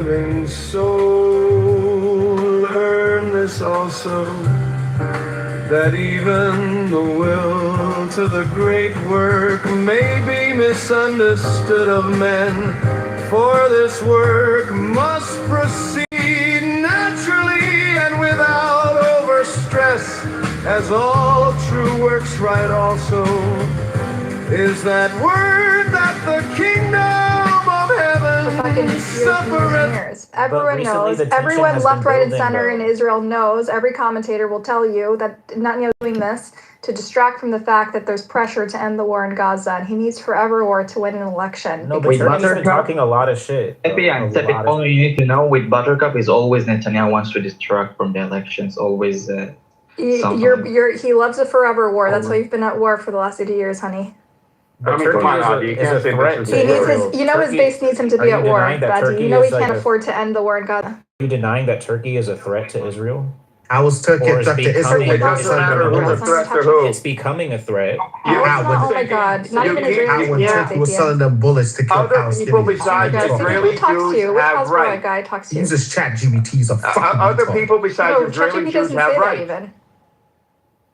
living soul, learn this also, that even the will to the great work may be misunderstood of men, for this work must proceed naturally and without overstress, as all true works right also is that word that the kingdom of heaven suffereth. Everyone knows. Everyone left, right, and center in Israel knows. Every commentator will tell you that Netanyahu is doing this to distract from the fact that there's pressure to end the war in Gaza, and he needs forever war to win an election. No, but Turkey's been talking a lot of shit. All you need to know with Buttercup is always Netanyahu wants to distract from the elections. Always. He loves a forever war. That's why you've been at war for the last 80 years, honey. But Turkey is a threat to Israel. His base needs him to be at war, Badgie. You know he can't afford to end the war in Gaza. Are you denying that Turkey is a threat to Israel? How was Turkey a threat to Israel? It doesn't matter who's a threat to who. It's becoming a threat. Oh my God! Not even Israeli. When Turkey was selling them bullets to kill other people besides Israeli Jews have rights. Guy talks to you. Uses ChatGPT. Other people besides Israeli Jews have rights.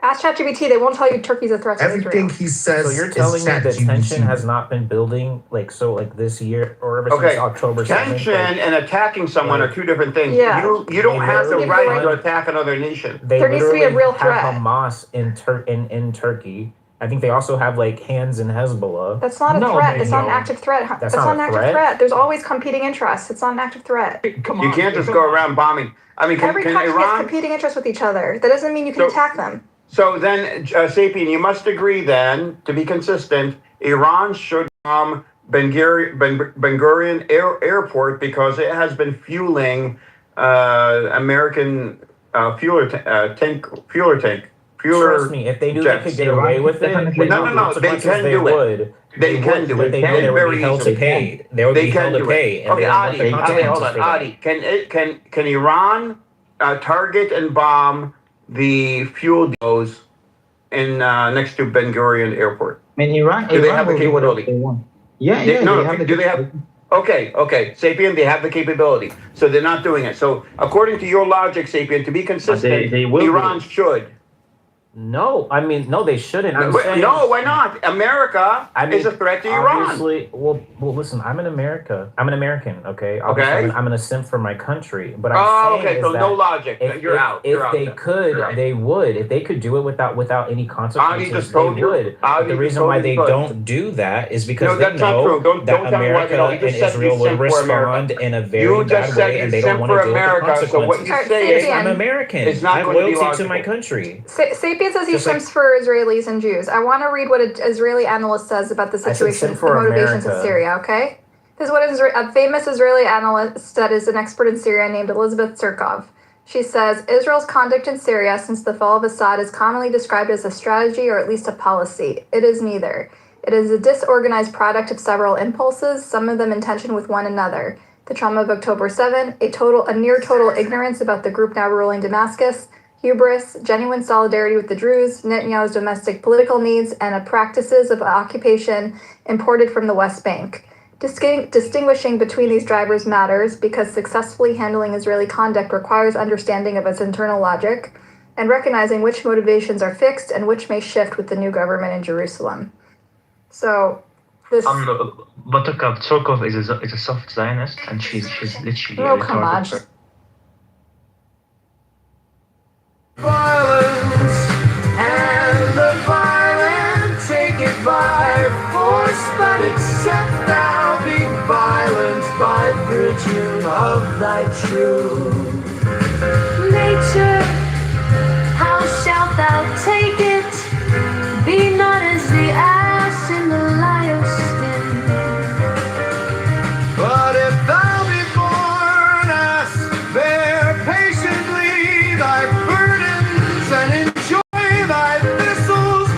Ask ChatGPT, they won't tell you Turkey's a threat to Israel. Everything he says. So you're telling me that tension has not been building this year or ever since October 7th? Tension and attacking someone are two different things. Yeah. You don't have the right to attack another nation. There needs to be a real threat. Have Hamas in Turkey. I think they also have hands in Hezbollah. That's not a threat. It's not an active threat. That's not an active threat. There's always competing interests. It's not an active threat. You can't just go around bombing. I mean, every country has competing interests with each other. That doesn't mean you can attack them. So then, Sapien, you must agree then, to be consistent, Iran should bomb Ben Gurion Airport because it has been fueling American fueler tank. Trust me, if they knew they could get away with it, no, they can do it. They can do it. They would be held to pay. They would be held to pay. Okay, Adi, hold on. Adi, can Iran target and bomb the fuel depots in next to Ben Gurion Airport? I mean, Iran. Do they have the capability? Yeah. Do they have? Okay. Sapien, they have the capability, so they're not doing it. So according to your logic, Sapien, to be consistent, Iran should. No, I mean, no, they shouldn't. No, why not? America is a threat to Iran. Well, listen, I'm in America. I'm an American, okay? Okay. I'm gonna simp for my country, but I'm saying so no logic. You're out. If they could, they would. If they could do it without any consequences, they would. But the reason why they don't do that is because they know that America and Israel would respond in a very bad way, and they don't want to deal with the consequences. So what you say is, I'm American. I have loyalty to my country. Sapien says he simps for Israelis and Jews. I want to read what an Israeli analyst says about the situation, the motivations in Syria, okay? This is what a famous Israeli analyst that is an expert in Syria named Elizabeth Surkov. She says, Israel's conduct in Syria since the fall of Assad is commonly described as a strategy or at least a policy. It is neither. It is a disorganized product of several impulses, some of them in tension with one another. The trauma of October 7, a near total ignorance about the group now ruling Damascus, hubris, genuine solidarity with the Druze, Netanyahu's domestic political needs, and practices of occupation imported from the West Bank. Distinguishing between these drivers matters because successfully handling Israeli conduct requires understanding of its internal logic and recognizing which motivations are fixed and which may shift with the new government in Jerusalem. So, this... Buttercup Surkov is a soft Zionist, and she's literally... Oh, come on. Violence and the violent take it by force, but accept thou be violent by virtue of thy truth. Nature, how shalt thou take it? Be not as the ass in the liar's skin. But if thou be born ass, bear patiently thy burdens and enjoy thy thistles,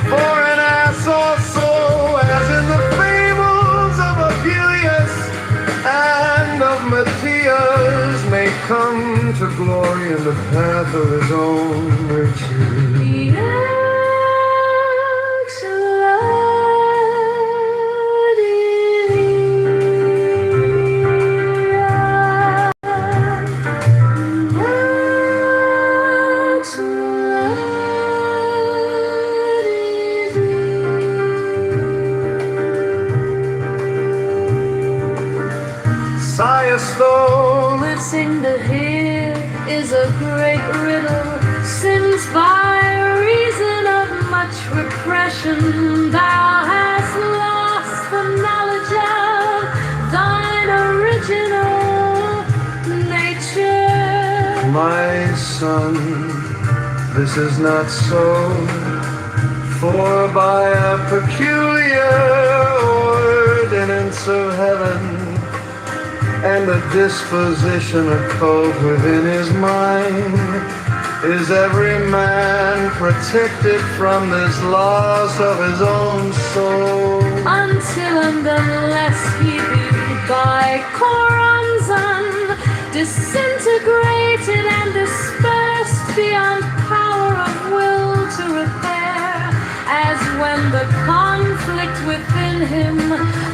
for an ass also, as in the fables of Apuleius and of Matthias, may come to glory in the path of his own virtue. highest though. Blitzing the here is a great riddle, since by reason of much repression thou hast lost the knowledge of thine original nature. My son, this is not so, for by a peculiar ordinance of heaven and the disposition of code within his mind, is every man protected from this loss of his own soul, until and unless he be by Koranzan disintegrated and dispersed beyond power of will to repair, as when the conflict within him,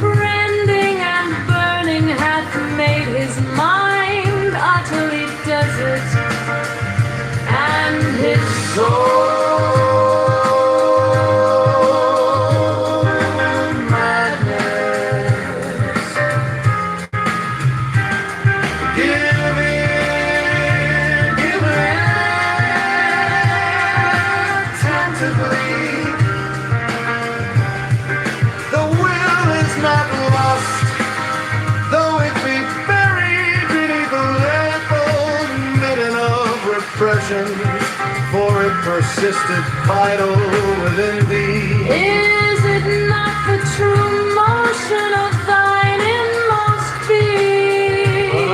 rending and burning, hath made his mind utterly desert, and his soul madness. give in attentively. The will is not lost, though it be buried beneath a level midden of repression, for it persisted vital within thee. Is it not the true motion of thine inmost being?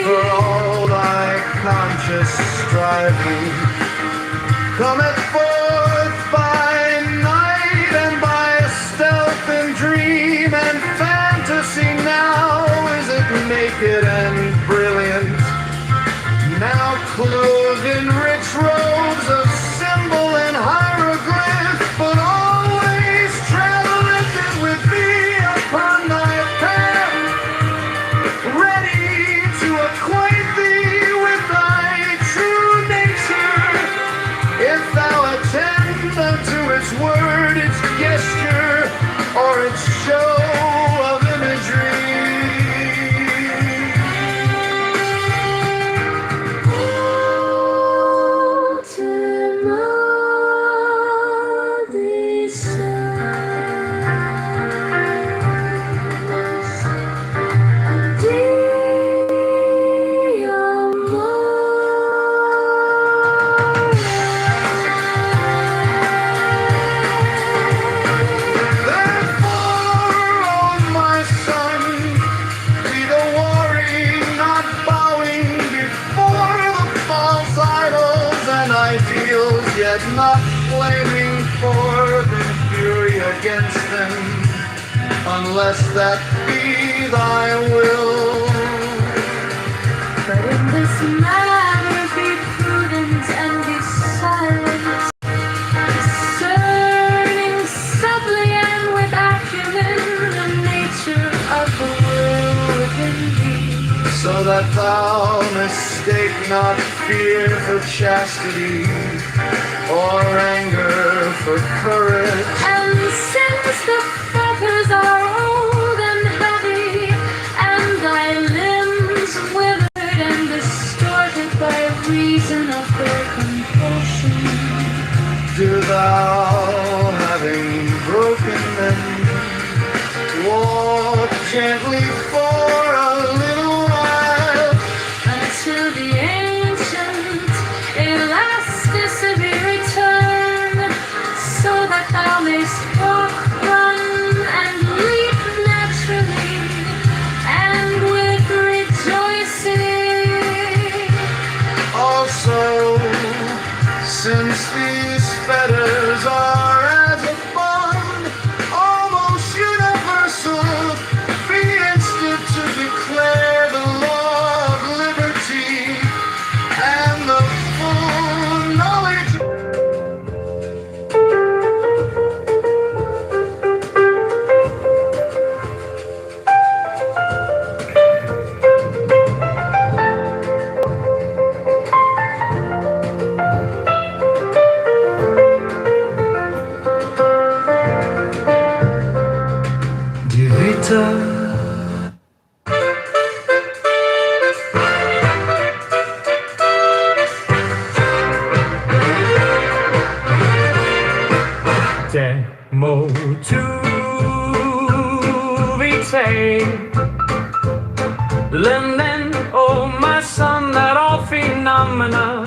For all thy conscious striving cometh forth by night and by stealth and dream and fantasy. Now is it naked and brilliant, now clothed in rich robes of symbol and hieroglyph, but always traveleth it with thee upon thy path, ready to acquaint thee with thy true nature, if thou attend unto its word, its gesture, or its show of imagery. Yet not flaming forth in fury against them, unless that be thy will. But in this matter be prudent and be silent, discerning subtly and with acumen the nature of the will within thee, so that thou mistake not fear for chastity, or anger for courage. and since the fetters are old and heavy, and thy limbs withered and distorted by reason of their compulsion, Do thou, having broken them, walk gently for a little while, until the ancient elasticity return, so that thou mayst walk, run, and leap naturally, and with rejoicing. also, since these fetters are as a bond, almost universal, be instant to declare the law of liberty and the full knowledge. Then, oh my son, that all phenomena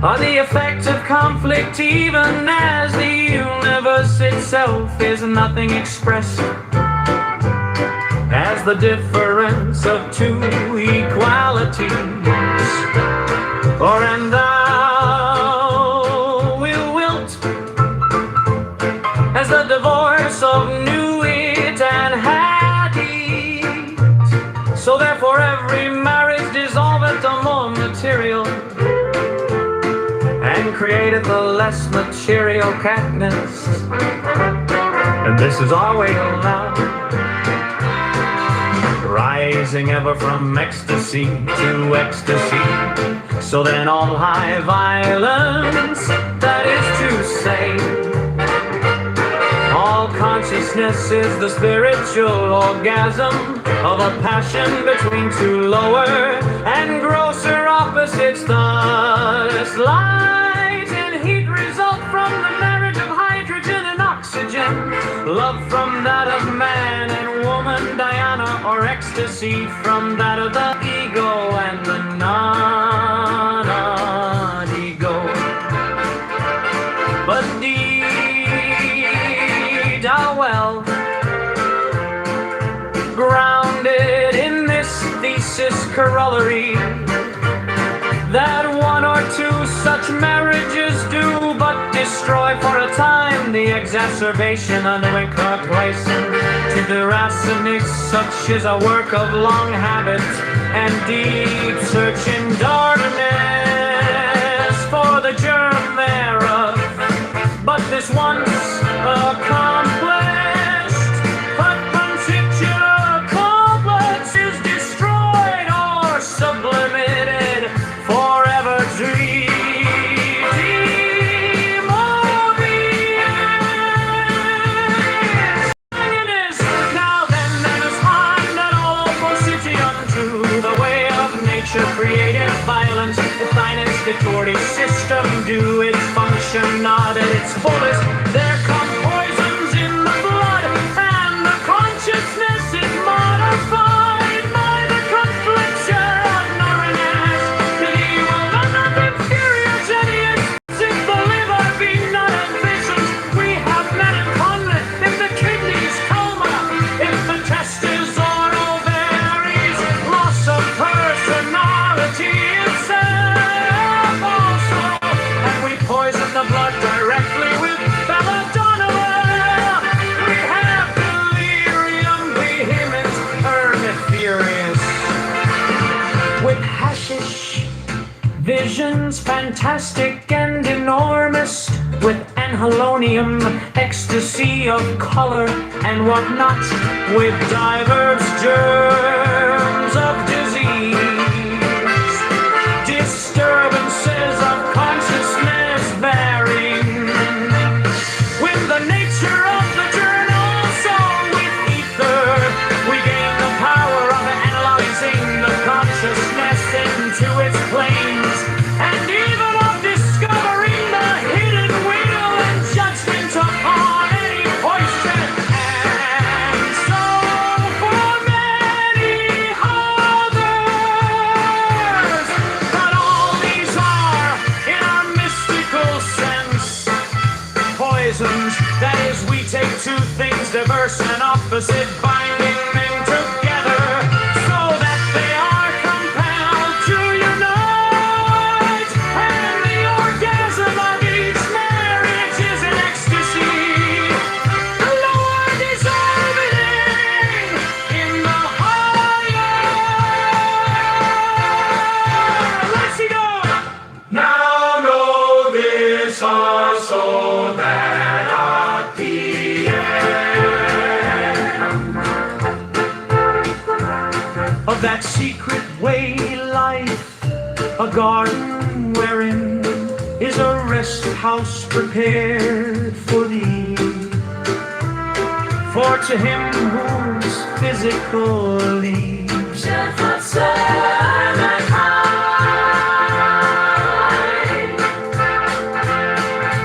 are the effect of conflict, even as the universe itself is nothing expressed as the difference of two equalities. For and thou will wilt as the divorce of new it and had it. So therefore every marriage dissolveth the more material, and created the less material Katniss. And this is our way now, rising ever from ecstasy to ecstasy. So then all high violence, that is to say, all consciousness is the spiritual orgasm of a passion between two lower and grosser opposites. Thus light and heat result from the marriage of hydrogen and oxygen, love from that of man and woman, Diana, or ecstasy from that of the ego and the non-ego. But deed, well, grounded in this thesis corollary, that one or two such marriages do but destroy for a time the exacerbation underway complacent to the racemic. Such is a work of long habit and deep searching darkness for the germ thereof. But this once accomplished, but particular complex is destroyed or sublimated forever. Creative violence, the finest authority system do its function not at its fullest. There come poisons in the blood, and the consciousness is modified by the confliction of Naranas. He will not be furious, and he is if the liver be not ambitious. We have melancholy if the kidneys coma, if the testes or ovaries, loss of personality itself also, and we poison the blood directly with belladonna. We have delirium vehement, furious with hashish, visions fantastic and enormous, with anhelonium, ecstasy of color and whatnot, with diverse germs of disease, disturbances of consciousness varying with the nature of the journal. So with ether we gain the power of analyzing the consciousness into its planes, and even of discovering the hidden will and judgment upon any poison. And so for many others, but all these are, in our mystical sense, poisons. That is, we take two things diverse and opposite, binding them together so that they are compelled to unite, and the orgasm of each marriage is an ecstasy, the lower dissolving in the higher. Let's see go. Now know this also, that at the end of that secret way life, a garden wherein is a rest house prepared for thee. For to him whose physical leaves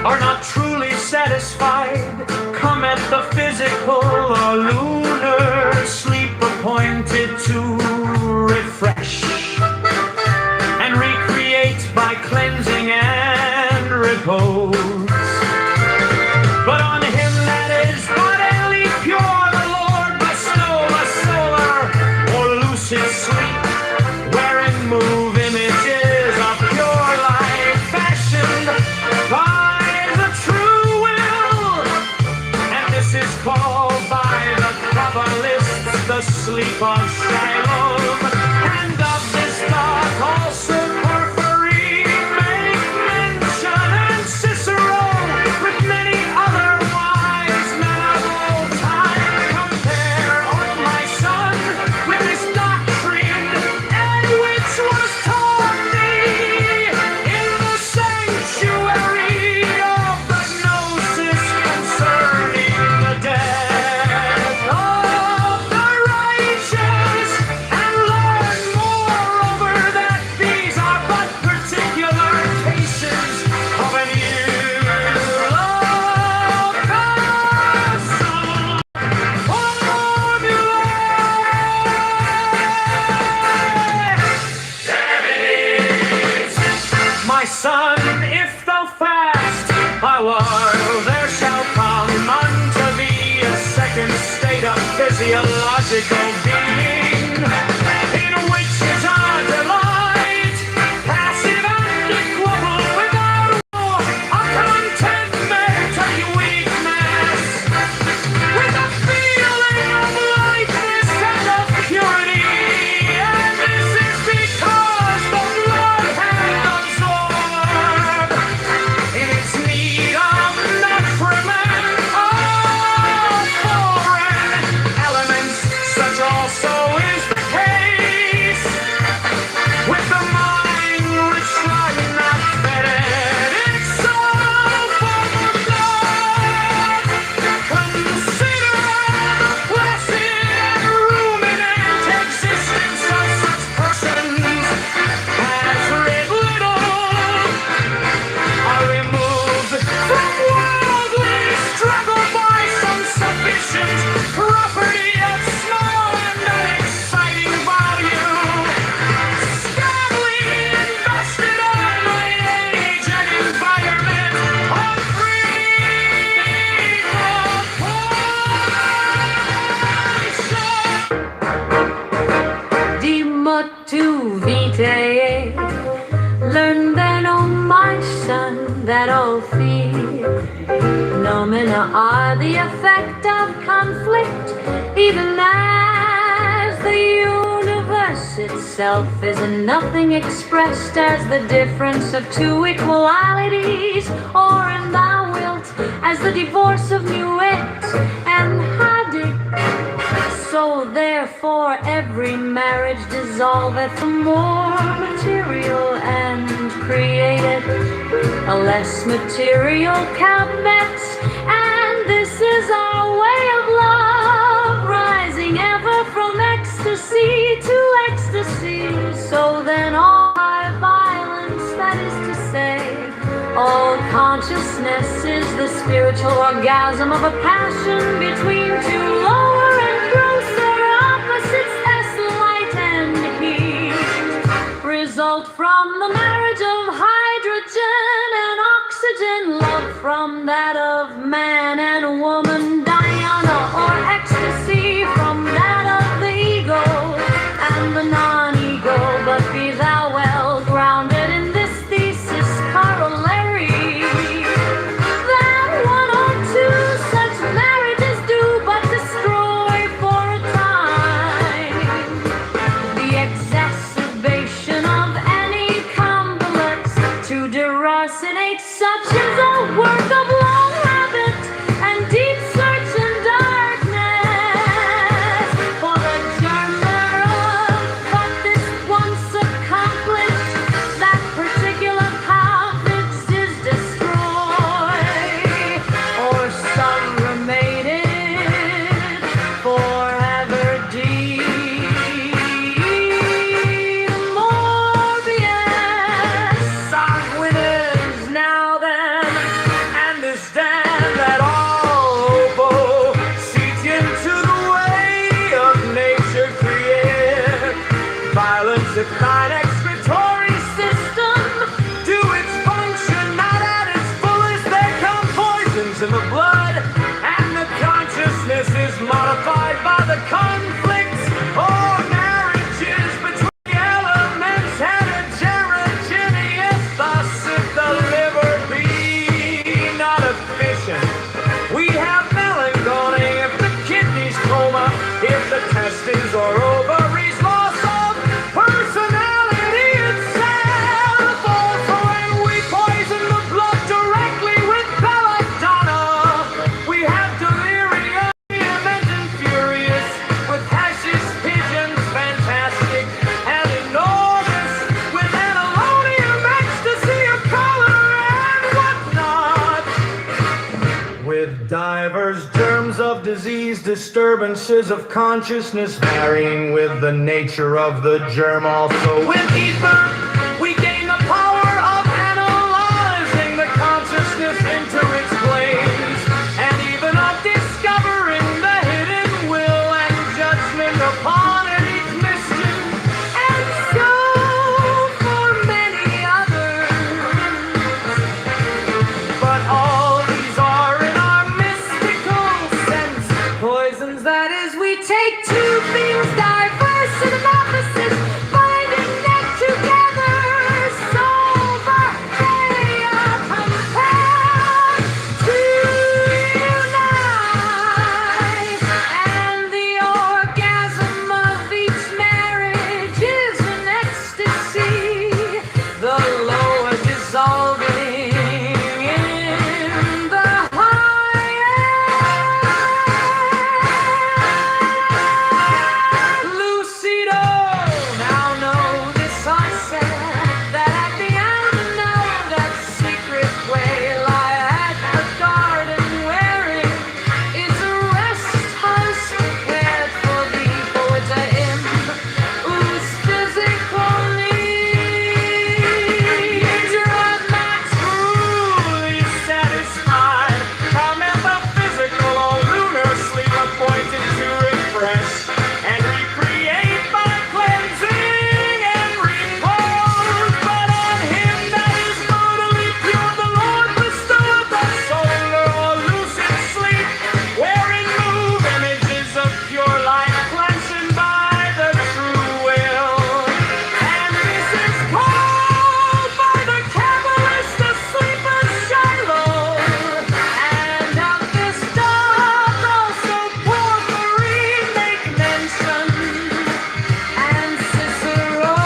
are not truly satisfied suppose. But on him that is bodily pure, the Lord bestow a solar or lucid sleep, wherein move images of pure life fashioned by the true will. And this is called by the Kabbalists the sleep of Shalom. And of this doth also Porphyry make mention, and Cicero with many other wise men of old time compare, oh my son, with this doctrine, and which was taught me in the sanctuary of the gnosis concerning the death of the righteous, and learn moreover that these are but particular cases of an ill of custom formulae. My son, if thou fast a while, there shall come unto thee a second state of physiological being, in which is our delight, passive and equable, without war, a contentment and weakness, with a feeling of lightness and of purity. And this is because the blood hath absorbed in its need of nutriment of foreign elements. Such also is the case with the mind, which had not fettered itself on the blood. Consider the placid and ruminant existence of such persons as rid little, are removed from worldly struggle by some sufficient property of small and unexciting value, scantily invested on my age and environment of free proportion. Di motu vitae, learn then, O my son, that all phenomena are the effect of conflict, even as the universe itself is in nothing expressed as the difference of two equalities, or in thou wilt as the divorce of Nuit and Hadik. So therefore every marriage dissolveth the more material and createth a less material cabinet. And this is our way of love, rising ever from ecstasy to ecstasy. So then all our violence, that is to say, all consciousness is the spiritual orgasm of a passion between two lower and grosser opposites, as light and heat result from the marriage of hydrogen and oxygen, love from that of man and woman, dhyana or ecstasy from that of the ego and the non-ego. But be thou well grounded in this thesis corollary, that one or two such marriages do but destroy for a time the exacerbation of any complex. To deracinate such is a work of long habit and deep search in darkness. For the germ thereof, but this once accomplished, that particular habit is destroyed, or subrumated forever deep. Morbius sanguinis. Now then, understand that all seek into the way of nature create violence if thine excretory system do its function not at its Divers germs of disease, disturbances of consciousness, varying with the nature of the germ. Also with ether, we gain the power of analyzing the consciousness into its planes, and even of discovering the hidden will and judgment upon each mystery, and so for many others. But all these are in our mystical sense poisons. That is, we take two things diverse and opposites, binding them together, so that they are compelled to unite. And the orgasm of each marriage is an ecstasy, the lower dissolving in the higher. Lucido, now know this I said, that at the end of that secret way lie at the garden wearing its rest house prepared for thee, for it's a him whose physical needs are not truly satisfied. However, physical or lunar sleep appointed to refresh and recreate by cleansing and repose. But on him that is brutally pure, the Lord bestowed the solar or lucid sleep, wherein move images of pure light, cleansing by the true will. And this is called by the Kabbalist the sleep of Shiloh. And of this doth also Porphyry make mention, and Cicero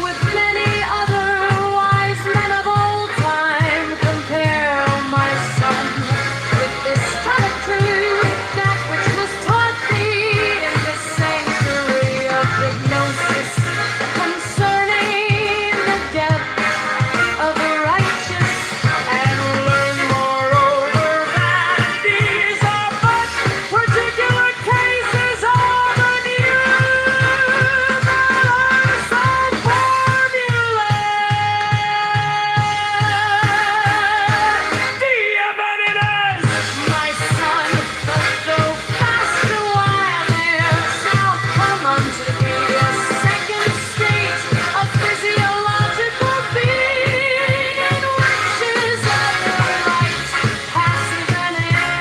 with many other wise men of old time compare, my son, with this kind of truth, that which was taught thee in the sanctuary of hypnosis, concerning the death of the righteous, and learn moreover that these are but particular cases of universal formulae. Diabetidas, my son, though fast a while there shall come unto thee a second state of physiological being, in which is upright, passive and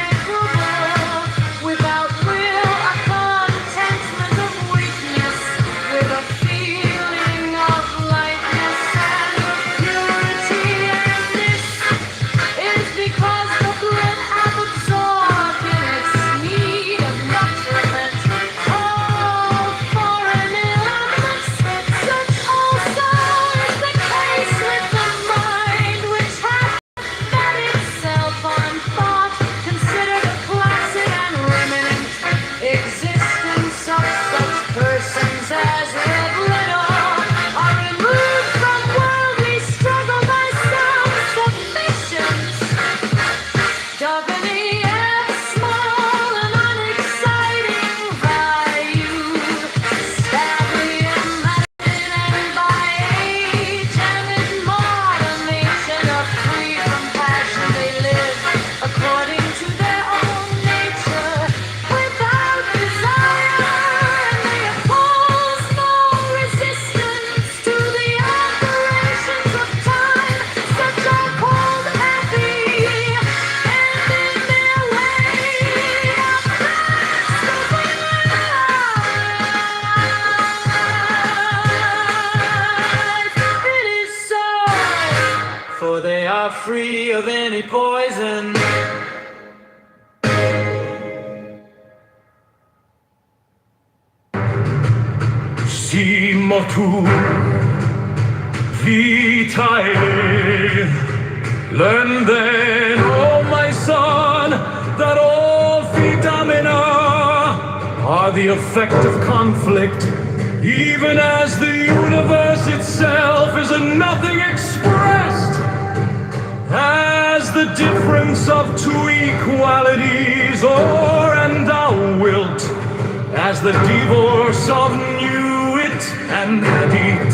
equable, without will, a contentment of weakness, with a feeling of lightness and of purity. And this is because the blood hath absorbed in its need of nutriment all foreign elements. Such also is the case with the mind, which hath fed itself on thought, considered a placid and ruminant existence of such persons as with little are removed from worldly struggle by self-sufficiency, WF small and unexciting value, sadly imagined, and by age and in modern nation are free from passion. They live according to their own nature, without desire, and they oppose no resistance to the operations of time. Such are called happy, and in their way are blessed of life. It is so, for they are free of any poison. Si motu vitae. Learn then, O my son, that all phenomena are the effect of conflict, even as the universe itself is a nothing expressed as the difference of two equalities, or and thou wilt, as the divorce of knew it and had it.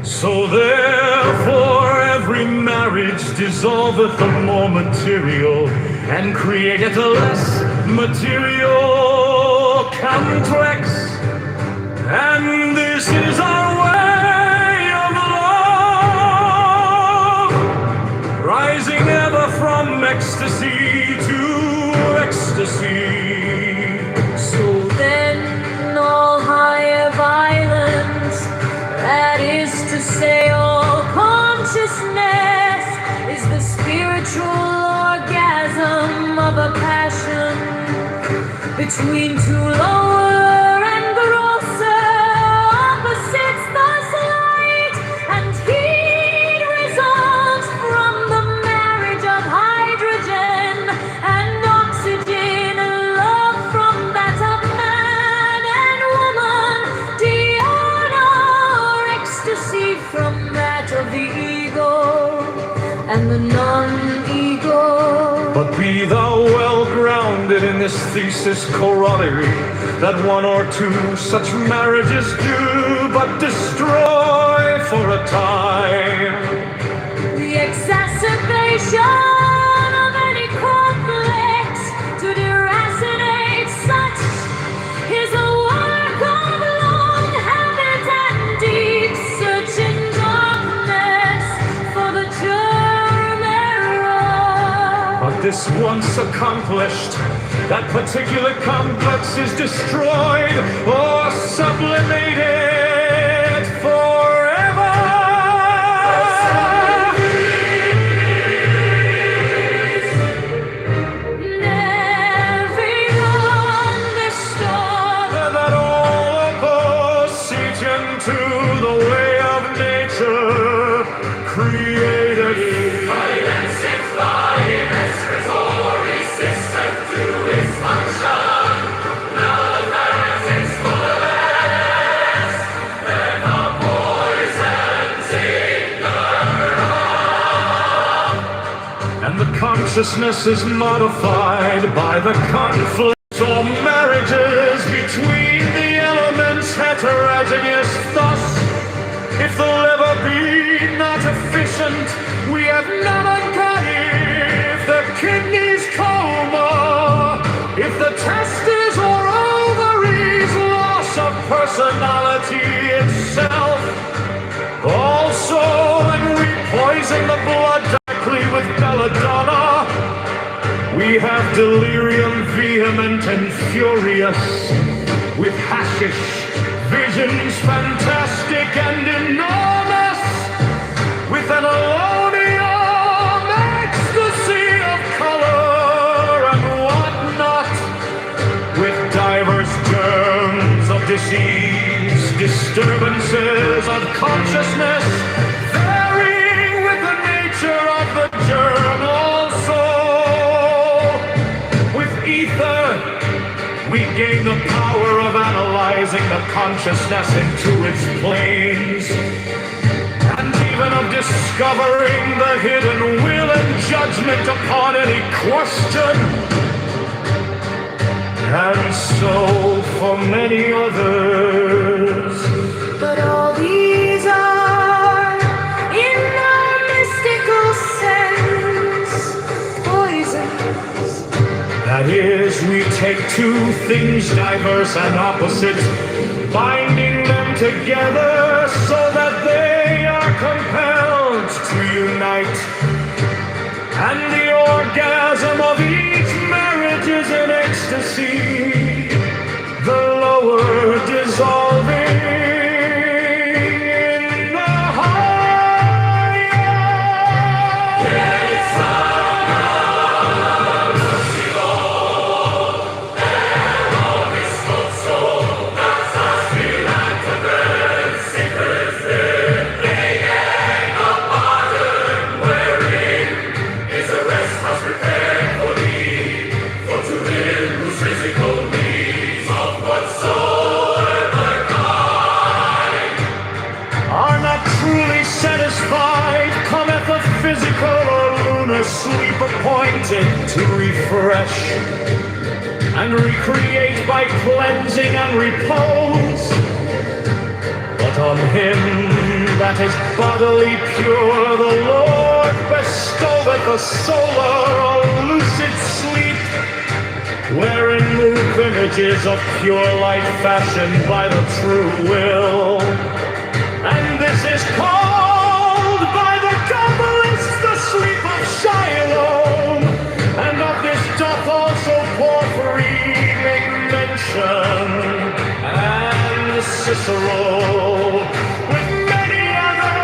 So therefore every marriage dissolveth the more material, and createth a less material complex. And this is our way of love, rising ever from ecstasy to ecstasy. So then all higher violence, that is to say all consciousness, is the spiritual orgasm of a passion between two lower and grosser opposites. Thus light and heat result from the marriage of hydrogen and oxygen, and love from that of man and woman, dhyana or ecstasy from that of the ego and the non-ego. But be thou well grounded in this thesis corollary, that one or two such marriages do but destroy for a time The exacerbation of any complex to deracinate such is a work of long habit and deep searching darkness for the germ error. But this once accomplished, that particular complex is destroyed or sublimated forever. Never understood That all opposite into the way of nature created. And the consciousness is modified by the conflicts or marriages between the elements heterogeneous. Thus, if the liver be not efficient, we have none uncanny. If the kidneys coma, if the testes or ovaries loss of personality itself, also when we poison the blood directly with belladonna, we have delirium vehement and furious, with hashish, visions fantastic and enormous, with an alonium ecstasy of color and whatnot, with diverse germs of disease, disturbances of consciousness, varying with the nature of the germ also. With ether, we gain the power of analyzing the consciousness into its planes, and even of discovering the hidden will and judgment upon any question. And so for many others. But all these are, in the mystical sense, poisons. That is, we take two things diverse and opposite, binding them together so that they are compelled to unite. And the orgasm of each marriage is an ecstasy, the lower dissolving in the higher. Are not truly satisfied, cometh a physical or lunar sleep appointed to refresh and recreate by cleansing and repose. But on him that is bodily pure, the Lord bestoweth a solar or lucid sleep, wherein move images of pure light fashioned by the true will. And this is called by the Kabbalists the sleep of Shiloh, and of this doth also Porphyry make mention, and Cicero, with many other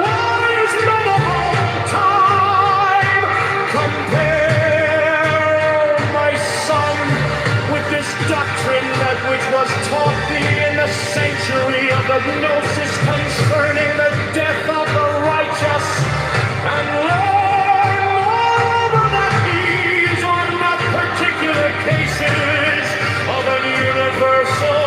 wise men of all time. Compare, my son, with this doctrine that which was taught thee in the sanctuary of the Gnosis concerning the death of the righteous, and learn moreover that these are not particular cases of an universal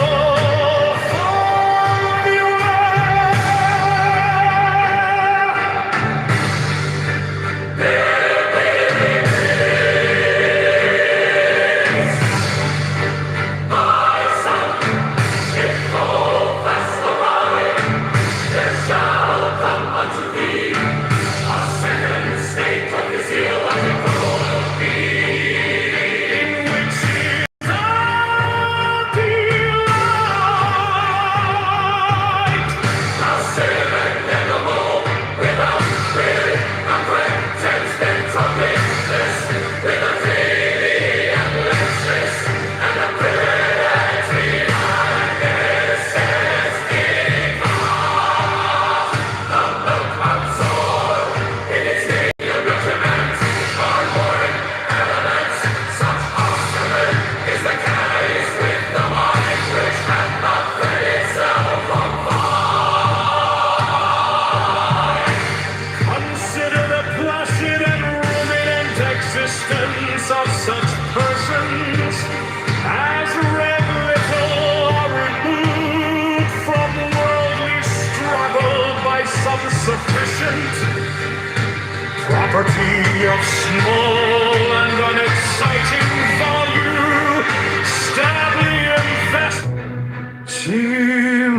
property of small and unexciting value, stably invest. Timotu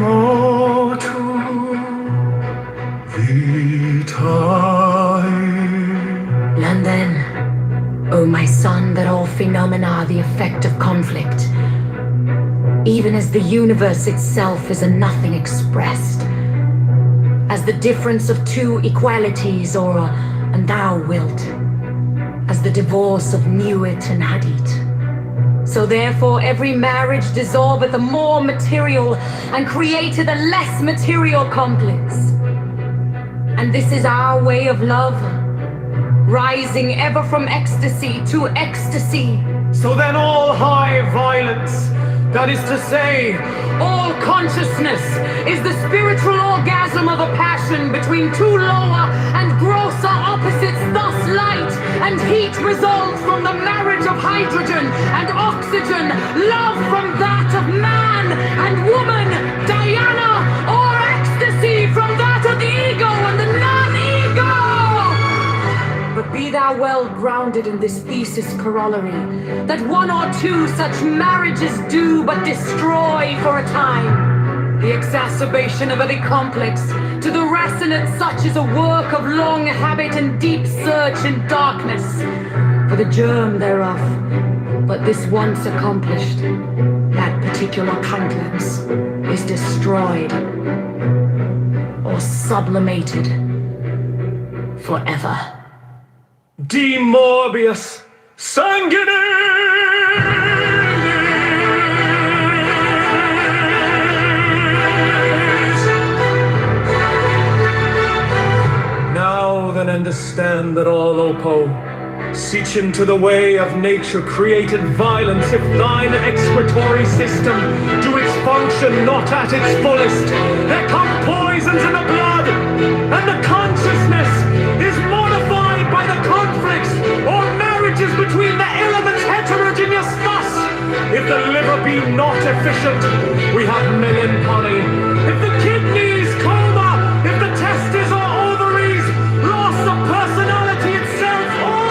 vitae. Learn then, O my son, that all phenomena are the effect of conflict, even as the universe itself is a nothing expressed, as the difference of two equalities or a and thou wilt, as the divorce of Nuit and Hadit. So therefore every marriage dissolveth a more material and createth a less material complex. And this is our way of love, rising ever from ecstasy to ecstasy. So then all high violence, that is to say, all consciousness, is the spiritual orgasm of a passion between two lower and grosser opposites. Thus light and heat result from the marriage of hydrogen and oxygen, love from that of man and woman, Diana, or ecstasy from that of the ego and the non-ego. But be thou well grounded in this thesis corollary, that one or two such marriages do but destroy for a time. The exacerbation of any complex to the racemate such is a work of long habit and deep search in darkness for the germ thereof. But this once accomplished, that particular complex is destroyed or sublimated forever. De Morbius Sanguinis. Now then understand that all Opo, seeching to the way of nature created violence, if thine excretory system do its function not at its fullest, there come poisons in the blood, and the consciousness is modified by the conflicts or marriages between the elements heterogeneous. Thus, if the liver be not efficient, we have melancholy. If the kidneys coma, if the testes or ovaries loss of personality itself, or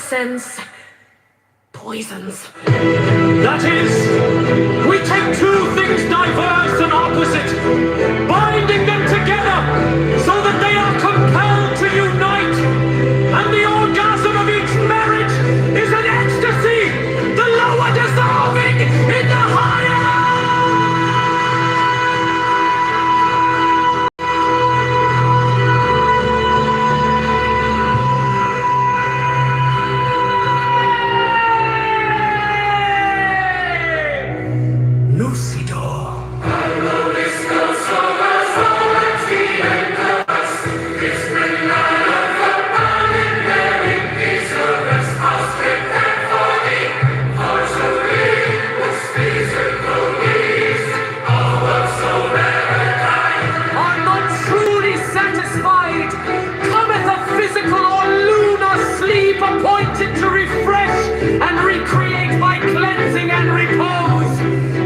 sense, poisons. That is, we take two things diverse and opposite, binding them together so that they are compelled to unite. And the orgasm of each marriage is an ecstasy, the lower dissolving in the higher. Appointed to refresh and recreate by cleansing and repose.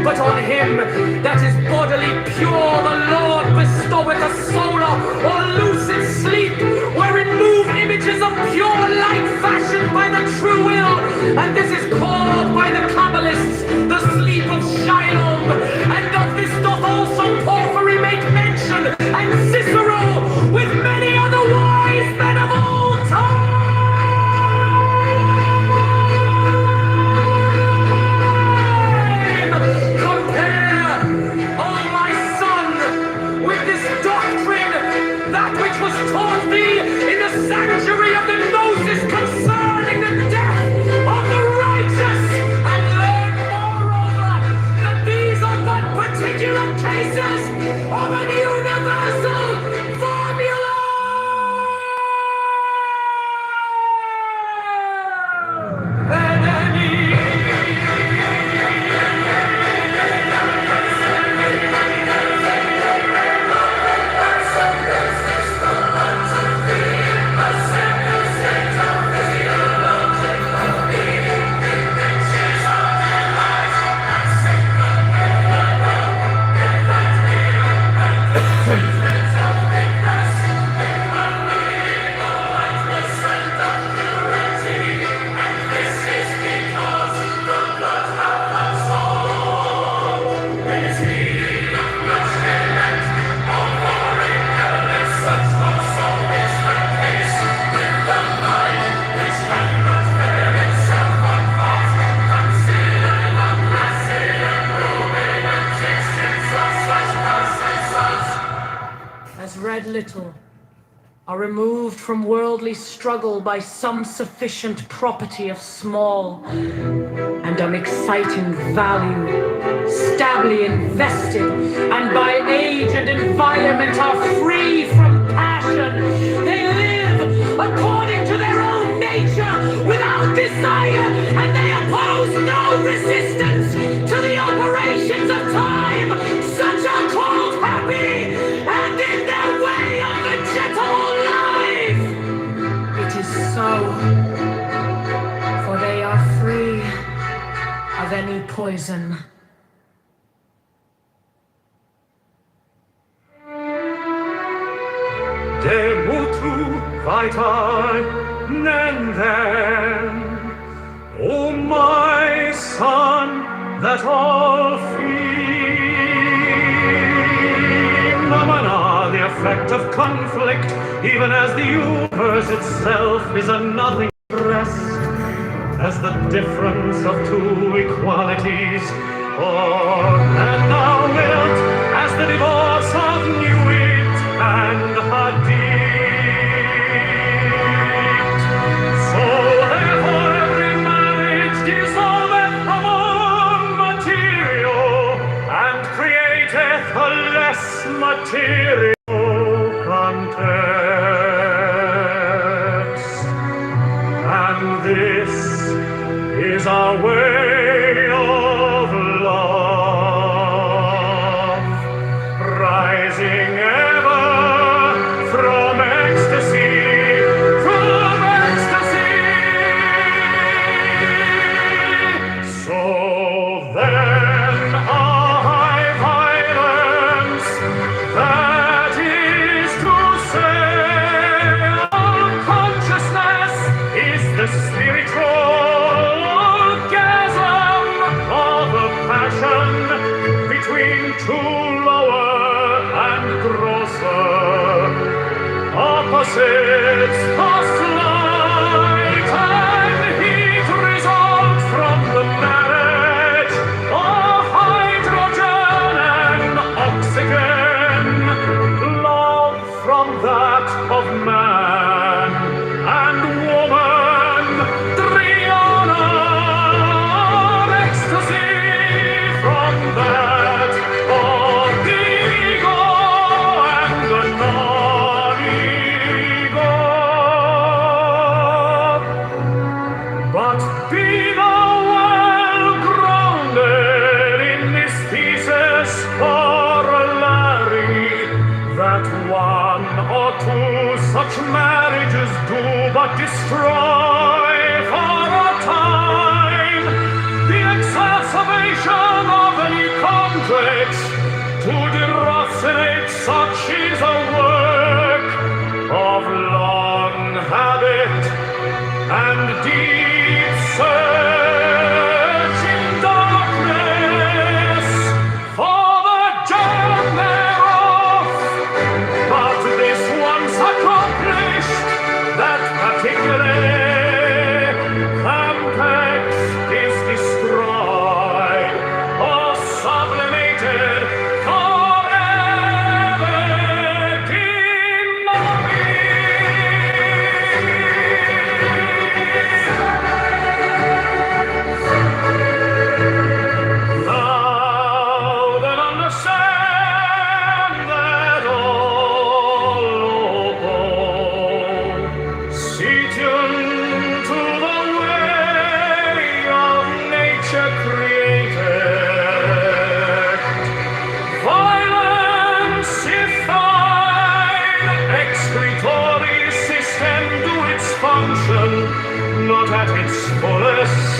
But on him that is bodily pure, the Lord bestoweth a solar or lucid sleep, wherein move images of pure light fashioned by the true will. And this is called by the Kabbalists the sleep of Shalom. And of this doth also Porphyry make mention, and Cicero, with many other wise men of old time. Sanctuary of the Gnosis concerning the death of the righteous, and learn moreover that these are but particular cases of an universal formula. Read little, are removed from worldly struggle by some sufficient property of small, and unexciting value, stably invested, and by age and environment are free from passion. They live according to their own nature, without desire, and they oppose no resistance to the operations of time. Such are called happy, and in their way of the gentle life. It is so, for they are free of any poison. De mutu vitae nenden, O my son, that all phenomena, the effect of conflict, even as the universe itself is a nothing rest, as the difference of two equalities, and thou wilt, as the divorce of Newit and Hadid. So therefore every marriage dissolveth from all material, and createth a less material context. And this is our way of love, rising ever from ecstasy, from ecstasy. So then high violence, that is to say, all consciousness is the spirit opposites, the light and heat result from the marriage of hydrogen and oxygen, love from that of man and woman, Triana, ecstasy from that of the ego and the non-ego. But be thou well grounded in this thesis, corollary, that one or two such marriages do but destroy for a time the exacerbation of any complex. To deracinate such is a work of long habit and deep search in darkness for the germ thereof. But this once accomplished, that particularly complex is destroyed or sublimated forever Now then understand that all see tuned to the way of nature created. Violence, if thine excretory system do its function, not at its fullest,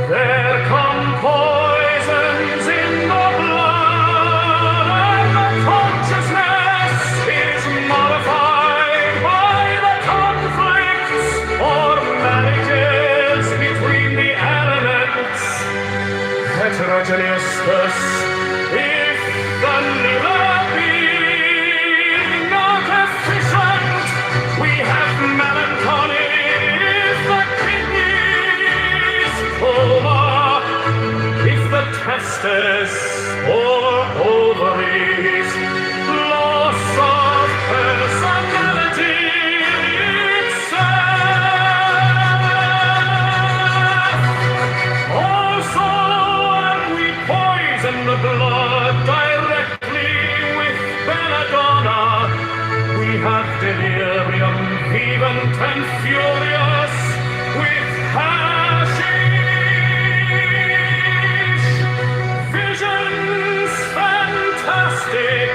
there come poisons in the blood, and the consciousness is modified by the conflicts or marriages between the elements. Heterogeneous thus, if the liver be not efficient, we have melancholy. If the kidneys coma, if the testes or ovaries, loss of personality itself. Also, when we poison the blood directly with belladonna, we have delirium vivant and furious with hashish, visions fantastic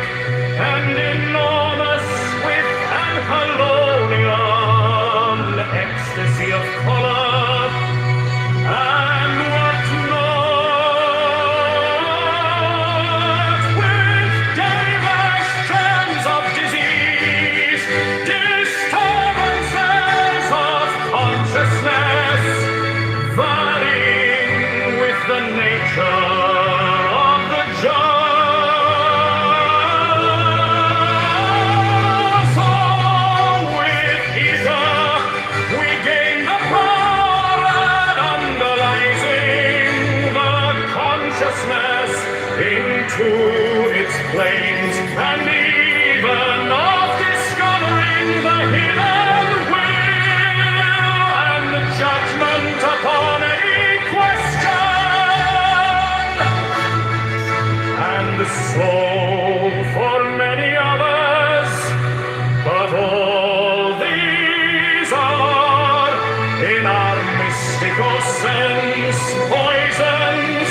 and enormous with anhelonium, ecstasy of color and what not, with diverse germs of disease, disturbances of consciousness, varying with the nature of the germ. So with ether we gain the power and underlying the consciousness into its planes, and even of discovering the hidden will and the judgment upon any question, and so for many others. But all these are, in our mystical sense, poisons.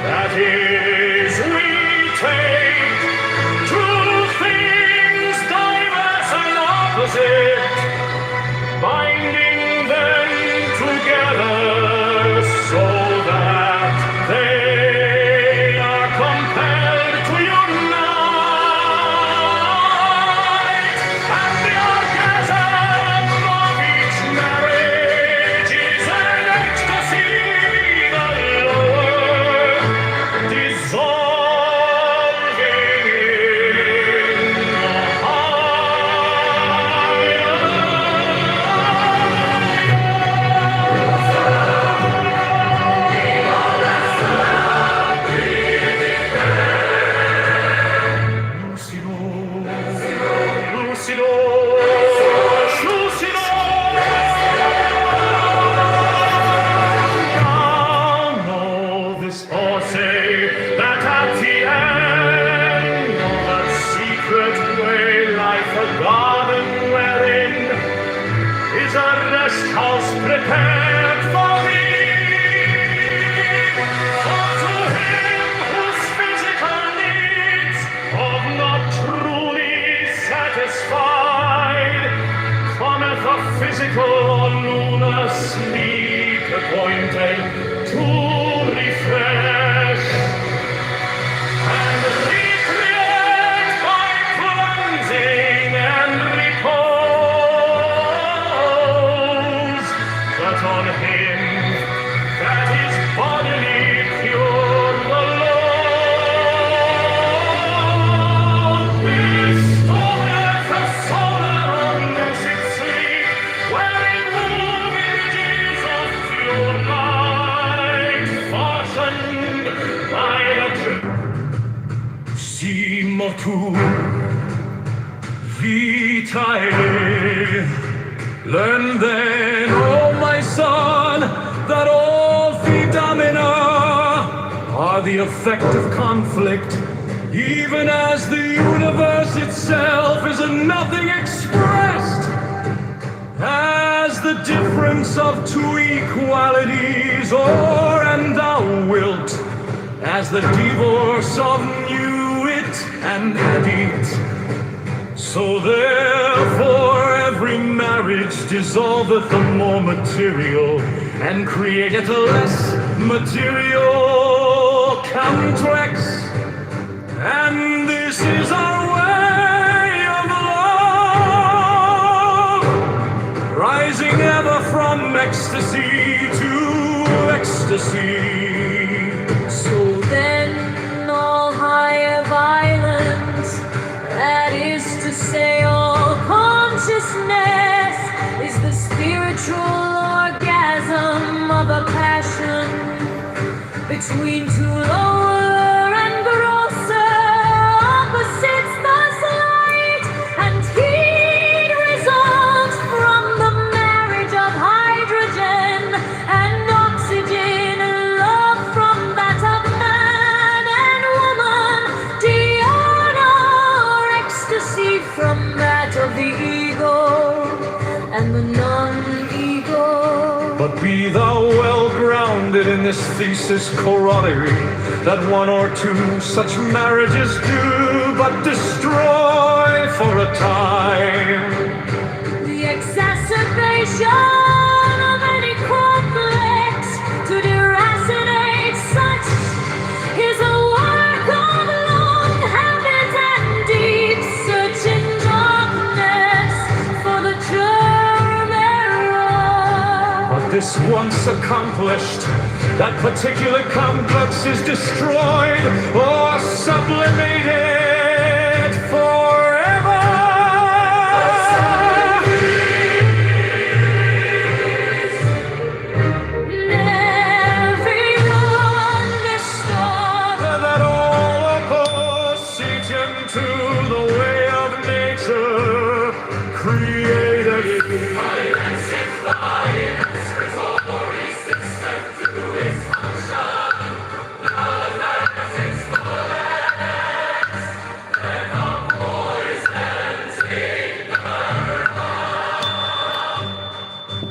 That is, we take two things diverse and opposite, binding them together so that they are compelled to unite, and the orgasm of each marriage is an ecstasy, the lower, dissolving in the heart. Prepared for me, for to him whose physical needs are not truly satisfied, cometh a physical or lunar sleep appointed to refresh and recreate by cleansing and repose. But on him that is bodily pure alone restoreth the solar or lucid sleep, wherein move images of pure light, fashioned by the si motu vitae. Learn then, O my son, that all phenomena are the effect of conflict, even as the universe itself is a nothing expressed, as the difference of two equalities, or and thou wilt, as the divorce of knew it and had it. So therefore every marriage dissolveth the more material, and createth a less material complex. And this is our way of love, rising ever from ecstasy to ecstasy. So then all higher violence, that is to say all consciousness, is the spiritual orgasm of a passion between two lower and grosser opposites. Thus light and heat result from the marriage of hydrogen and oxygen, and love from that of man and woman, dhyana or ecstasy from that of the ego and the non-ego. But be thou well grounded in this thesis corollary, that one or two such marriages do but destroy for a time The exacerbation of any complex to deracinate such is a work of long habit and deep searching darkness for the germ thereof. But this once accomplished, that particular complex is destroyed or sublimated forever. Never understood That all opposite to the way of nature created.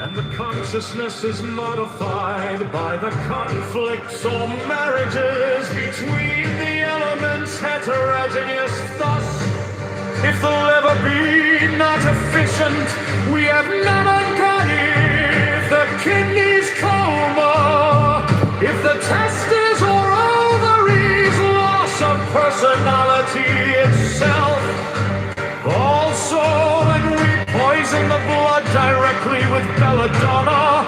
And the consciousness is modified by the conflicts or marriages between the elements heterogeneous. Thus, if the liver be not efficient, we have none uncanny. If the kidneys coma, if the testes or ovaries, loss of personality itself. Also, when we poison the blood directly with belladonna,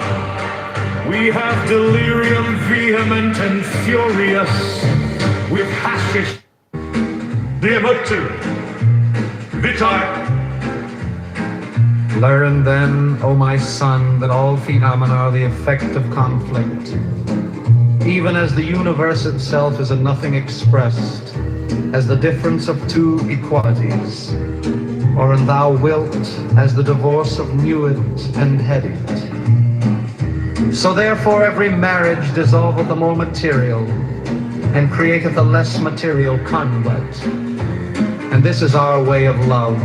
we have delirium vehement and furious with hashish. Diamatu, Vitae. Learn then, O my son, that all phenomena are the effect of conflict, even as the universe itself is a nothing expressed, as the difference of two equalities, or an thou wilt, as the divorce of Newit and Hedit. So therefore every marriage dissolveth the more material, and createth a less material conduct. And this is our way of love,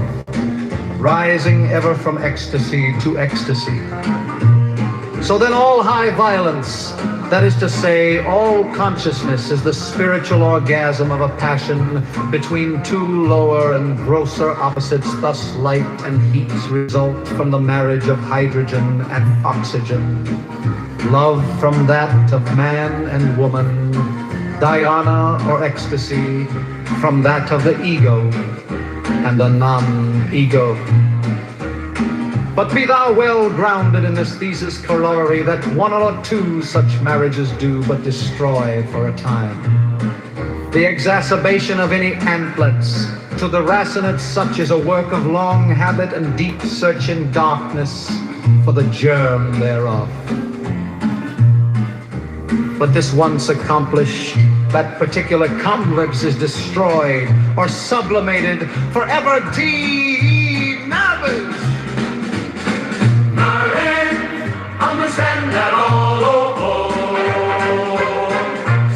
rising ever from ecstasy to ecstasy. So then all high violence, that is to say, all consciousness, is the spiritual orgasm of a passion between two lower and grosser opposites. Thus light and heat result from the marriage of hydrogen and oxygen. Love from that of man and woman, dhyana or ecstasy from that of the ego and the non-ego. But be thou well grounded in this thesis corollary that one or two such marriages do but destroy for a time. The exacerbation of any antlets to the racinates such is a work of long habit and deep search in darkness for the germ thereof. But this once accomplished, that particular complex is destroyed or sublimated, forever demarriage. Understand that all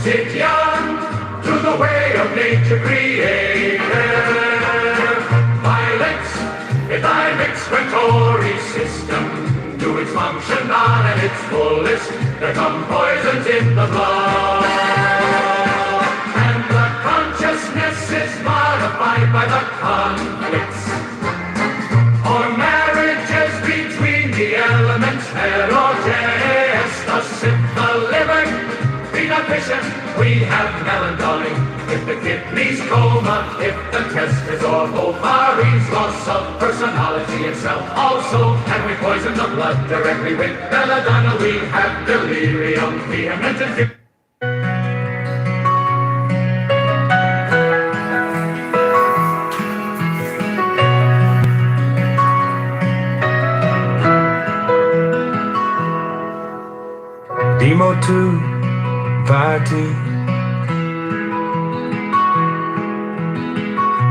sit young through the way of nature created. Violence in thy excretory system, to its function on at its fullest, there come poisons in the blood. And the consciousness is modified by the conflicts or marriages between the elements heterogeneous. Thus if the liver be deficient, we have melancholy. If the kidneys coma, if the testes or ovaries, loss of personality itself also, and we poison the blood directly with belladonna, we have delirium, vehement and Demo 2, Vati.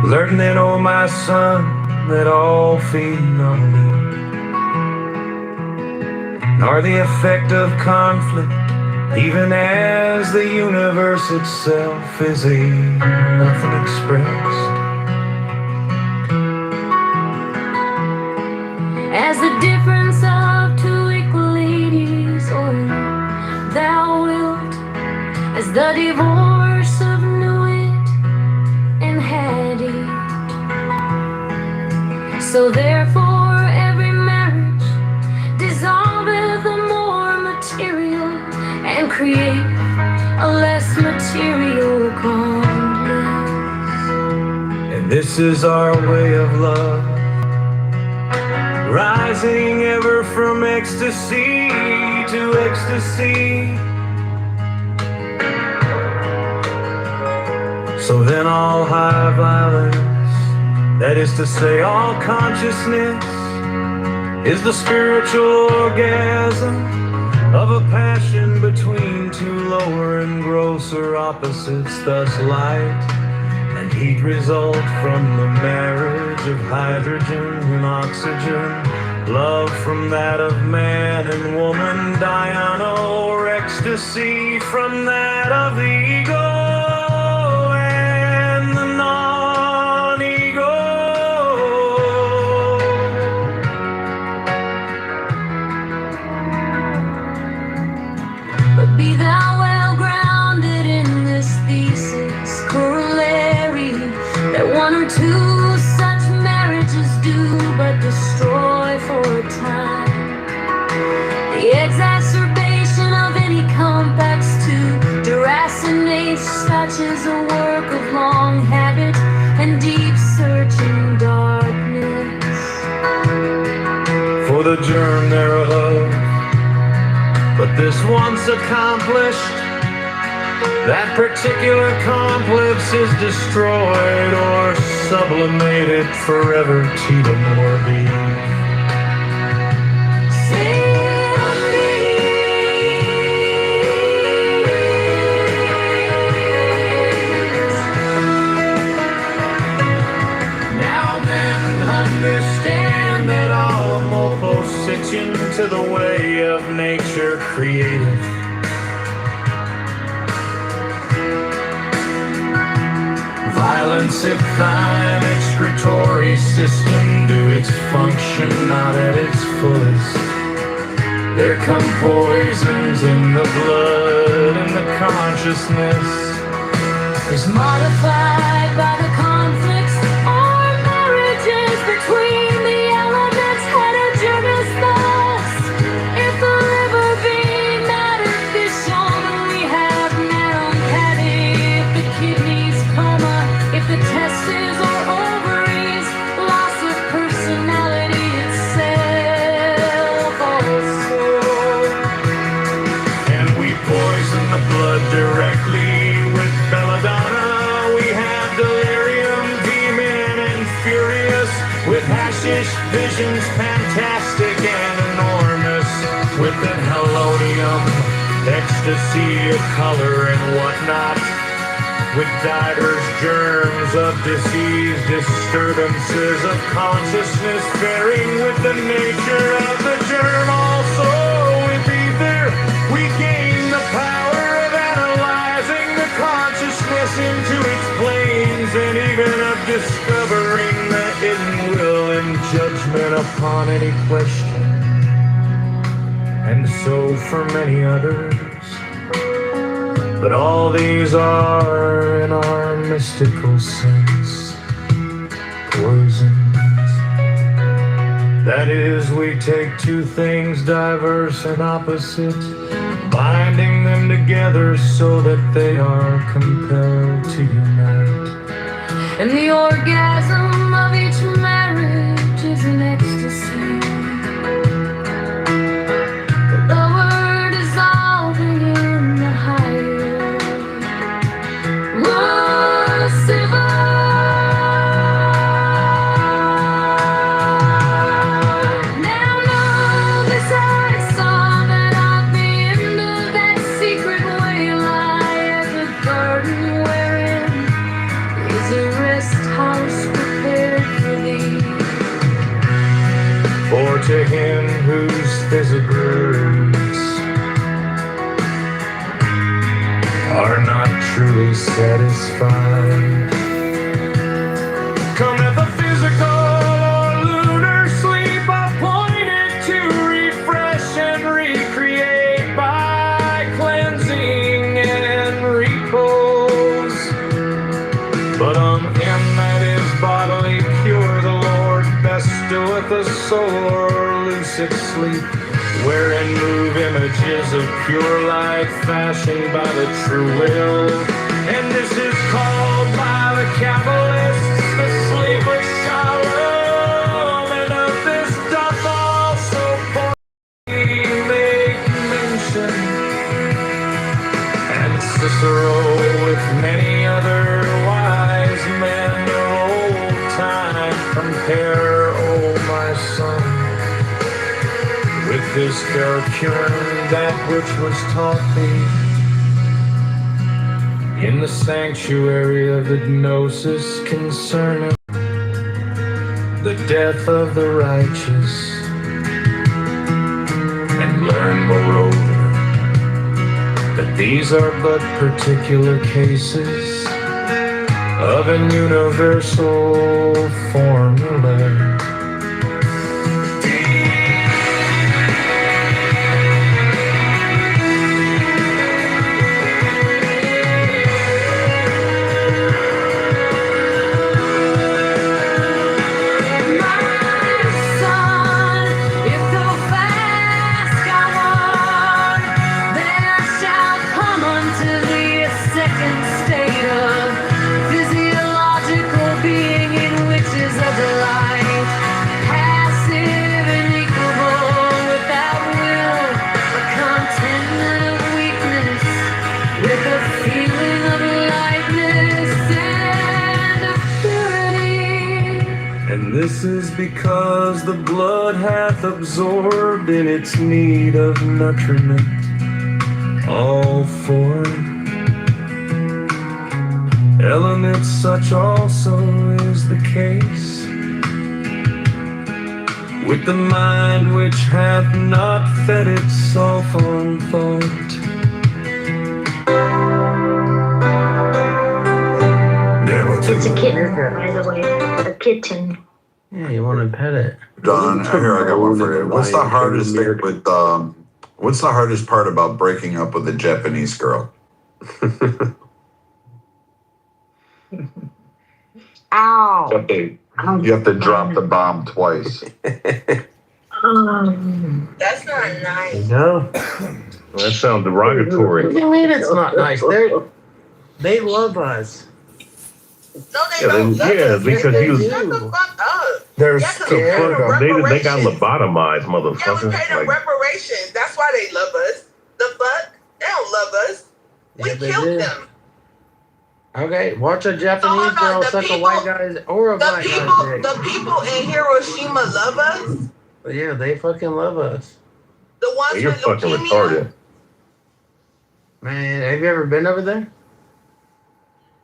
Learn then, oh my son, that all phenomena are the effect of conflict, even as the universe itself is a nothing expressed. As the difference of two equalities, or thou wilt, as the divorce of Nuit and Hadid. So therefore every marriage dissolveth the more material and create a less material complex. And this is our way of love, rising ever from ecstasy to ecstasy. So then all high violence, that is to say all consciousness, is the spiritual orgasm of a passion between two lower and grosser opposites. Thus light and heat result from the marriage of hydrogen and oxygen. Love from that of man and woman, dhyana or ecstasy from that of the ego and the non-ego. But be thou well grounded in this thesis corollary that one or two such marriages do but destroy for a time. The exacerbation of any complex to deracinate such is a work of long habit and deep searching darkness for the germ thereof. But this once accomplished, that particular complex is destroyed or sublimated forever to the more being. now then, understand that all opposition to the way of nature created. Violence if thine excretory system do its function not at its fullest. There come poisons in the blood and the consciousness is modified by the conflicts or marriages between the elements heterogeneous thus. If the liver be matter fission, we have nano-petty. If the kidneys coma, if the testes or ovaries, loss of personality itself also. And we poison the blood directly with belladonna. We have delirium, demon and furious, with hashish visions fantastic and enormous, with the helonium, ecstasy of color and whatnot, with divers germs of disease, disturbances of consciousness, varying with the nature of the germ. Also with ether, we gain the power of analyzing the consciousness into its planes, and even of discovering the hidden will and judgment upon any question. And so for many others. But all these are, in our mystical sense, poisons. That is, we take two things diverse and opposite, binding them together so that they are compelled to unite. And the orgasm of each marriage is an ecstasy. The lower dissolving in the higher. For to him whose physicals are not truly satisfied, cometh a physical or lunar sleep appointed to refresh and recreate by cleansing and repose. But on him that is bodily pure, the Lord bestoweth a solar lucid sleep, wherein move images of pure light fashioned by the true will. And this is called by the Kabbalists the sleep of Shalom, and of this doth also Porgy make mention. And Cicero with many other wise men of old time compare, O my son, with this Heracurn, that which was taught thee in the sanctuary of the gnosis concerning the death of the righteous. And learn moreover that these are but particular cases of an universal formula. This is because the blood hath absorbed in its need of nutriment all foreign elements. Such also is the case with the mind which hath not fed itself on thought. It's a kitten, by the way. A kitten. Yeah, you want to pet it. Don, here I got one for you. What's the hardest thing with what's the hardest part about breaking up with a Japanese girl? Ow. You have to drop the bomb twice. That's not nice. No. That sounds derogatory. What do you mean it's not nice? They love us. No, they don't. Because you. Shut the fuck up. They're Yeah, 'cause scared of them. They got lobotomized, Yeah, motherfucker. we pay them reparations. That's why they love us. The fuck? They don't love us. We Yeah, they killed do. them. Okay, watch a Japanese hold on, girl the suck a people- white guy's or a The black people, guy's dick. the people in Hiroshima love us. Yeah, they fucking love us. The ones You're with fucking leukemia. retarded. Man, have you ever been over there?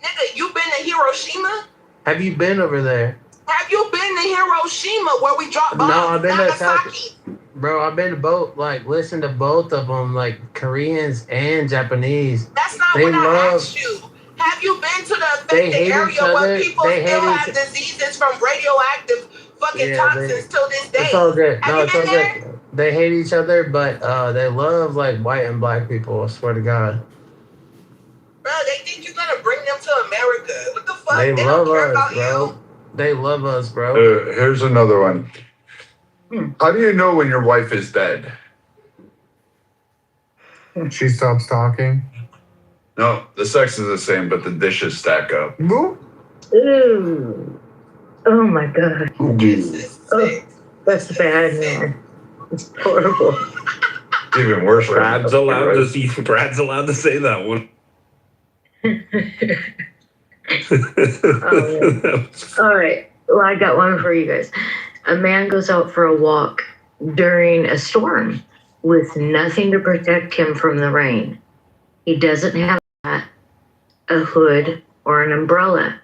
Nigga, you been to Hiroshima? Have you been over there? Have you been to Hiroshima where we dropped bombs? No, I've been to Nagasaki. Bro, I've been to both, like, listen to both of them, like, Koreans and Japanese. That's not They what I love- asked you. Have you been to the They affected hate area each other. where people They still hate have each- diseases from radioactive fucking Yeah, toxins till this day? It's all good. Have No, you it's all been there? good. They hate each other, but they love, like, white and black people, I swear to God. Bro, they think you're gonna bring them to America. What the fuck? They They love don't care us, about bro. you. They love us, bro. Here's another one. How do you know when your wife is dead? She stops talking. No, the sex is the same, but the dishes stack up. Boo. Ooh. Oh my god. This is sick. That's bad, man. It's horrible. Even worse. Brad's allowed to say that one. All right. Well, I got one for you guys. A man goes out for a walk during a storm with nothing to protect him from the rain. He doesn't have a hood, or an umbrella.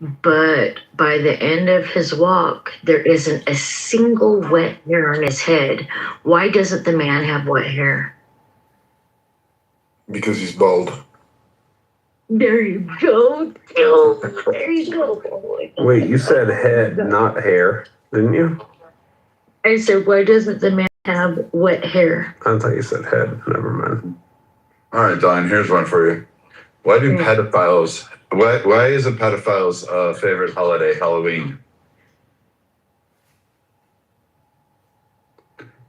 But by the end of his walk, there isn't a single wet hair on his head. Why doesn't the man have wet hair? Because he's bald. There you go. Oh, there you go. Wait, you said head, not hair, didn't you? I said, why doesn't the man have wet hair? I thought you said head. Never mind. All right, Don, here's one for you. Why do pedophiles, why is a pedophile's favorite holiday Halloween?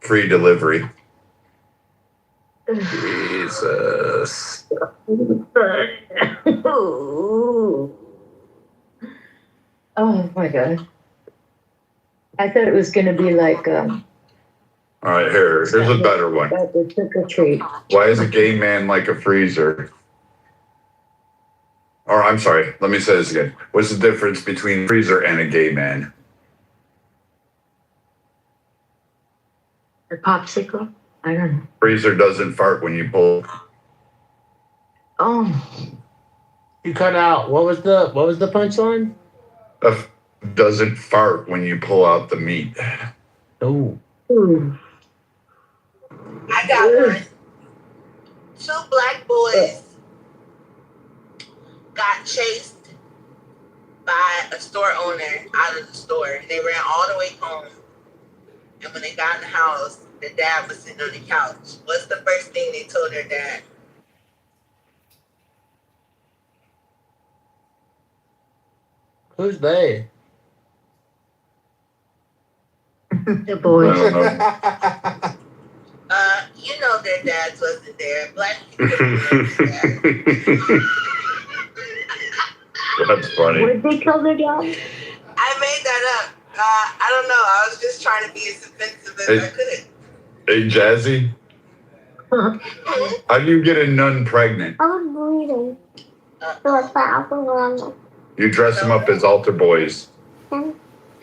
Free delivery. Jesus. Oh my god. I thought it was gonna be like All right, here's a better one. the trick or treat. Why is a gay man like a freezer? Or I'm sorry, let me say this again. What's the difference between a freezer and a gay man? A popsicle? I don't know. Freezer doesn't fart when you pull. Oh, You cut out. What was the punchline? Doesn't fart when you pull out the meat. Oh. ooh. I got one. Two black boys got chased by a store owner out of the store. They ran all the way home. And when they got in the house, the dad was sitting on the couch. What's the first thing they told their dad? Who's they? The boys. I don't know. You know their dads wasn't there. Black people didn't know their dads. That's funny. What did they call their dad? I made that up. I don't know. I was just trying to be as offensive as I could. Hey, Jazzy, how do you get a nun pregnant? I was bleeding. So I thought I was You dress them up as altar boys. No.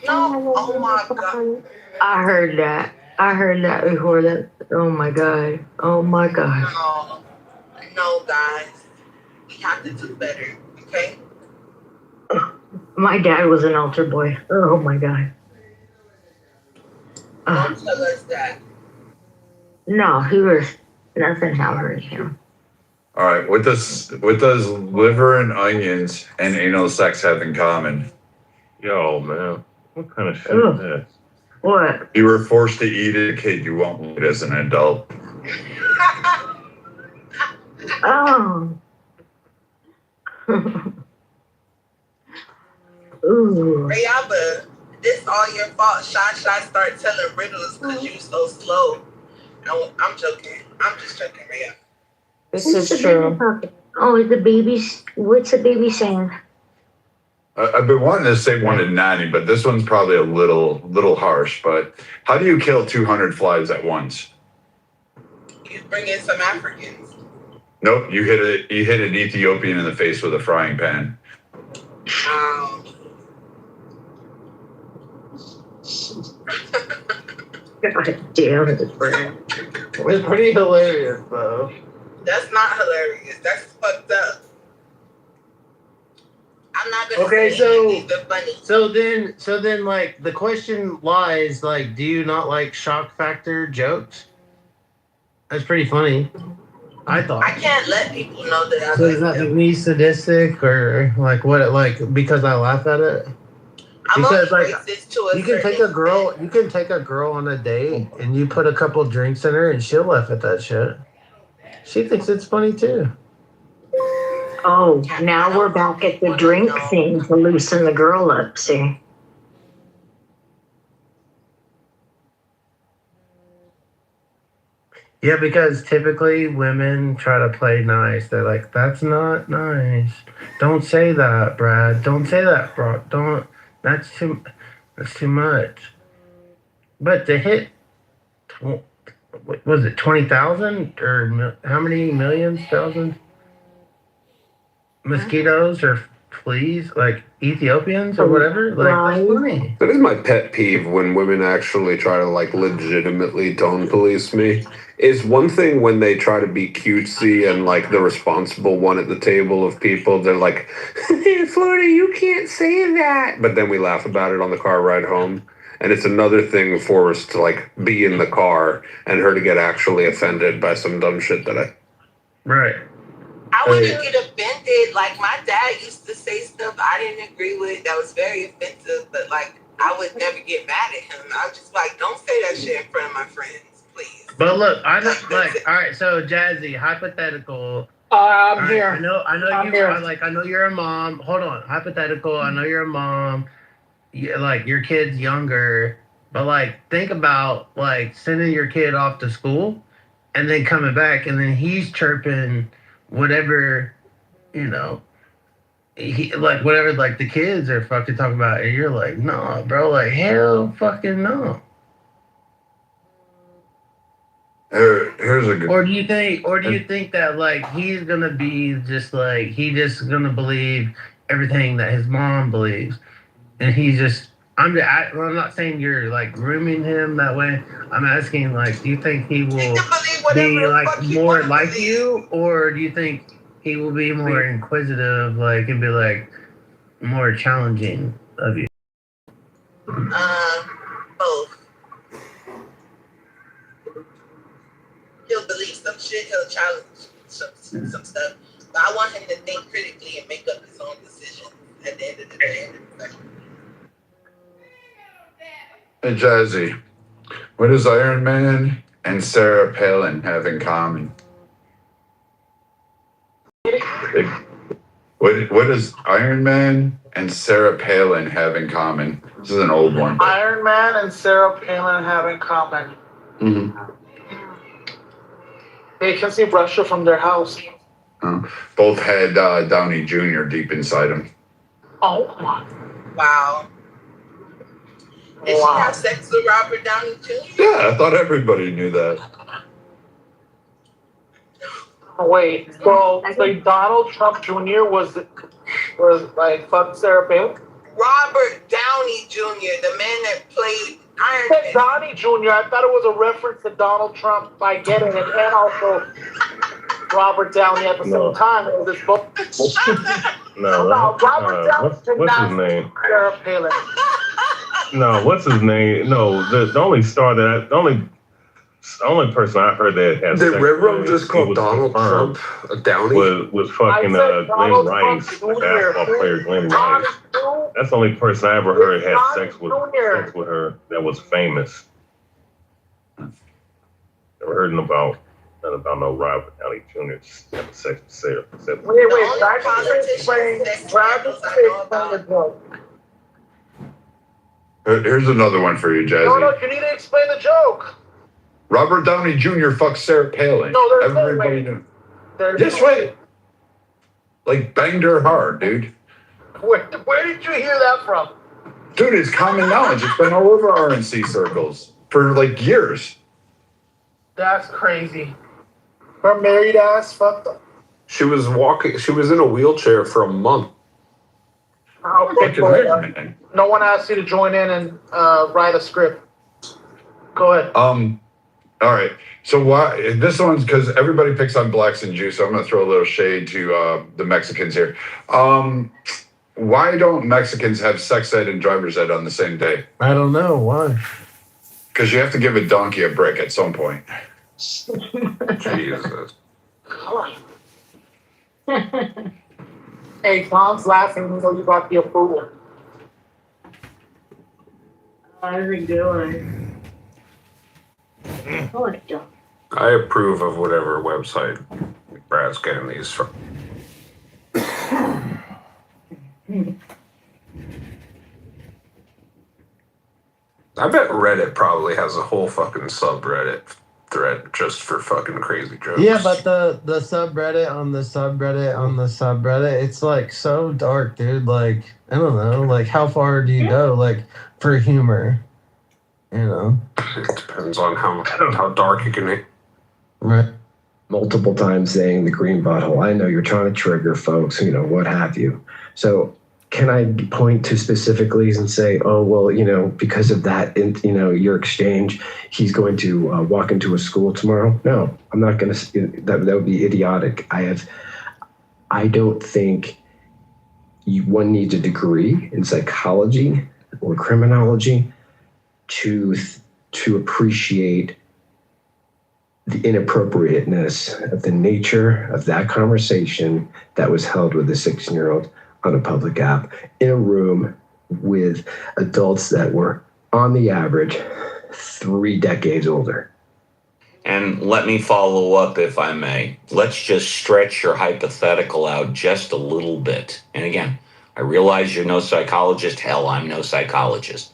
Oh my god. I heard that. I heard that before. That. Oh my god. Oh my god. No, guys. We have to do better. Okay. My dad was an altar boy. Oh my god. Don't tell us that. No, he was nothing happened to him. All right. What does liver and onions and anal sex have in common? Yo, man. What kind of shit is this? What? You were forced to eat it, kid. You won't eat it as an adult. Oh. Ooh. Rayaba, this all your fault. Shy start telling riddles because you so slow. No, I'm joking. I'm just joking, Rayaba. This is true. Oh, it's the baby. What's the baby saying? I've been wanting to say 1 in 90, but this one's probably a little harsh. But how do you kill 200 flies at once? You bring in some Africans. Nope, you hit an Ethiopian in the face with a frying pan. God damn it, Brad. It was pretty hilarious, though. That's not hilarious. That's fucked up. I'm not gonna Okay, say these are funny. So then, like, the question lies, like, do you not like shock factor jokes? That's pretty funny. I thought. I can't let people know that I So like does that them. make me sadistic or like what? Like because I laugh at it? I'm Because only like racist to a you can take a certain girl, extent. you can take a girl on a date and you put a couple drinks in her and she'll laugh at that shit. She thinks it's funny too. Oh, now we're back at the drink thing to loosen the girl up, see? Yeah, because typically women try to play nice. They're like, "That's not nice. Don't say that, Brad. Don't say that, bro. Don't. That's too much." But to hit, what was it 20,000 or how many millions, thousands mosquitoes or fleas, like Ethiopians or whatever? Like that's funny. That is my pet peeve when women actually try to like legitimately tone police me. Is one thing when they try to be cutesy and like the responsible one at the table of people. They're like, Florida, you can't say that. But then we laugh about it on the car ride home. And it's another thing for us to like be in the car and her to get actually offended by some dumb shit that I. Right. I wouldn't get offended. Like my dad used to say stuff I didn't agree with that was very offensive, but like I would never get mad at him. I was just like, don't say that shit in front of my friends, please. But look, I know, like, all right. So Jazzy, hypothetical. I'm here. I know I'm you. here. I know you're a mom. Hold on, hypothetical. I know you're a mom. Like your kid's younger, but like think about like sending your kid off to school, and then coming back, and then he's chirping whatever, he like whatever like the kids are fucking talking about, and you're like, no, bro, like hell, fucking no. Here's a good. Or do you think that like he's gonna be just like just gonna believe everything that his mom believes, and he's just I'm not saying you're like grooming him that way. I'm asking like, do you think he will be like more like you, or do you think he will be more inquisitive, like and be like more challenging of you? Both. He'll believe some shit, he'll challenge some stuff. But I want him to think critically and make up his own decision at the end of the day. Hey Jazzy, what does Iron Man and Sarah Palin have in common? What does Iron Man and Sarah Palin have in common? This is an old one. Iron Man and Sarah Palin have in common. Mm-hmm. They can see Russia from their house. Both had Downey Jr. deep inside them. Oh. Wow. Did she have sex with Robert Downey Jr.? Yeah, I thought everybody knew that. Wait, so like Donald Trump Jr. was like fuck Sarah Palin? Robert Downey Jr., the man that played Iron Man. Downey Jr. I thought it was a reference to Donald Trump by getting it, and also Robert Downey at the same time. It was both. No, Robert Downey. what's his name? Sarah Palin. No, what's his name? No, the only star that the only person I heard that had The sex railroad with, just called Donald Trump a downy. was fucking Glenn Rice, the basketball player Glenn Rice. That's the only person I ever heard had sex with her that was famous. Never heard nothing about no Robert Downey Jr. having sex with Sarah. Wait, Travis explain the joke. Here's another one for you, Jazzy. No, you need to explain the joke. Robert Downey Jr. fucked Sarah Palin. No, there's Everybody no way. knew. There's Way. Like, banged her hard, dude. Where did you hear that from? Dude, it's common knowledge. It's been all over RNC circles for, like, years. That's crazy. Her married ass fucked up. She was in a wheelchair for a month. No one asked you to join in and write a script. Go ahead. All right. So why this one's because everybody picks on blacks and Jews, so I'm gonna throw a little shade to the Mexicans here. Why don't Mexicans have sex ed and driver's ed on the same day? I don't know why. Because you have to give a donkey a break at some point. Jesus. Hey, Tom's laughing until you got the approval. How's it going? I approve of whatever website Brad's getting these from. I bet Reddit probably has a whole fucking subreddit thread just for fucking crazy jokes. Yeah, but the subreddit on the subreddit on the subreddit, it's like so dark, dude. Like, I don't know, like how far do you go, like, for humor? You know? It depends on how dark you can hit. Right. Multiple times saying the green butthole. I know you're trying to trigger folks, you know, what have you. So can I point to specifically and say, oh, well, you know, because of that, you know, your exchange, he's going to walk into a school tomorrow? No, I'm not going to. That would be idiotic. I don't think one needs a degree in psychology or criminology to appreciate the inappropriateness of the nature of that conversation that was held with a 16-year-old on a public app in a room with adults that were, on the average, 3 decades older. And let me follow up, if I may. Let's just stretch your hypothetical out just a little bit. And again, I realize you're no psychologist. Hell, I'm no psychologist.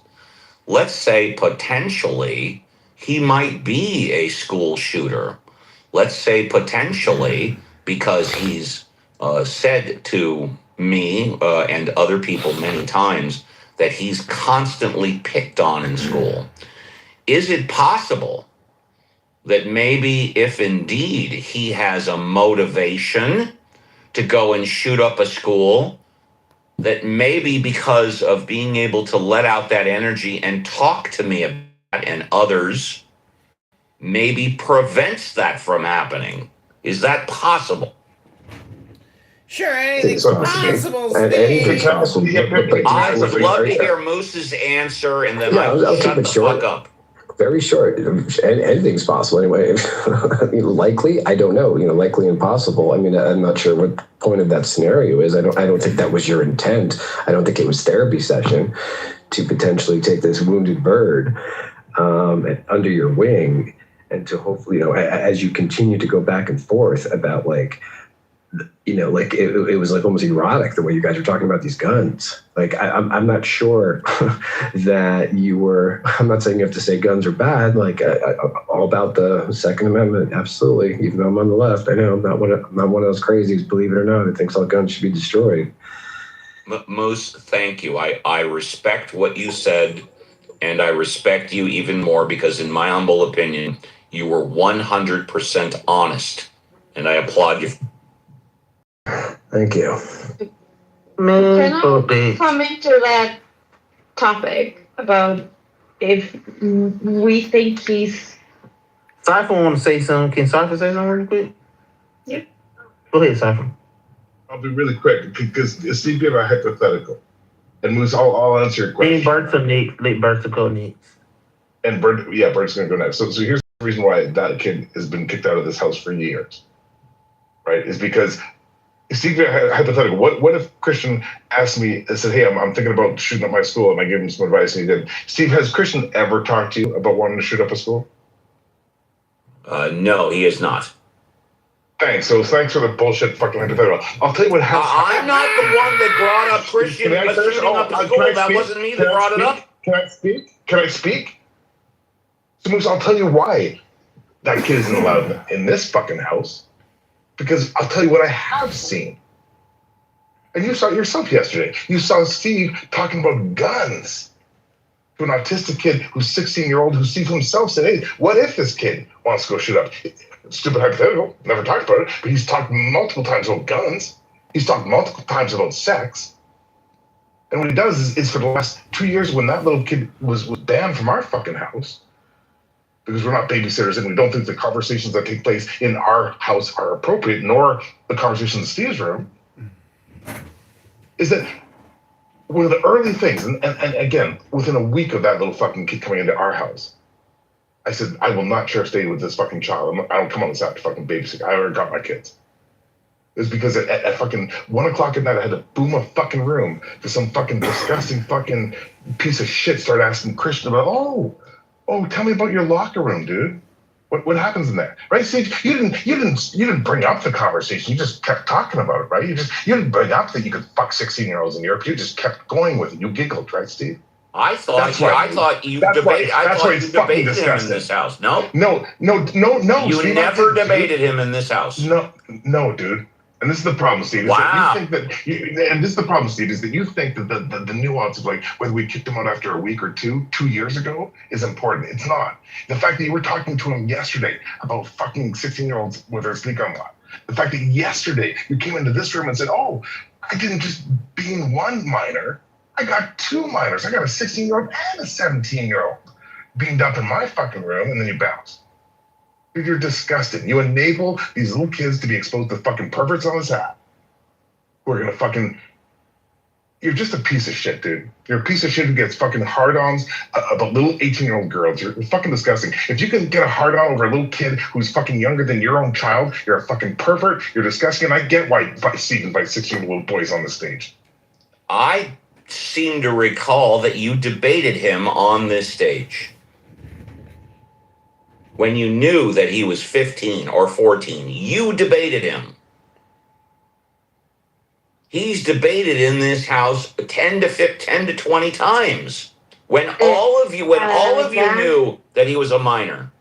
Let's say potentially he might be a school shooter. Let's say potentially because he's said to me and other people many times that he's constantly picked on in school. Is it possible that maybe if indeed he has a motivation to go and shoot up a school, that maybe because of being able to let out that energy and talk to me about it and others, maybe prevents that from happening? Is that possible? Sure, anything's possible. Anything's possible. I would love to hear Moose's answer, and then I'll shut the fuck up. Very short. Anything's possible anyway. Likely, I don't know. You know, likely impossible. I mean, I'm not sure what the point of that scenario is. I don't think that was your intent. I don't think it was therapy session to potentially take this wounded bird under your wing, and to hopefully, you know, as you continue to go back and forth about, like, you know, like it was like almost erotic the way you guys were talking about these guns. Like I'm not sure that you were. I'm not saying you have to say guns are bad. Like all about the Second Amendment, absolutely. Even though I'm on the left, I know I'm not one of those crazies. Believe it or not, that thinks all guns should be destroyed. Moose, thank you. I respect what you said, and I respect you even more because, in my humble opinion, you were 100% honest, and I applaud you. Thank you. Can I come into that topic about if we think he's... Cypher want to say something. Can Cypher say something real quick? Yeah. Go ahead, Cypher. I'll be really quick because see, give a hypothetical. And Moose, I'll answer your question. Bert's to go next. And Bert's going to go next. So here's the reason why that kid has been kicked out of this house for years, right? Is because Steve, hypothetical. What if Christian asked me and said, "Hey, I'm thinking about shooting up my school," and I gave him some advice, and he did. Steve, has Christian ever talked to you about wanting to shoot up a school? No, he is not. Thanks. So thanks for the bullshit fucking hypothetical. I'll tell you what happened. I'm not the one that brought up Christian shooting up the school. That wasn't me that brought it up. Can I speak? So Moose, I'll tell you why that kid isn't allowed in this fucking house. Because I'll tell you what I have seen. And you saw it yourself yesterday. You saw Steve talking about guns to an autistic kid who's 16-year-old who Steve himself said, "Hey, what if this kid wants to go shoot up?" Stupid hypothetical, never talked about it, but he's talked multiple times about guns. He's talked multiple times about sex. And what he does is for the last 2 years when that little kid was banned from our fucking house, because we're not babysitters and we don't think the conversations that take place in our house are appropriate, nor the conversations in Steve's room, is that one of the early things, and again, within a week of that little fucking kid coming into our house, I said, I will not share stay with this fucking child. I don't come on this app to fucking babysit. I already got my kids. It was because at fucking 1 o'clock at night, I had to boom a fucking room for some fucking disgusting fucking piece of shit start asking Christian about, oh, tell me about your locker room, dude. What happens in there, right? Steve, you didn't bring up the conversation. You just kept talking about it, right? You didn't bring up that you could fuck 16-year-olds in Europe. You just kept going with it. You giggled, right, Steve? I thought you debated him in this house. No. You Steve, never debated him in this house. No, dude. And this is the problem, Steve. Wow. And this is the problem, Steve, is that you think that the nuance of like whether we kicked him out after a week or 2 years ago is important. It's not. The fact that you were talking to him yesterday about fucking 16-year-olds with their sneak on lot. The fact that yesterday you came into this room and said, "Oh, I didn't just being one minor. I got 2 minors. I got a 16-year-old and a 17-year-old beamed up in my fucking room," and then you bounce. Dude, you're disgusting. You enable these little kids to be exposed to fucking perverts on this app who are gonna fucking. You're just a piece of shit, dude. You're a piece of shit who gets fucking hard-ons about little 18-year-old girls. You're fucking disgusting. If you can get a hard-on over a little kid who's fucking younger than your own child, you're a fucking pervert. You're disgusting, and I get why Steve invites 16-year-old boys on the stage. I seem to recall that you debated him on this stage. When you knew that he was 15 or 14, you debated him. He's debated in this house 10 to 20 times. When all of you knew that he was a minor.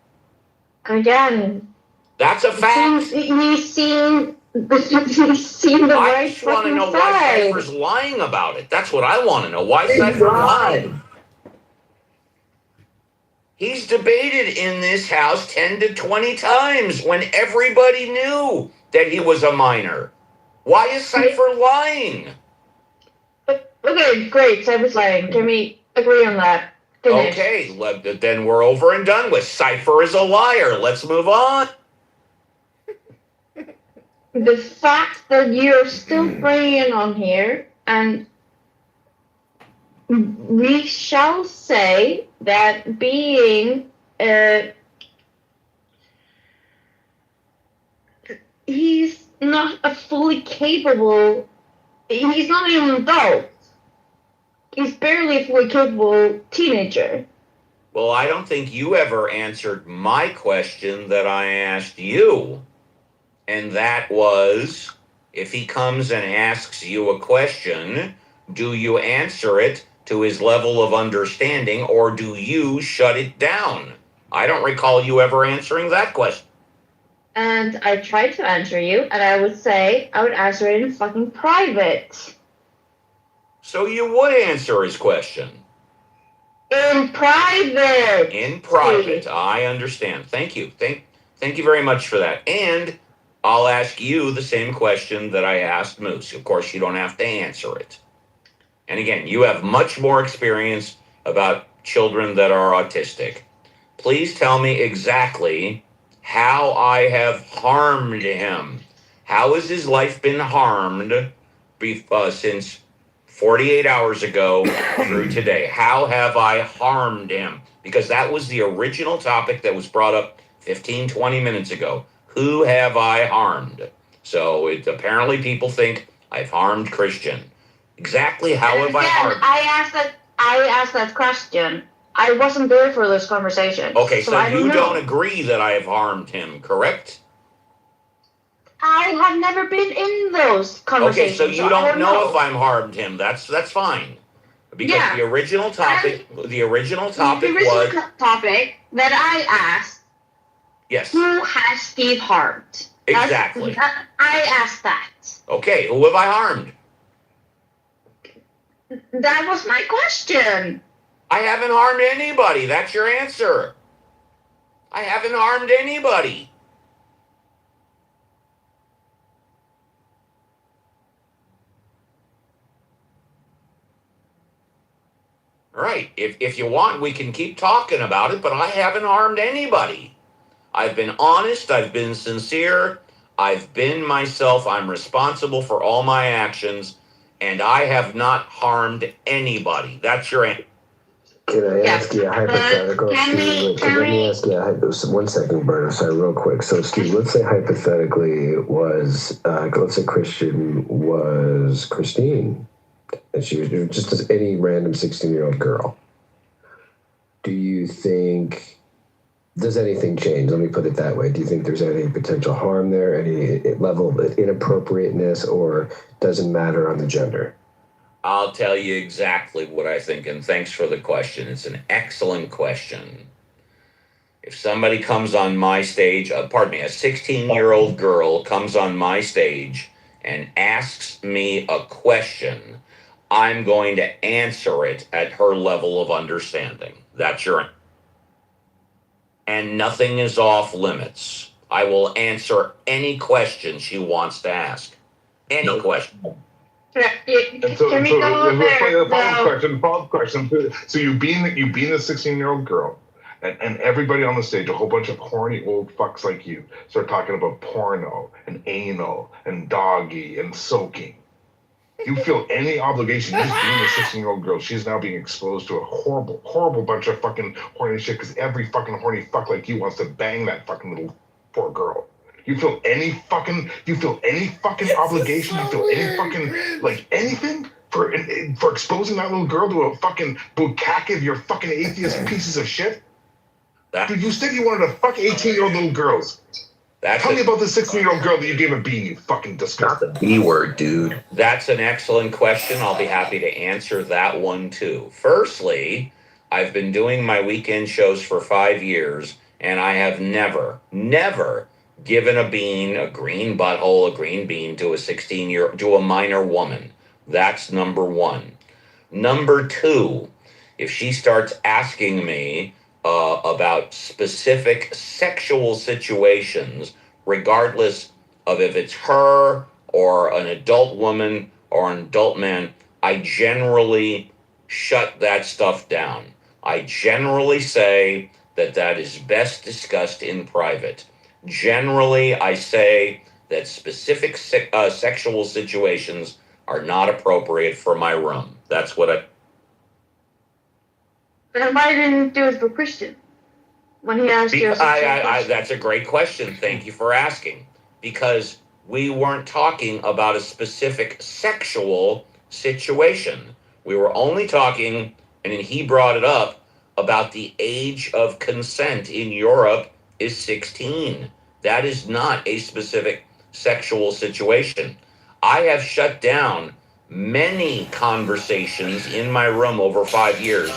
Again. That's a fact. He's seen the right I just want to know why Cypher's lying about it. That's what I want to know. Why Cypher lying? He's debated in this house 10 to 20 times when everybody knew that he was a minor. Why is Cypher lying? Okay, great. Cypher's lying. Can we agree on that? Finish. Okay, then we're over and done with. Cypher is a liar. Let's move on. The fact that you're still praying on here, and we shall say that being he's not a fully capable, he's not even an adult. He's barely a fully capable teenager. Well, I don't think you ever answered my question that I asked you. And that was, if he comes and asks you a question, do you answer it to his level of understanding, or do you shut it down? I don't recall you ever answering that question. And I tried to answer you, and I would say I would answer it in fucking private. So you would answer his question? In private. In private, I understand. Thank you. Thank you very much for that. And I'll ask you the same question that I asked Moose. Of course, you don't have to answer it. And again, you have much more experience about children that are autistic. Please tell me exactly how I have harmed him. How has his life been harmed since 48 hours ago through today. How have I harmed him? Because that was the original topic that was brought up 15, 20 minutes ago. Who have I harmed? So apparently people think I've harmed Christian. Exactly how have I harmed? I asked that question. I wasn't there for this conversation. Okay, so I you know. don't agree that I have harmed him, correct? I have never been in those conversations. Okay, so you don't know if I'm harmed him. That's fine. Because the original topic was topic that I asked. Yes. Who has Steve harmed? Exactly. I asked that. Okay, who have I harmed? That was my question. I haven't harmed anybody. That's your answer. I haven't harmed anybody. All right. If you want, we can keep talking about it, but I haven't harmed anybody. I've been honest. I've been sincere. I've been myself. I'm responsible for all my actions, and I have not harmed anybody. That's your answer. Can I ask you a hypothetical, Steve? Let me ask you 1 second, Berto. Sorry, real quick. So, Steve, let's say hypothetically let's say Christian was Christine, and she was just any random 16-year-old girl. Do you think, does anything change? Let me put it that way. Do you think there's any potential harm there, any level of inappropriateness, or doesn't matter on the gender? I'll tell you exactly what I think, and thanks for the question. It's an excellent question. If somebody comes on my stage, a 16-year-old girl comes on my stage and asks me a question, I'm going to answer it at her level of understanding. That's your... And nothing is off limits. I will answer any question she wants to ask. Any question. And so let's play the follow-up question. So you being the 16-year-old girl, and everybody on the stage, a whole bunch of horny old fucks like you, start talking about porno and anal and doggy and soaking. Do you feel any obligation, just being a 16-year-old girl, she's now being exposed to a horrible, horrible bunch of fucking horny shit because every fucking horny fuck like you wants to bang that fucking little poor girl. You feel any fucking obligation? You feel any fucking, like, anything for exposing that little girl to a fucking bukkake of your fucking atheist pieces of shit? Dude, you said you wanted to fuck 18-year-old little girls. Tell me about the 16-year-old girl that you gave a bean, you fucking disgusting. Not the B word, dude. That's an excellent question. I'll be happy to answer that one, too. Firstly, I've been doing my weekend shows for 5 years, and I have never given a bean, a green butthole, a green bean to a minor woman. That's number one. Number two, if she starts asking me about specific sexual situations, regardless of if it's her or an adult woman or an adult man, I generally shut that stuff down. I generally say that is best discussed in private. Generally, I say that specific sexual situations are not appropriate for my room. That's what I... Then why didn't you do it for Christian? When he asked you that's a great question. Thank you for asking. Because we weren't talking about a specific sexual situation. We were only talking, and he brought it up, about the age of consent in Europe is 16. That is not a specific sexual situation. I have shut down many conversations in my room over 5 years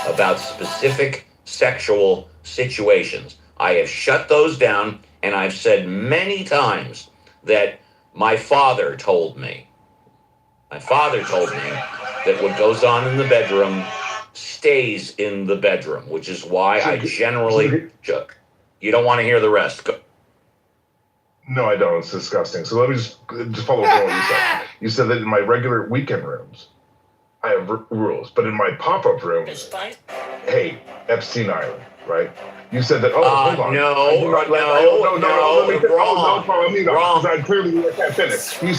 about specific sexual situations. I have shut those down, and I've said many times that my father told me that what goes on in the bedroom stays in the bedroom, which is why I generally... You don't want to hear the rest. Go. No, I don't. It's disgusting. So let me just follow up on what you said. You said that in my regular weekend rooms, I have rules, but in my pop-up room, hey, Epstein Island, right? You said that. Oh, hold on. Wrong. I clearly can't finish. You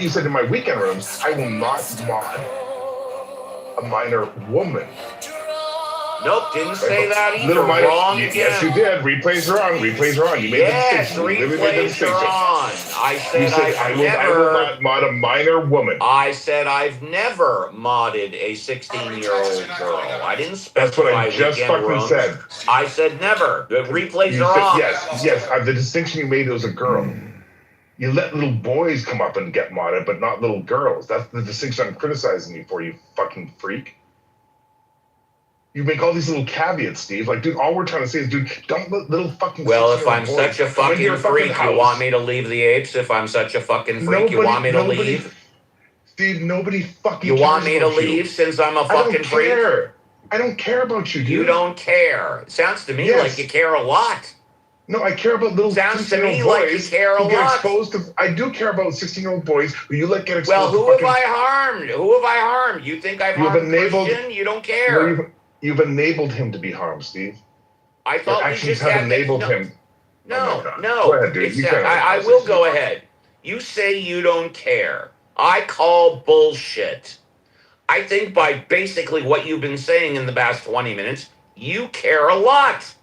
said in my weekend rooms, I will not mod a minor woman. Nope, didn't say that either. Little minor, Wrong yes, again. you did. Replays are on. Replays are on. You made Yes, the distinction. You literally made the replays distinction. are on. I said, You said I will not mod a minor woman. I said I've never modded a 16-year-old girl. I didn't specify That's what I just weekend fucking rooms. said. I said never. The replays You are said, on. yes. The distinction you made was a girl. You let little boys come up and get modded, but not little girls. That's the distinction I'm criticizing you for, you fucking freak. You make all these little caveats, Steve. Like, dude, all we're trying to say is, dude, don't let little fucking. Well, if I'm boys such a come into your fucking freak, house. you want me to leave the apes? If I'm such a fucking freak, you want me to leave? Steve, nobody fucking. You want me to cares about leave you. since I'm a I don't fucking freak? care. I don't care about you, dude. You don't care. It sounds to me like you care a lot. No, I care about little. Sounds to me 16-year-old like you boys care a who get lot. exposed to. I do care about 16-year-old boys who you let get exposed. Well, who to have fucking, I harmed? Who have I harmed? You think I've harmed Christian? You don't care. Well, you've enabled him to be harmed, Steve. I thought Your we actions just have had enabled no, him. No, Go no. ahead, dude. It's, You can. I will go ahead. You say you don't care. I call bullshit. I think by basically what you've been saying in the past 20 minutes, you care a lot.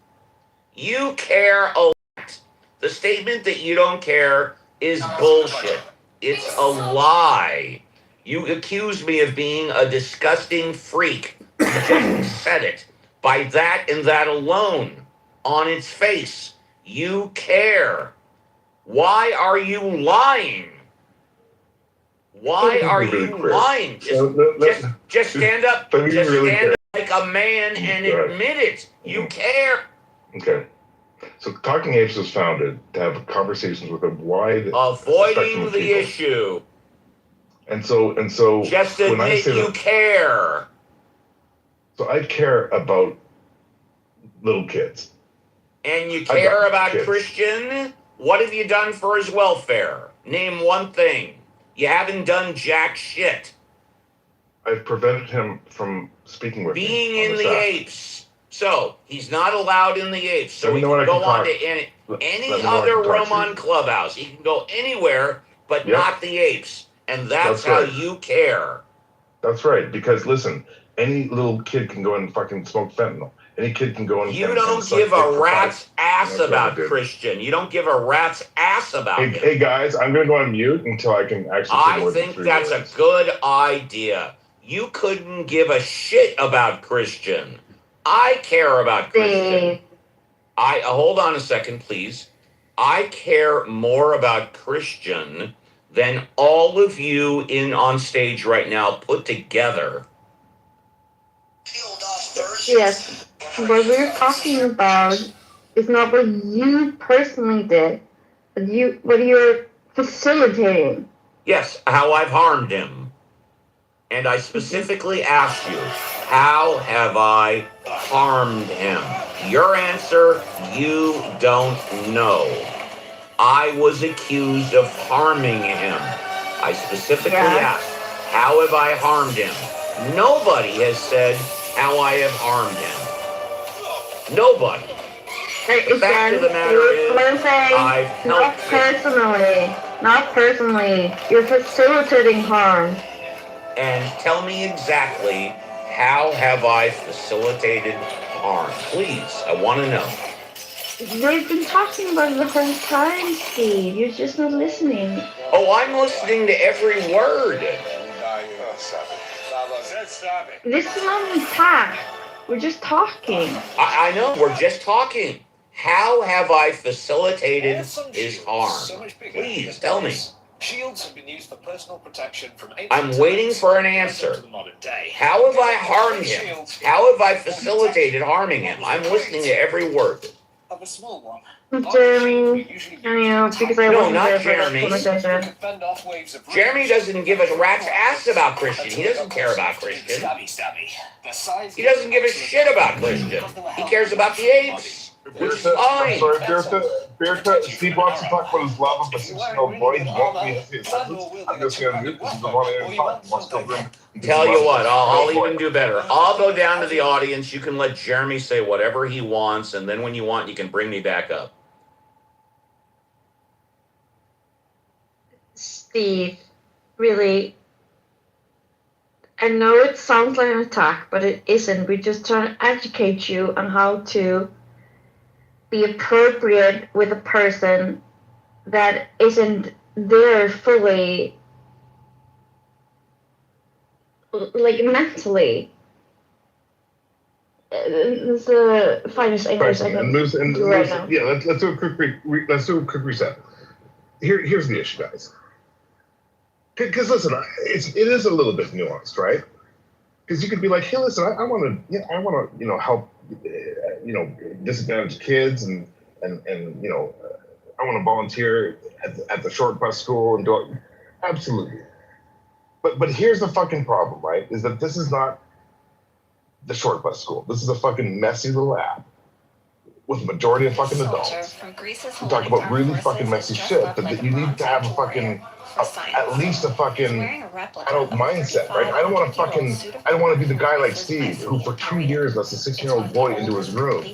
You care a lot. The statement that you don't care is bullshit. It's a lie. You accuse me of being a disgusting freak. You just said it. By that and that alone, on its face, you care. Why are you lying? Why are you lying? Just stand up. Just stand up like a man and admit it. You care. Okay. So Talking Apes was founded to have conversations with a wide avoiding the issue. And so just when I admit say you care. So I care about little kids. And you care about Christian? What have you done for his welfare? Name one thing. You haven't done jack shit. I've prevented him from speaking with me. Being in the apes. So, he's not allowed in the apes. So he can I go can on talk. to any other room on Clubhouse. He can go anywhere, but not the apes. And that's how you care. That's right. Because listen, any little kid can go and fucking smoke fentanyl. Any kid can go and You don't give a rat's ass about Christian. You don't give a rat's ass about him. Hey guys, I'm gonna go on mute until I can actually. I think that's a good idea. You couldn't give a shit about Christian. I care about Christian. Hold on a second, please. I care more about Christian than all of you on stage right now put together. Yes. What we're talking about is not what you personally did, but what you're facilitating. Yes, how I've harmed him. And I specifically asked you, how have I harmed him? Your answer, you don't know. I was accused of harming him. I specifically asked, how have I harmed him? Nobody has said how I have harmed him. Nobody. The fact of the matter is, I've helped him. Not personally. You're facilitating harm. And tell me exactly, how have I facilitated harm? Please, I want to know. They've been talking about it the whole time, Steve. You're just not listening. Oh, I'm listening to every word. This is not an attack. We're just talking. I know, we're just talking. How have I facilitated his harm? Please, tell me. Shields have been used for personal protection from I'm waiting for an answer. How have I harmed him? How have I facilitated harming him? I'm listening to every word. Of a small one. Jeremy, because I No, wasn't not there for Jeremy. this conversation. Jeremy doesn't give a rat's ass about Christian. He doesn't care about Christian. He doesn't give a shit about Christian. He cares about the apes. Which is fine. Sorry, Bertha, Steve wants to talk about his love of a 16-year-old boy. He won't be his sentence. I'm just going to mute because he's the one who wants to bring. Tell you what, I'll even do better. I'll go down to the audience. You can let Jeremy say whatever he wants, and then when you want, you can bring me back up. Steve, really, I know it sounds like an attack, but it isn't. We're just trying to educate you on how to be appropriate with a person that isn't there fully, like mentally. It's the finest English I can do right now. Yeah, let's do a quick reset. Here's the issue, guys. Because listen, it is a little bit nuanced, right? Because you could be like, hey, listen, I want to, help, disadvantaged kids, and I want to volunteer at the short bus school and do it. Absolutely. But here's the fucking problem, right? Is that this is not the short bus school. This is a fucking messy little app with a majority of fucking adults who talk about really fucking messy shit. But that you need to have at least a fucking adult mindset, right? I don't want to be the guy like Steve who for 2 years lets a 16-year-old boy into his room,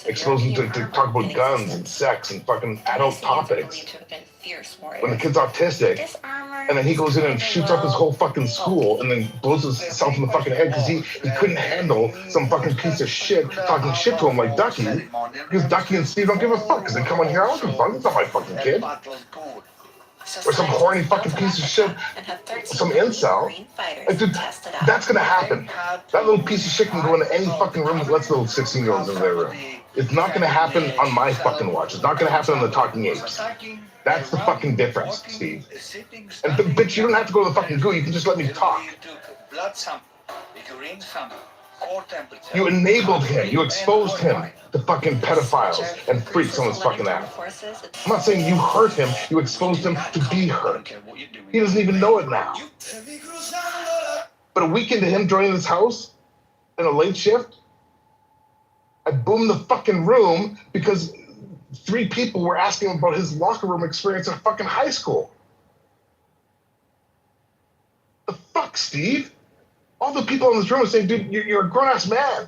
expose him to talk about guns and sex and fucking adult topics. When the kid's autistic, and then he goes in and shoots up his whole fucking school and then blows himself in the fucking head because he couldn't handle some fucking piece of shit talking shit to him like Ducky, because Ducky and Steve don't give a fuck because they come in here, I don't give a fuck, it's not my fucking kid. Or some horny fucking piece of shit, some incel. Like, dude, that's gonna happen. That little piece of shit can go into any fucking room that lets little 16-year-olds in their room. It's not gonna happen on my fucking watch. It's not gonna happen on the Talking Apes. That's the fucking difference, Steve. And bitch, you don't have to go to the fucking goo. You can just let me talk. You enabled him. You exposed him to fucking pedophiles and freaks on his fucking app. I'm not saying you hurt him. You exposed him to be hurt. He doesn't even know it now. But a week into him joining this house in a late shift, I boomed the fucking room because 3 people were asking him about his locker room experience at fucking high school. The fuck, Steve? All the people in this room are saying, dude, you're a grown-ass man.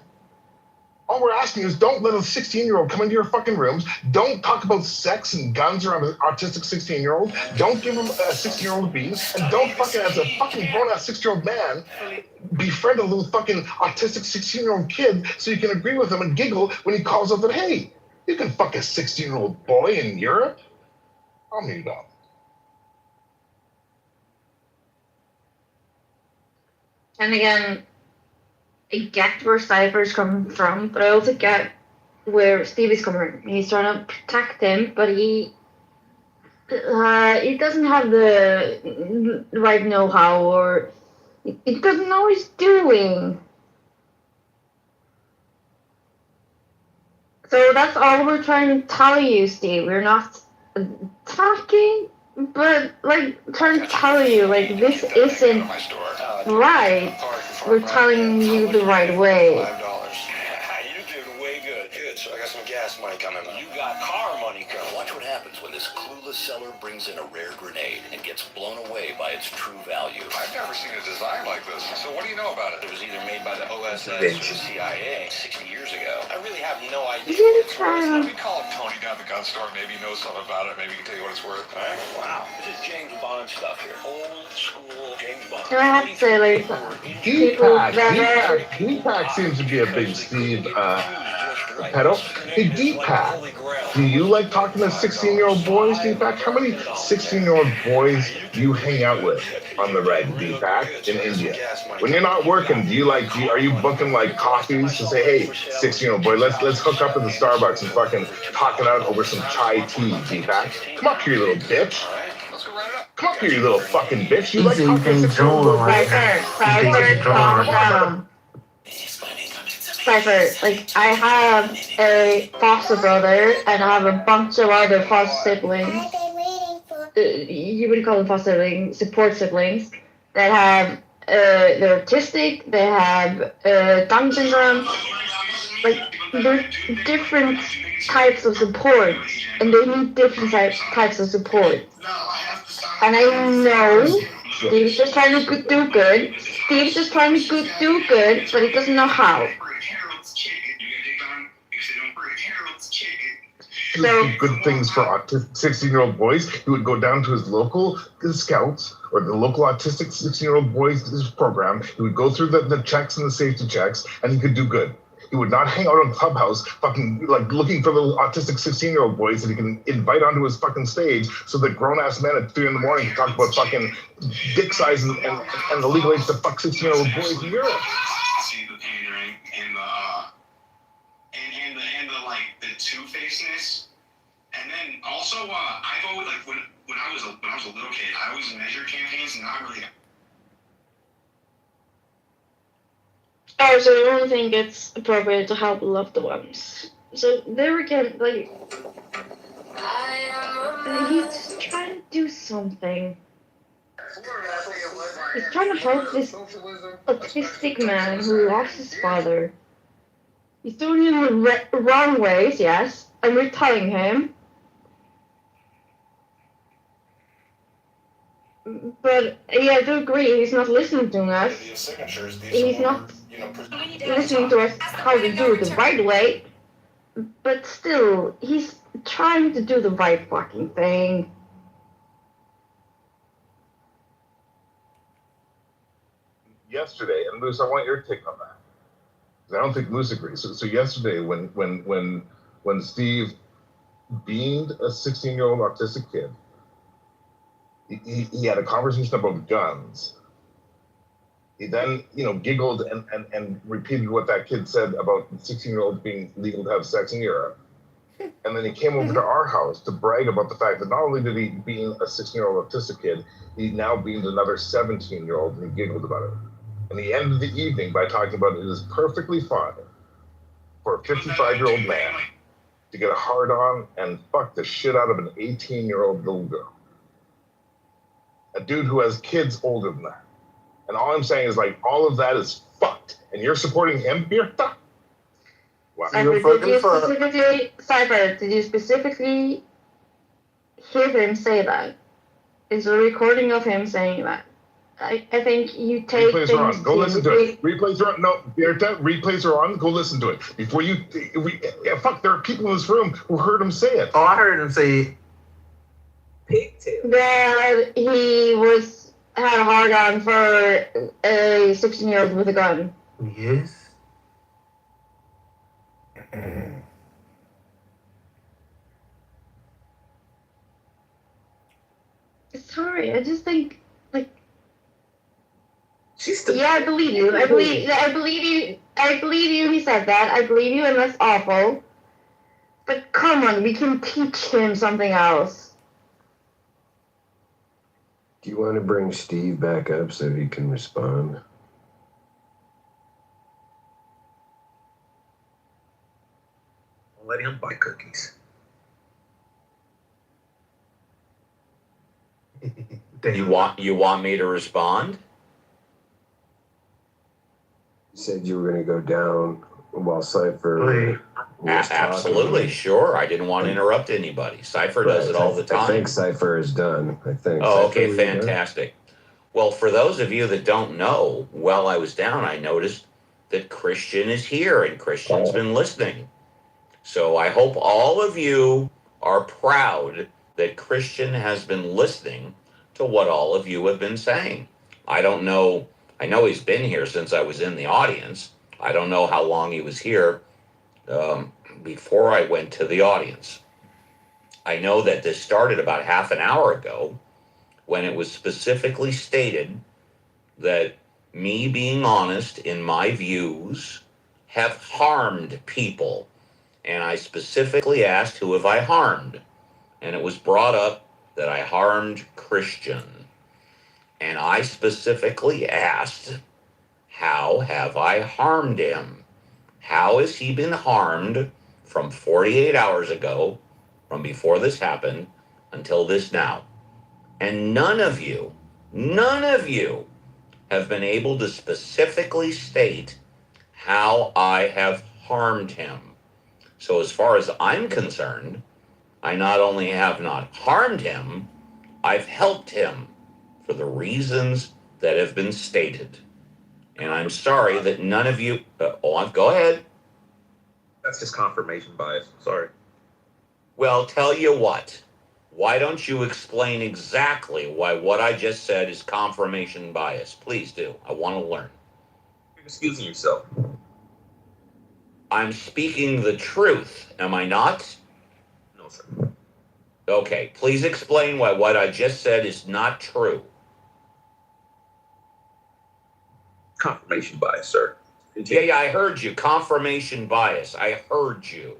All we're asking is don't let a 16-year-old come into your fucking rooms. Don't talk about sex and guns around an autistic 16-year-old. Don't give him a 16-year-old beat. And don't fucking, as a fucking grown-ass 6-year-old man, befriend a little fucking autistic 16-year-old kid so you can agree with him and giggle when he calls up that, hey, you can fuck a 16-year-old boy in Europe? I'll mute up. And again, I get where Cypher's coming from, but I also get where Steve is coming from. He's trying to protect him, but he doesn't have the right know-how, or he doesn't know what he's doing. So that's all we're trying to tell you, Steve. We're not attacking, but like trying to tell you, like, this isn't right. We're telling you the right way. You did way good. Good. So I got some gas money coming. You got car money coming. Watch what happens when this clueless seller brings in a rare grenade and gets blown away by its true value. I've never seen a design like this. So what do you know about it? It was either made by the OSS or the CIA 60 years ago. I really have no idea. We call up Tony down at the gun store. Maybe he knows something about it. Maybe he can tell you what it's worth. All right. Wow. This is James Bond stuff here. Old school James Bond. I have to say, like, Deepak seems to be a big Steve pedo. Hey, Deepak, do you like talking to 16-year-old boys, Deepak? How many 16-year-old boys do you hang out with on the reg, Deepak, in India? When you're not working, are you booking like coffees to say, hey, 16-year-old boy, let's hook up at the Starbucks and fucking talk it out over some chai tea, Deepak? Come up here, you little bitch. Come up here, you little fucking bitch. You like talking to 16-year-old boys? Cypher, like, I have a foster brother and I have a bunch of other foster siblings. You would call them foster siblings, support siblings, that have, they're autistic, they have Down syndrome. Like, there's different types of support, and they need different types of support. And I know Steve's just trying to do good. Steve's just trying to do good, but he doesn't know how. he would do good things for autistic 16-year-old boys. He would go down to his local scouts or the local autistic 16-year-old boys program. He would go through the checks and the safety checks, and he could do good. He would not hang out on Clubhouse fucking like looking for little autistic 16-year-old boys that he can invite onto his fucking stage so that grown-ass men at 3 in the morning can talk about fucking dick size and the legal age to fuck 16-year-old boys in Europe. See the pandering and the like the two-facedness. And then also I've always like when I was a little kid, I always measured campaigns and not really. Oh, so you don't think it's appropriate to help loved ones? So there again, like, he's trying to do something. He's trying to help this autistic man who lost his father. He's doing it in the wrong ways, yes, and we're telling him. But yeah, I do agree, he's not listening to us. He's not listening to us how to do it the right way. But still, he's trying to do the right fucking thing. Yesterday, and Moose, I want your take on that. I don't think Moose agrees. So yesterday, when Steve beamed a 16-year-old autistic kid, he had a conversation about guns. He then, giggled and repeated what that kid said about 16-year-olds being legal to have sex in Europe. And then he came over to our house to brag about the fact that not only did he beam a 16-year-old autistic kid, he now beamed another 17-year-old, and he giggled about it. And he ended the evening by talking about it is perfectly fine for a 55-year-old man to get a hard-on and fuck the shit out of an 18-year-old little girl. A dude who has kids older than that. And all I'm saying is, like, all of that is fucked. And you're supporting him, Birta? Wow. Cypher, did you specifically hear him say that? Is a recording of him saying that? I think you take replays things are on. Go listen to it. Replays are on. No, Birta, replays are on. Go listen to it. Before you... fuck, there are people in this room who heard him say it. Oh, I heard him say that he had a hard on for a 16-year-old with a gun. Yes. Sorry, I just think, like, she's still. Yeah, I believe you. I believe you. He said that. I believe you, and that's awful. But come on, we can teach him something else. Do you want to bring Steve back up so he can respond? Let him buy cookies. You want me to respond? You said you were going to go down while Cypher was Absolutely, talking. Sure. I didn't want to interrupt anybody. Cypher does it all the time. I think Cypher is done. I think. Oh, Cypher, okay, fantastic. Well, for those of you that don't know, while I was down, I noticed that Christian is here and Christian's been listening. So I hope all of you are proud that Christian has been listening to what all of you have been saying. I don't know. I know he's been here since I was in the audience. I don't know how long he was here before I went to the audience. I know that this started about half an hour ago when it was specifically stated that me being honest in my views have harmed people. And I specifically asked, who have I harmed? And it was brought up that I harmed Christian. And I specifically asked, how have I harmed him? How has he been harmed from 48 hours ago, from before this happened, until this now? And none of you have been able to specifically state how I have harmed him. So as far as I'm concerned, I not only have not harmed him, I've helped him for the reasons that have been stated. And I'm sorry that none of you... go ahead. That's just confirmation bias. Sorry. Well, tell you what. Why don't you explain exactly why what I just said is confirmation bias? Please do. I want to learn. You're excusing yourself. I'm speaking the truth, am I not? No, sir. Okay, please explain why what I just said is not true. Confirmation bias, sir. Yeah, I heard you. Confirmation bias. I heard you.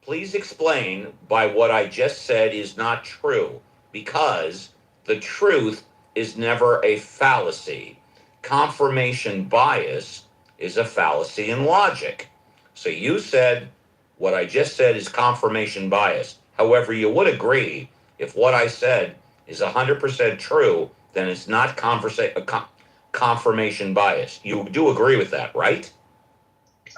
Please explain why what I just said is not true, because the truth is never a fallacy. Confirmation bias is a fallacy in logic. So you said what I just said is confirmation bias. However, you would agree if what I said is 100% true, then it's not confirmation bias. You do agree with that, right?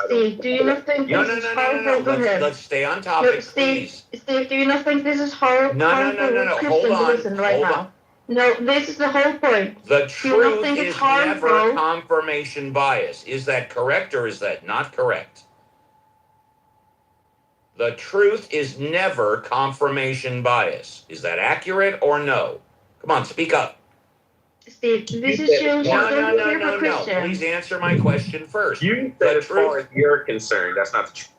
Steve, do you not think this is harmful to him? Let's stay on topic, No, Steve, please. Steve, do you not think this is harmful No. to Hold Christian to on. listen right Hold now? on. No, this is the whole point. The Do you not truth think it's is never harmful? confirmation bias. Is that correct or is that not correct? The truth is never confirmation bias. Is that accurate or no? Come on, speak up. Steve, this is just No. Please answer my question first. You said as far as you're concerned, that's not the truth.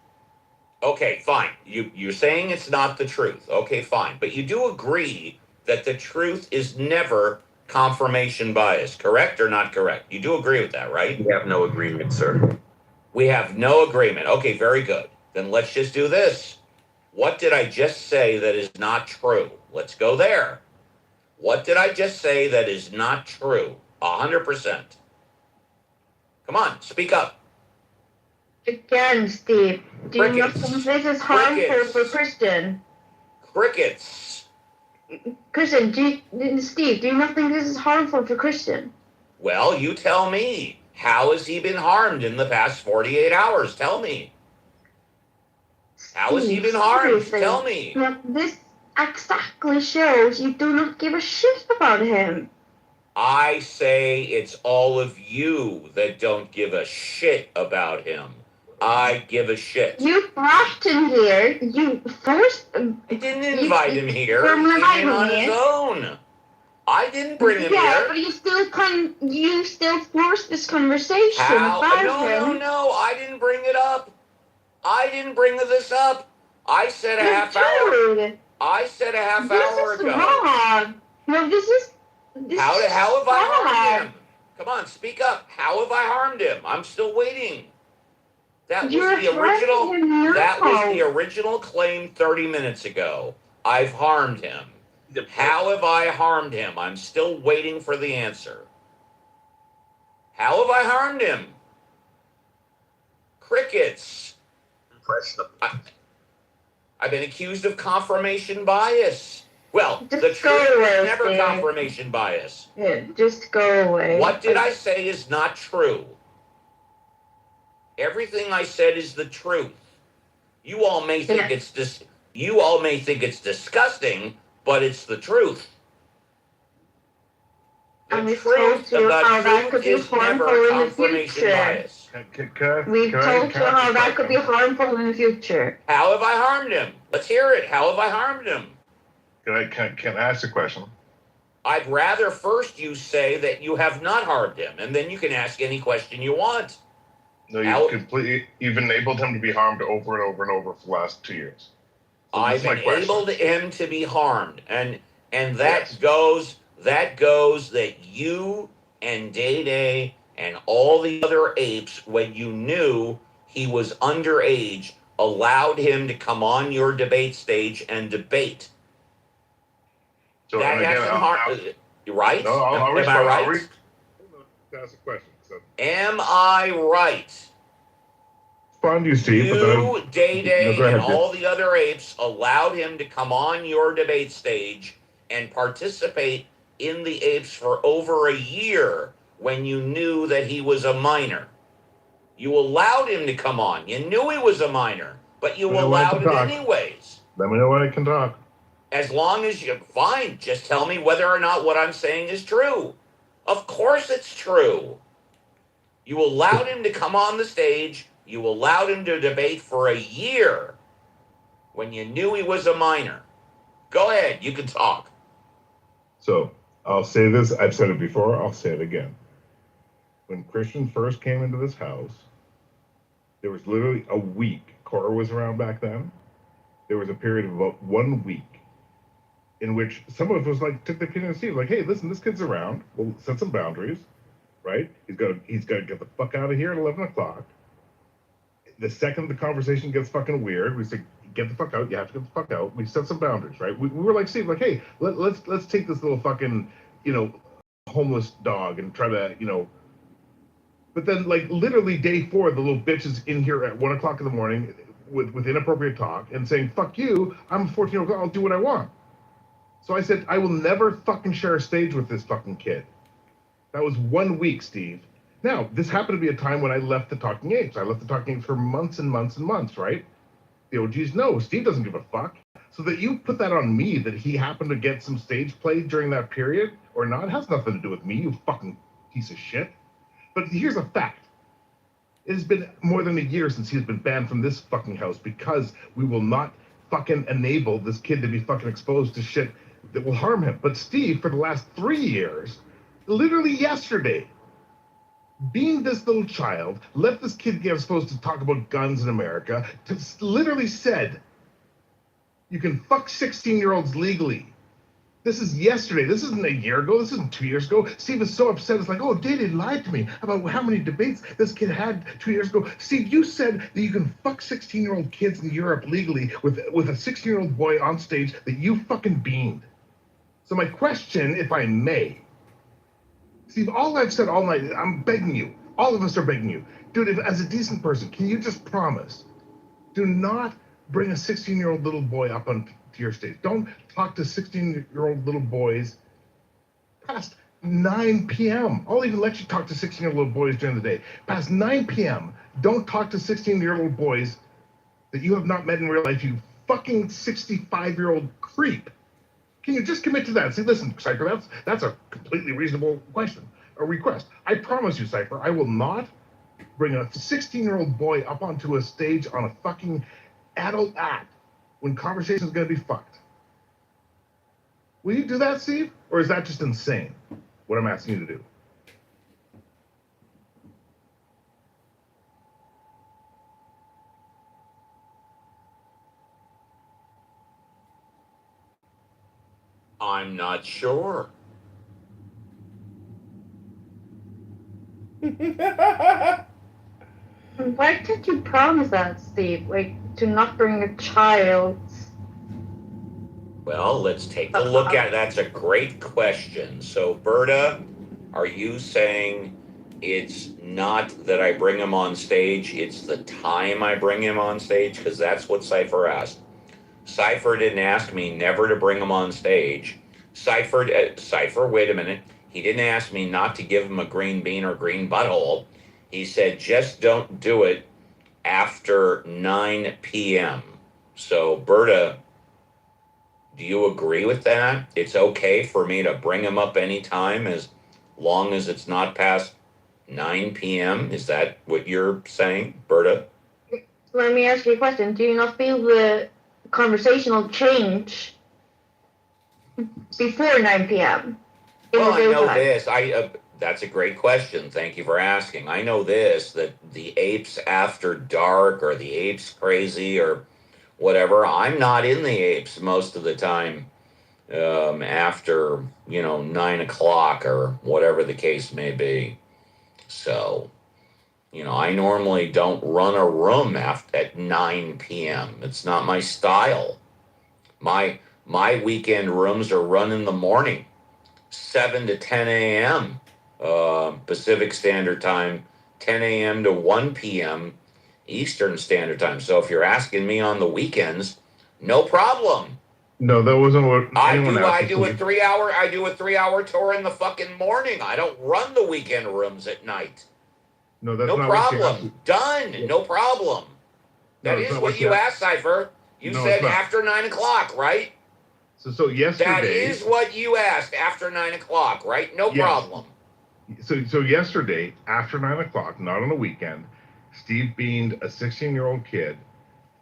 Okay, fine. You're saying it's not the truth. Okay, fine. But you do agree that the truth is never confirmation bias, correct or not correct? You do agree with that, right? We have no agreement, sir. We have no agreement. Okay, very good. Then let's just do this. What did I just say that is not true? Let's go there. What did I just say that is not true? 100%. Come on, speak up. Again, Steve, do you not Crickets. think this is harmful Crickets. for Christian? Crickets. Christian, Steve, do you not think this is harmful for Christian? Well, you tell me. How has he been harmed in the past 48 hours? Tell me. How has he been harmed? Seriously. Tell me. Now, this exactly shows you do not give a shit about him. I say it's all of you that don't give a shit about him. I give a shit. You brought him here. You forced him. I didn't invite him here. From He came in on here. his own. I didn't bring him Yeah, here. but you still forced this conversation about him. No, I didn't bring it up. I didn't bring this up. I said a half hour. I said a half hour ago. Wrong. No, this is How have I harmed him? Come on, speak up. How have I harmed him? I'm still waiting. That was the original claim 30 minutes ago. I've harmed him. How have I harmed him? I'm still waiting for the answer. How have I harmed him? Crickets. I've been accused of confirmation bias. Well, the truth is never confirmation bias. Yeah, just go away. What did I say is not true? Everything I said is the truth. You all may think it's disgusting, but it's the truth. And we've told you how that could be harmful in the future. Bias. We've told you how that could be harmful in the future. How have I harmed him? Let's hear it. How have I harmed him? Can I ask a question? I'd rather first you say that you have not harmed him, and then you can ask any question you want. No, you've enabled him to be harmed over and over and over for the last 2 years. So I've enabled him to be harmed, and that goes that you and Day and all the other apes, when you knew he was underage, allowed him to come on your debate stage and debate. So that hasn't harmed, right? No, I'll Am I right? That's a question. So. Am I right? Respond to you, Steve. You, Day, and all the other apes allowed him to come on your debate stage and participate in the apes for over a year when you knew that he was a minor. You allowed him to come on. You knew he was a minor, but you allowed it anyways. Let me know when I can talk. As long as you're fine, just tell me whether or not what I'm saying is true. Of course it's true. You allowed him to come on the stage. You allowed him to debate for a year. when you knew he was a minor. Go ahead, you can talk. So I'll say this, I've said it before, I'll say it again. When Christian first came into this house, there was literally a week. Cora was around back then. There was a period of about 1 week in which some of us like took the kid and Steve, like, hey, listen, this kid's around. We'll set some boundaries, right? He's got to get the fuck out of here at 11 o'clock. The second the conversation gets fucking weird, we say, get the fuck out. You have to get the fuck out. We set some boundaries, right? We were like, Steve, like, hey, let's take this little fucking, homeless dog and try to, But then, like, literally day 4, the little bitch is in here at 1 o'clock in the morning with inappropriate talk and saying, fuck you, I'm a 14-year-old girl, I'll do what I want. So I said, I will never fucking share a stage with this fucking kid. That was 1 week, Steve. Now, this happened to be a time when I left the Talking Apes. I left the Talking Apes for months and months and months, right? The OGs know, Steve doesn't give a fuck. So that you put that on me, that he happened to get some stage play during that period or not, has nothing to do with me, you fucking piece of shit. But here's a fact. It has been more than a year since he has been banned from this fucking house because we will not fucking enable this kid to be fucking exposed to shit that will harm him. But Steve, for the last 3 years, literally yesterday, being this little child, let this kid get exposed to talk about guns in America, literally said, you can fuck 16-year-olds legally. This is yesterday. This isn't a year ago. This isn't 2 years ago. Steve is so upset. It's like, oh, Diddy lied to me about how many debates this kid had 2 years ago. Steve, you said that you can fuck 16-year-old kids in Europe legally with a 16-year-old boy on stage that you fucking beamed. So my question, if I may, Steve, all I've said all night, I'm begging you, all of us are begging you, dude, if, as a decent person, can you just promise, do not bring a 16-year-old little boy up onto your stage. Don't talk to 16-year-old little boys past 9 p.m. I'll even let you talk to 16-year-old little boys during the day. Past 9 p.m., don't talk to 16-year-old boys that you have not met in real life, you fucking 65-year-old creep. Can you just commit to that? See, listen, Cypher, that's a completely reasonable question, a request. I promise you, Cypher, I will not bring a 16-year-old boy up onto a stage on a fucking adult act when conversation's gonna be fucked. Will you do that, Steve? Or is that just insane, what I'm asking you to do? I'm not sure. Why did you promise that, Steve? Like, to not bring a child? Well, let's take a look at it. That's a great question. So, Berta, are you saying it's not that I bring him on stage, it's the time I bring him on stage? Because that's what Cypher asked. Cypher didn't ask me never to bring him on stage. Cypher, wait a minute. He didn't ask me not to give him a green bean or green butthole. He said, just don't do it after 9 p.m. So, Berta, do you agree with that? It's okay for me to bring him up anytime as long as it's not past 9 p.m.? Is that what you're saying, Berta? Let me ask you a question. Do you not feel the conversational change before 9 p.m.? Well, I know this. That's a great question. Thank you for asking. I know this, that the Apes After Dark or the Apes Crazy or whatever, I'm not in the Apes most of the time after, 9 o'clock or whatever the case may be. So, I normally don't run a room at 9 p.m. It's not my style. My weekend rooms are run in the morning, 7 to 10 a.m. Pacific Standard Time, 10 a.m. to 1 p.m. Eastern Standard Time. So if you're asking me on the weekends, no problem. No, that wasn't what anyone asked. I do a 3-hour tour in the fucking morning. I don't run the weekend rooms at night. No, that's no not problem. Done. No problem. That is what you asked, Cypher. You said after 9 o'clock, right? So yesterday. That is what you asked, after 9 o'clock, right? No problem. So yesterday, after 9 o'clock, not on a weekend, Steve beamed a 16-year-old kid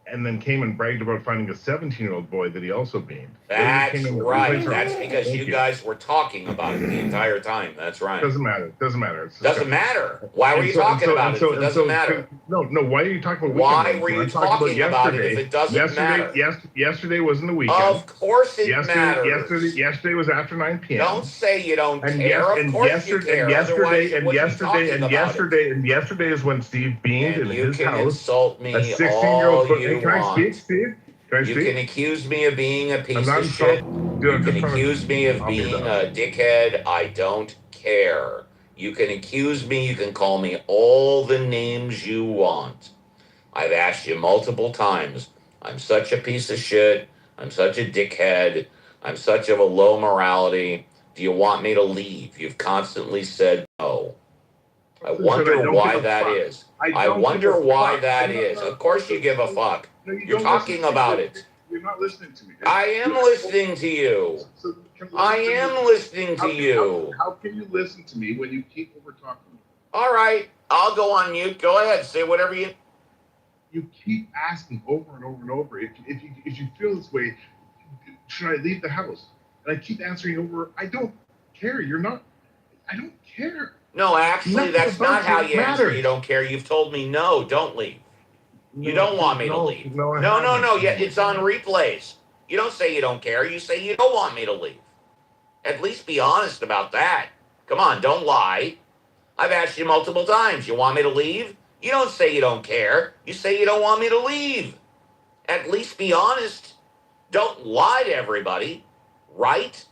and then came and bragged about finding a 17-year-old boy that he also beamed. That's right. That's because you guys were talking about it the entire time. That's right. Doesn't matter. Doesn't matter. Doesn't matter. Why were you talking about it if it doesn't matter? No. Why are you talking about Why were you talking about it if it doesn't matter? Yesterday wasn't the weekend. Of course it matters. Yesterday was after 9 p.m. Don't say you don't care. Of course you care. Otherwise, you wouldn't be talking about it. Yesterday is when Steve beamed in his house. You can insult me a 16-year-old all you Can I want. speak, Steve? You can accuse me of being a piece not of shit. insulting. You can accuse me of being a dickhead. I don't care. You can accuse me. You can call me all the names you want. I've asked you multiple times. I'm such a piece of shit. I'm such a dickhead. I'm such of a low morality. Do you want me to leave? You've constantly said no. I wonder why that is. I wonder why that is. Of course you give a fuck. You're talking about it. You're not listening to me. I am listening to you. I am listening to you. How can you listen to me when you keep over talking to me? All right, I'll go on mute. Go ahead, say whatever you. You keep asking over and over and over. If you feel this way, should I leave the house? And I keep answering over. I don't care. You're not. I don't care. No, actually, Nothing that's not about how it you answer. matters. You don't care. You've told me no. Don't leave. You don't want me to leave. No, No. Yeah, it's on replays. You don't say you don't care. You say you don't want me to leave. At least be honest about that. Come on, don't lie. I've asked you multiple times. You want me to leave? You don't say you don't care. You say you don't want me to leave. At least be honest. Don't lie to everybody, right?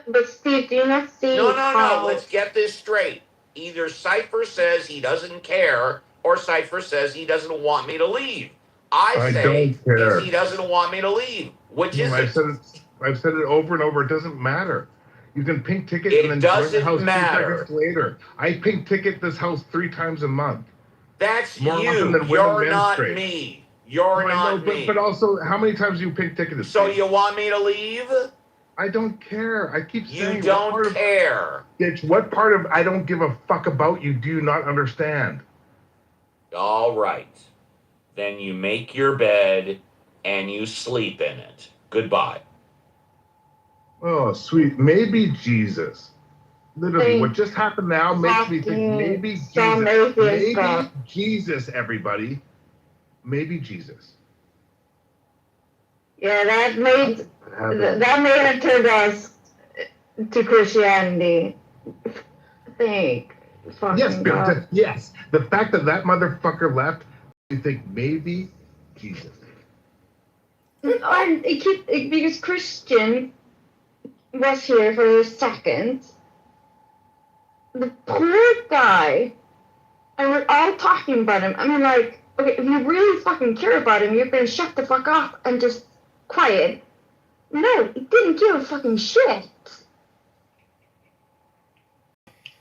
But Steve, do you not see No. how... Let's get this straight. Either Cypher says he doesn't care, or Cypher says he doesn't want me to leave. I say don't care. he doesn't want me to leave. Which is I've said it over and over. It doesn't matter. You can pink ticket and then join the house 2 seconds later. I pink ticket this house 3 times a month. That's More you. often than You're women not menstruate. me. You're not me. But also, how many times do you pink ticketed? So you want me to leave? I don't care. I keep saying you don't care. Bitch, what part of I don't give a fuck about you do you not understand? All right. Then you make your bed and you sleep in it. Goodbye. Oh, sweet. Maybe Jesus. Literally, what just happened now makes me think maybe Jesus. Maybe Jesus, everybody. Maybe Jesus. Yeah, that may have turned us to Christianity. I think. Yes, God. Yes. The fact that motherfucker left, you think maybe Jesus. And because Christian was here for a second. The poor guy, and we're all talking about him. I mean, like, okay, if you really fucking care about him, you're gonna shut the fuck up and just quiet. No, he didn't give a fucking shit.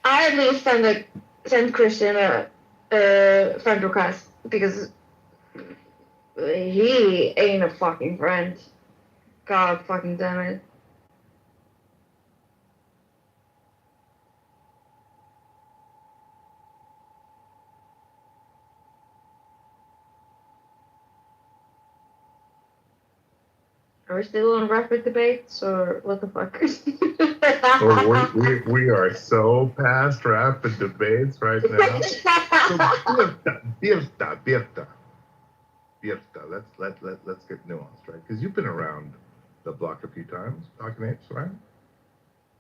I at least send Christian a friend request because he ain't a fucking friend. God fucking damn it. Are we still on rapid debates or what the fuck? we are so past rapid debates right now. So let's get nuanced, right? Because you've been around the block a few times, talking apes, right?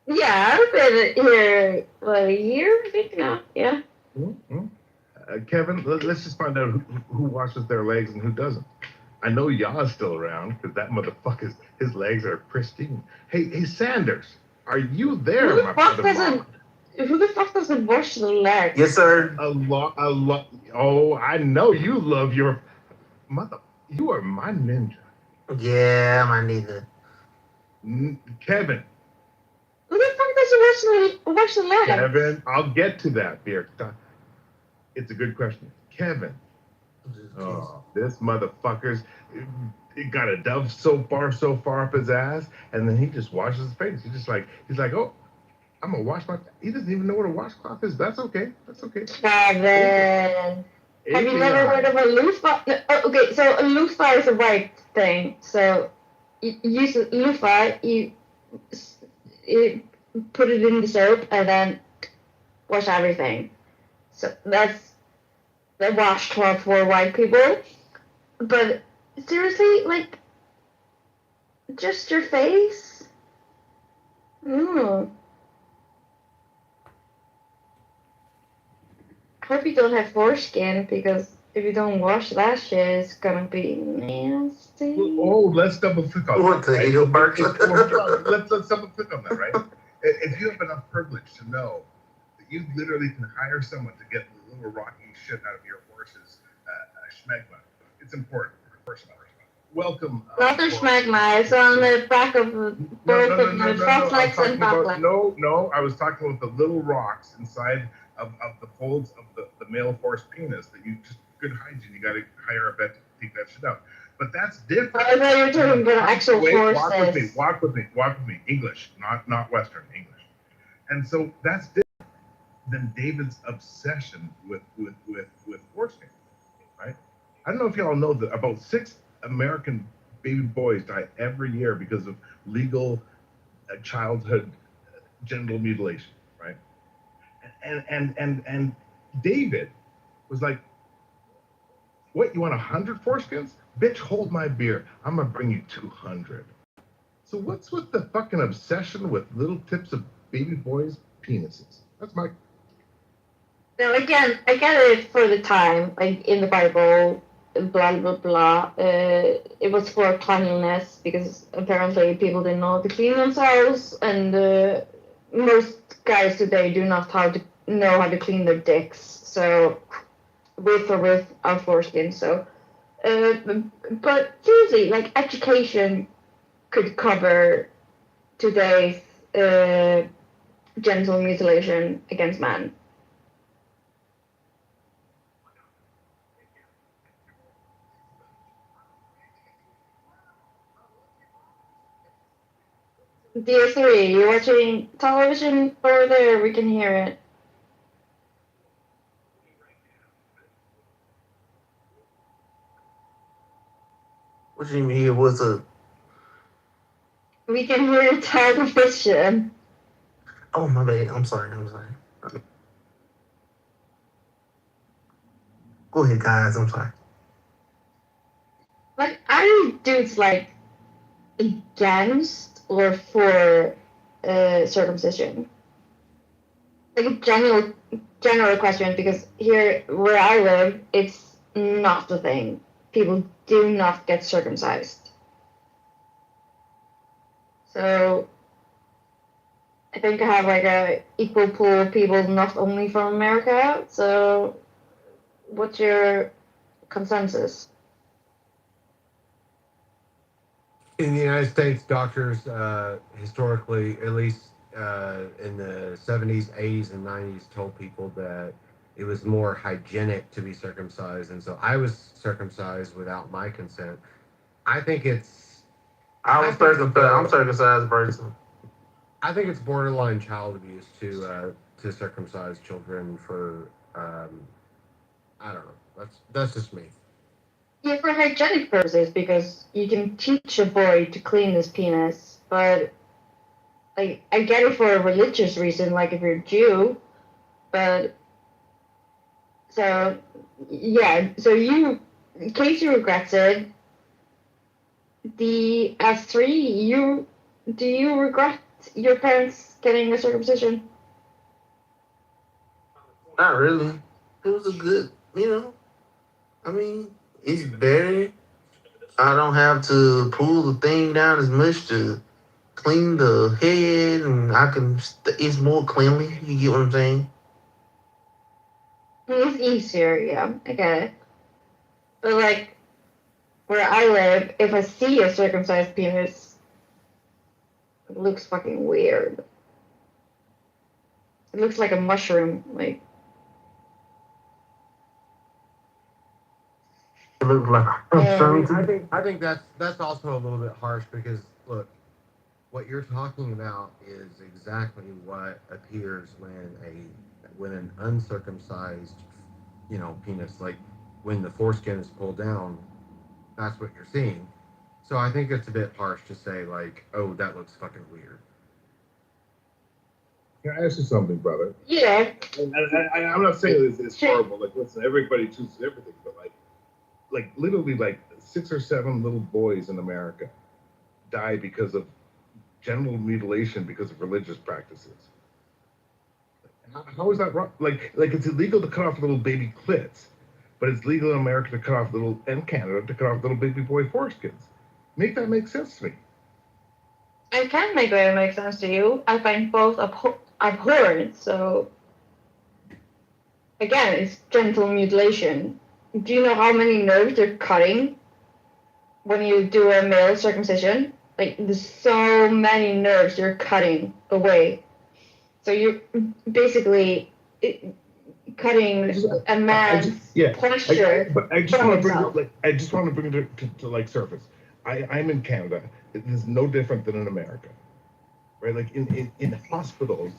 Yeah, I've been here a year, I think now. Yeah. Mm-hmm. Kevin, let's just find out who washes their legs and who doesn't. I know Yaw's still around because that motherfucker's his legs are pristine. Hey, Sanders, are you there, Who the fuck doesn't wash the legs? Yes, sir. A lot. Oh, I know you love your mother. You are my ninja. Yeah, my nigga. Kevin. Who the fuck doesn't wash the legs? Kevin, I'll get to that, Birka. It's a good question. Kevin. Oh, this motherfucker's it got a Dove so far up his ass, and then he just washes his face. He's like, oh, I'm gonna wash my. He doesn't even know what a washcloth is. That's okay. Kevin. Have you never heard of a loofah? No, okay, so a loofah is a white thing. So you use a loofah, you put it in the soap and then wash everything. So that's the washcloth for white people. But seriously, like, just your face? I hope you don't have foreskin, because if you don't wash that shit, it's gonna be nasty. Let's double click on What that. the hell, Mark? Let's double click on that, right? If you have enough privilege to know that you literally can hire someone to get the little rocky shit out of your horse's schmegma, it's important. First of all, welcome. Not the schmegma, it's on the back of both of the front legs and back legs. No, I was talking about the little rocks inside of the folds of the male horse penis that you just, good hygiene, you gotta hire a vet to take that shit out. But that's different. I thought you were talking about actual horses. Walk with me. English, not Western, English. And so that's different than David's obsession with foreskin, right? I don't know if y'all know that about 6 American baby boys die every year because of legal childhood genital mutilation, right? And David was like, what, you want 100 foreskins? Bitch, hold my beer. I'm gonna bring you 200. So what's with the fucking obsession with little tips of baby boys' penises? That's my... Now again, I get it for the time, like in the Bible, blah blah blah. It was for cleanliness, because apparently people didn't know how to clean themselves, and most guys today do not know how to clean their dicks. So with or without foreskin. So, but seriously, like, education could cover today's genital mutilation against men. DS3, you're watching television over there? We can hear it. What you mean here? What's up? We can hear television. Oh, my bad. I'm sorry. Go ahead, guys. I'm sorry. Like, are you dudes, like, against or for circumcision? Like a general question, because here where I live, it's not a thing. People do not get circumcised. So I think I have like a equal pool of people not only from America. So what's your consensus? In the United States, doctors historically, at least in the 70s, 80s, and 90s, told people that it was more hygienic to be circumcised. And so I was circumcised without my consent. I think it's... I'm circumcised person. I think it's borderline child abuse to circumcise children for... I don't know. That's just me. Yeah, for hygienic purposes, because you can teach a boy to clean his penis, but like, I get it for a religious reason, like if you're a Jew, but so yeah, so Casey regrets it. The S3, do you regret your parents getting a circumcision? Not really. It was a good, I mean, it's better. I don't have to pull the thing down as much to clean the head, and it's more cleanly. You get what I'm saying? It's easier, yeah, I get it. But like, where I live, if I see a circumcised penis, it looks fucking weird. It looks like a mushroom, like. It looks like I think that's also a little bit harsh, because look, what you're talking about is exactly what appears when an uncircumcised, penis, like when the foreskin is pulled down, that's what you're seeing. So I think it's a bit harsh to say like, oh, that looks fucking weird. Can I ask you something, brother? Yeah. And I'm not saying it's horrible. Like, listen, everybody chooses everything, but like literally, like 6 or 7 little boys in America die because of genital mutilation because of religious practices. How is that wrong? Like it's illegal to cut off little baby clits, but it's legal in America to cut off and Canada to cut off little baby boy foreskins. Make that make sense to me. I can make that make sense to you. I find both abhorrent. So again, it's genital mutilation. Do you know how many nerves they're cutting when you do a male circumcision? Like, there's so many nerves you're cutting away. So you're basically cutting a man's pleasure. I just want to bring it to like surface. I'm in Canada. It is no different than in America, right? Like in hospitals,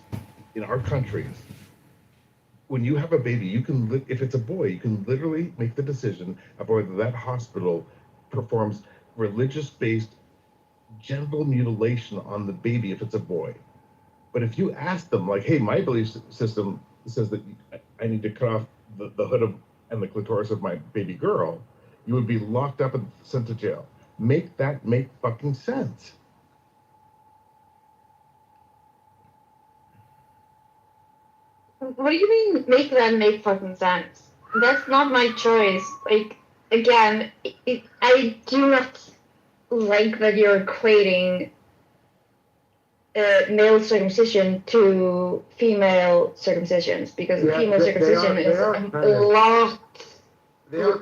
in our countries, when you have a baby, you can if it's a boy, you can literally make the decision of whether that hospital performs religious-based genital mutilation on the baby if it's a boy. But if you ask them, like, hey, my belief system says that I need to cut off the hood and the clitoris of my baby girl, you would be locked up and sent to jail. Make that make fucking sense. What do you mean, make that make fucking sense? That's not my choice. Like, again, I do not like that you're equating male circumcision to female circumcisions, because female circumcision is a lot. Yeah,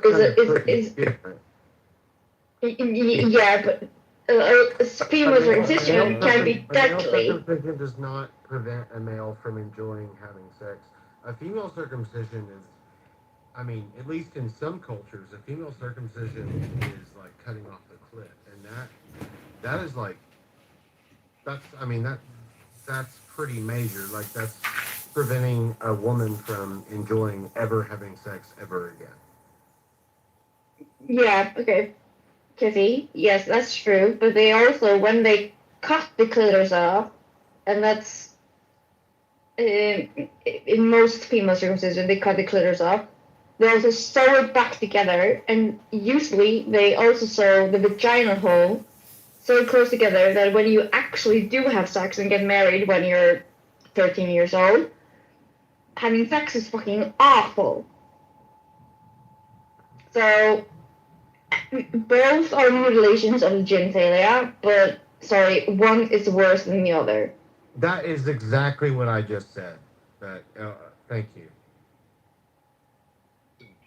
but female circumcision can be deadly. Circumcision does not prevent a male from enjoying having sex. A female circumcision is, I mean, at least in some cultures, a female circumcision is like cutting off the clit, and that is like, that's pretty major. Like, that's preventing a woman from enjoying ever having sex ever again. Yeah, okay. Kizzy, yes, that's true. But they also, when they cut the clitoris off, and that's in most female circumcision, they cut the clitoris off. They also sew it back together, and usually they also sew the vaginal hole so close together that when you actually do have sex and get married when you're 13 years old, having sex is fucking awful. So both are mutilations of the genitalia, but sorry, one is worse than the other. That is exactly what I just said. But thank you.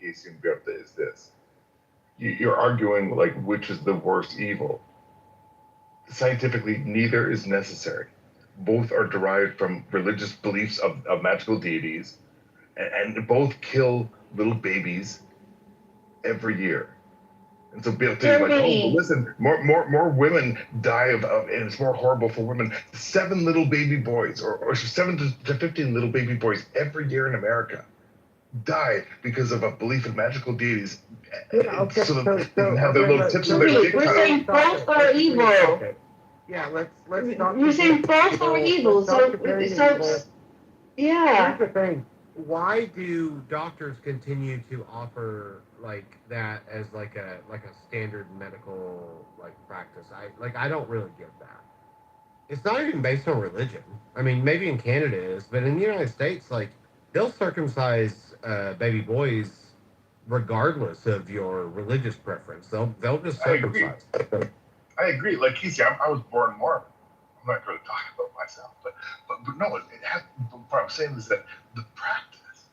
Casey and Greta is this. You're arguing like which is the worst evil. Scientifically, neither is necessary. Both are derived from religious beliefs of magical deities, and both kill little babies every year. And so people think like, oh, well, listen, more women die of, and it's more horrible for women. 7 little baby boys, or 7 to 15 little baby boys every year in America die because of a belief in magical deities. So that they can have their little tips of their dick cut off. You're saying both are evil. Okay. Yeah, let's not. You're saying both are evil, so yeah. Here's the thing. Why do doctors continue to offer like that as like a standard medical like practice? I don't really get that. It's not even based on religion. I mean, maybe in Canada it is, but in the United States, like, they'll circumcise baby boys regardless of your religious preference. They'll just circumcise. I agree. Like Casey, I was born Mormon. I'm not going to talk about myself, but no, it has, what I'm saying is that the practice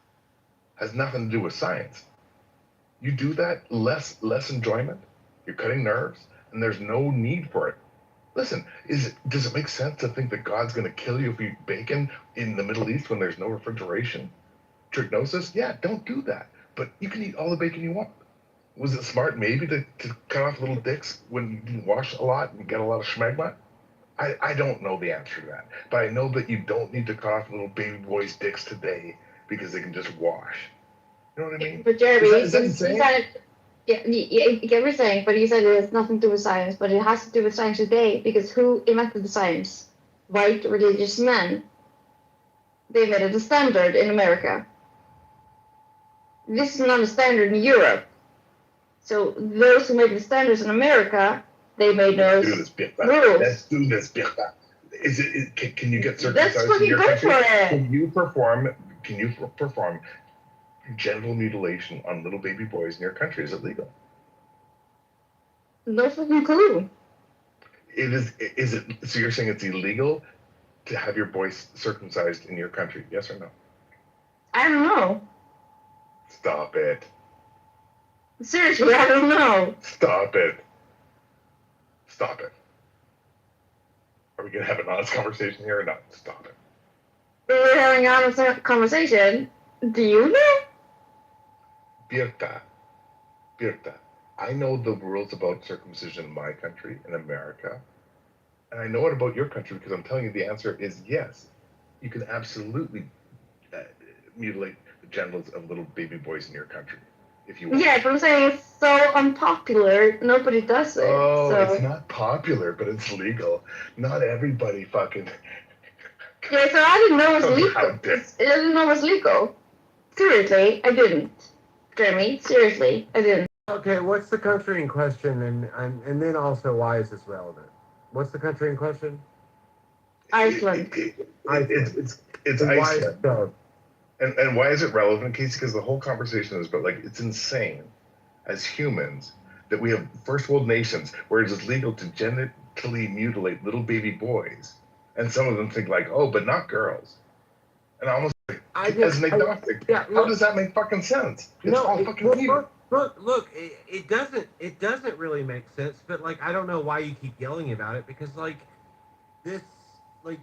has nothing to do with science. You do that, less enjoyment. You're cutting nerves, and there's no need for it. Listen, does it make sense to think that God's going to kill you if you eat bacon in the Middle East when there's no refrigeration? Trichinosis? Yeah, don't do that. But you can eat all the bacon you want. Was it smart maybe to cut off little dicks when you didn't wash a lot and get a lot of schmegma? I don't know the answer to that. But I know that you don't need to cut off little baby boys' dicks today because they can just wash. You know what I mean? But Jeremy, is that you insane? said, yeah, you get what you're saying, but you said it has nothing to do with science, but it has to do with science today, because who invented the science? White religious men. They made it a standard in America. This is not a standard in Europe. So those who made the standards in America, they made those rules. Let's do this, Birta. Can you get circumcised Let's fucking in your go country? for it. Can you perform genital mutilation on little baby boys in your country? Is it legal? No fucking clue. Is it? So you're saying it's illegal to have your boys circumcised in your country? Yes or no? I don't know. Stop it. Seriously, I don't know. Stop it. Stop it. Are we gonna have an honest conversation here or not? Stop it. We're having an honest conversation. Do you know? Birta, I know the rules about circumcision in my country, in America, and I know it about your country because I'm telling you the answer is yes. You can absolutely mutilate the genitals of little baby boys in your country if you want. Yeah, but I'm saying it's so unpopular, nobody does it. Oh, so. It's not popular, but it's legal. Not everybody fucking. Yeah, so I didn't know it was legal. I didn't know it was legal. Seriously, I didn't. Jeremy, seriously, I didn't. Okay, what's the country in question, and then also why is this relevant? What's the country in question? Iceland. It's And why is Iceland. it so? And why is it relevant, Casey? Because the whole conversation is about, like, it's insane as humans that we have first world nations where it is legal to genitally mutilate little baby boys. And some of them think like, oh, but not girls. And I almost like, as an agnostic, how does that make fucking sense? It's all fucking weird. Look, it doesn't really make sense, but like I don't know why you keep yelling about it, because like this, like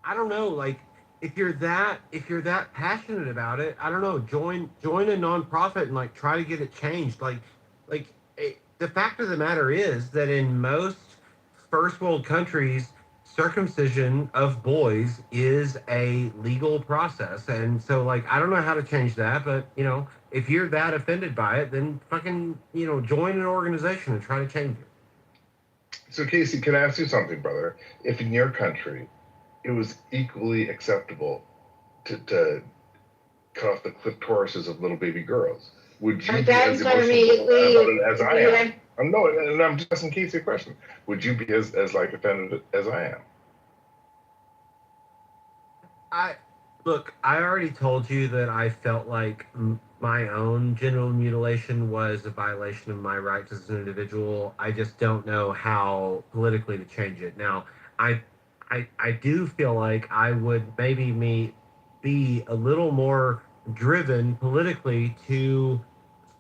I don't know, like if you're that passionate about it, I don't know, join a nonprofit and like try to get it changed. The fact of the matter is that in most first world countries, circumcision of boys is a legal process, and so like I don't know how to change that, but you know, if you're that offended by it, then fucking, you know, join an organization and try to change it. So Casey, can I ask you something, brother? If in your country it was equally acceptable to cut off the clitorises of little baby girls, would you be as emotional about it as I am? I'm just asking Casey a question. Would you be as like offended as I am? I already told you that I felt like my own genital mutilation was a violation of my rights as an individual. I just don't know how politically to change it. Now, I do feel like I would maybe be a little more driven politically to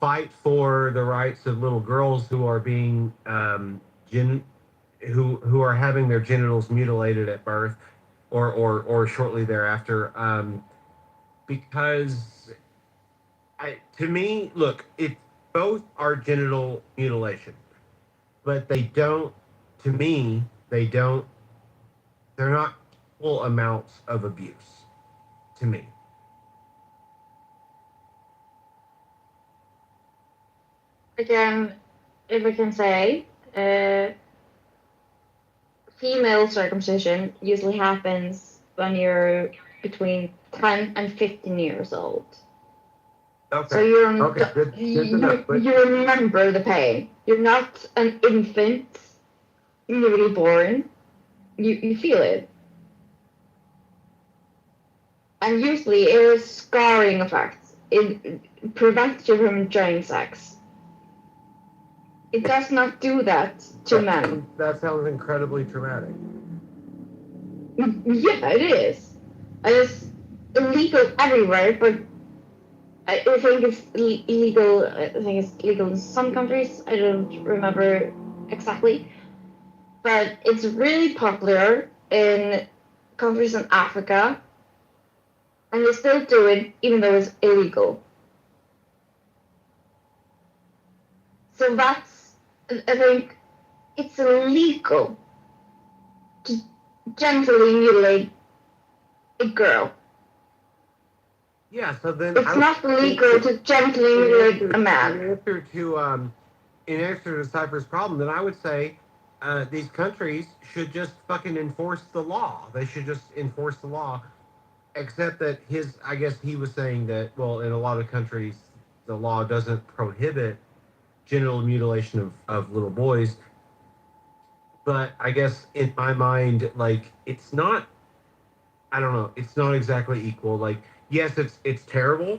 fight for the rights of little girls who are being who are having their genitals mutilated at birth or shortly thereafter, because to me, look, it both are genital mutilation, but they don't. To me, they're not equal amounts of abuse. To me. Again, if I can say, female circumcision usually happens when you're between 10 and 15 years old. Okay. So you remember the pain. You're not an infant, newly born. You feel it. And usually it is scarring effects. It prevents you from enjoying sex. It does not do that to men. That sounds incredibly traumatic. Yeah, it is. It's illegal everywhere, but I think it's illegal. I think it's legal in some countries. I don't remember exactly, but it's really popular in countries in Africa, and they still do it even though it's illegal. So that's, I think, it's illegal to gently mutilate a girl. Yeah, so then it's not legal to gently mutilate a man. In answer to Cypher's problem, then I would say these countries should just fucking enforce the law. They should just enforce the law. Except that I guess he was saying that, well, in a lot of countries, the law doesn't prohibit genital mutilation of little boys. But I guess in my mind, like, it's not, I don't know, it's not exactly equal. Like, yes, it's terrible,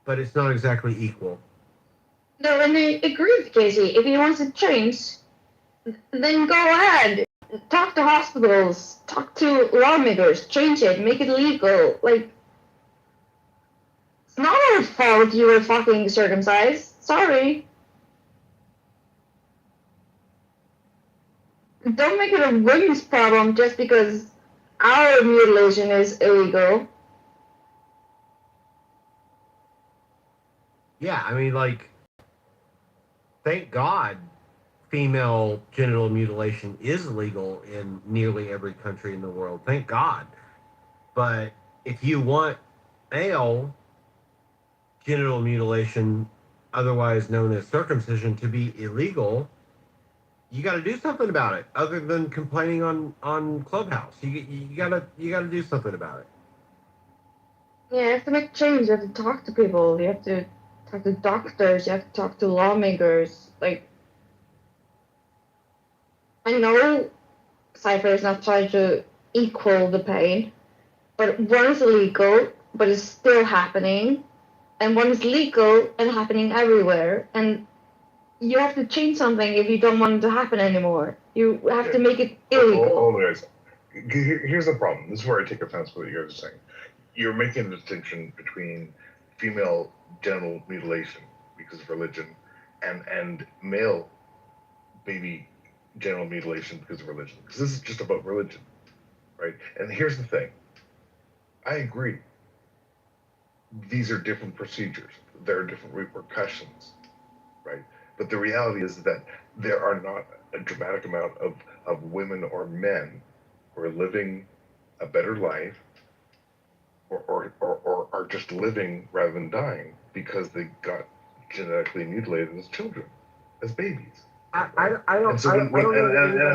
but it's not exactly equal. No, and I agree with Casey. If he wants to change, then go ahead. Talk to hospitals, talk to lawmakers, change it, make it legal. Like, it's not our fault you were fucking circumcised. Sorry. Don't make it a women's problem just because our mutilation is illegal. Yeah, I mean, like, thank God female genital mutilation is legal in nearly every country in the world. Thank God. But if you want male genital mutilation, otherwise known as circumcision, to be illegal, you got to do something about it. Other than complaining on Clubhouse, you gotta do something about it. Yeah, you have to make change. You have to talk to people. You have to talk to doctors. You have to talk to lawmakers. Like, I know Cypher is not trying to equal the pain, but one is illegal, but it's still happening, and one is legal and happening everywhere. And you have to change something if you don't want it to happen anymore. You have to make it illegal. Hold on, guys. Here's the problem. This is where I take offense with what you guys are saying. You're making a distinction between female genital mutilation because of religion and male baby genital mutilation because of religion. Because this is just about religion, right? And here's the thing. I agree. These are different procedures. There are different repercussions, right? But the reality is that there are not a dramatic amount of women or men who are living a better life or are just living rather than dying because they got genetically mutilated as children, as babies. I don't know.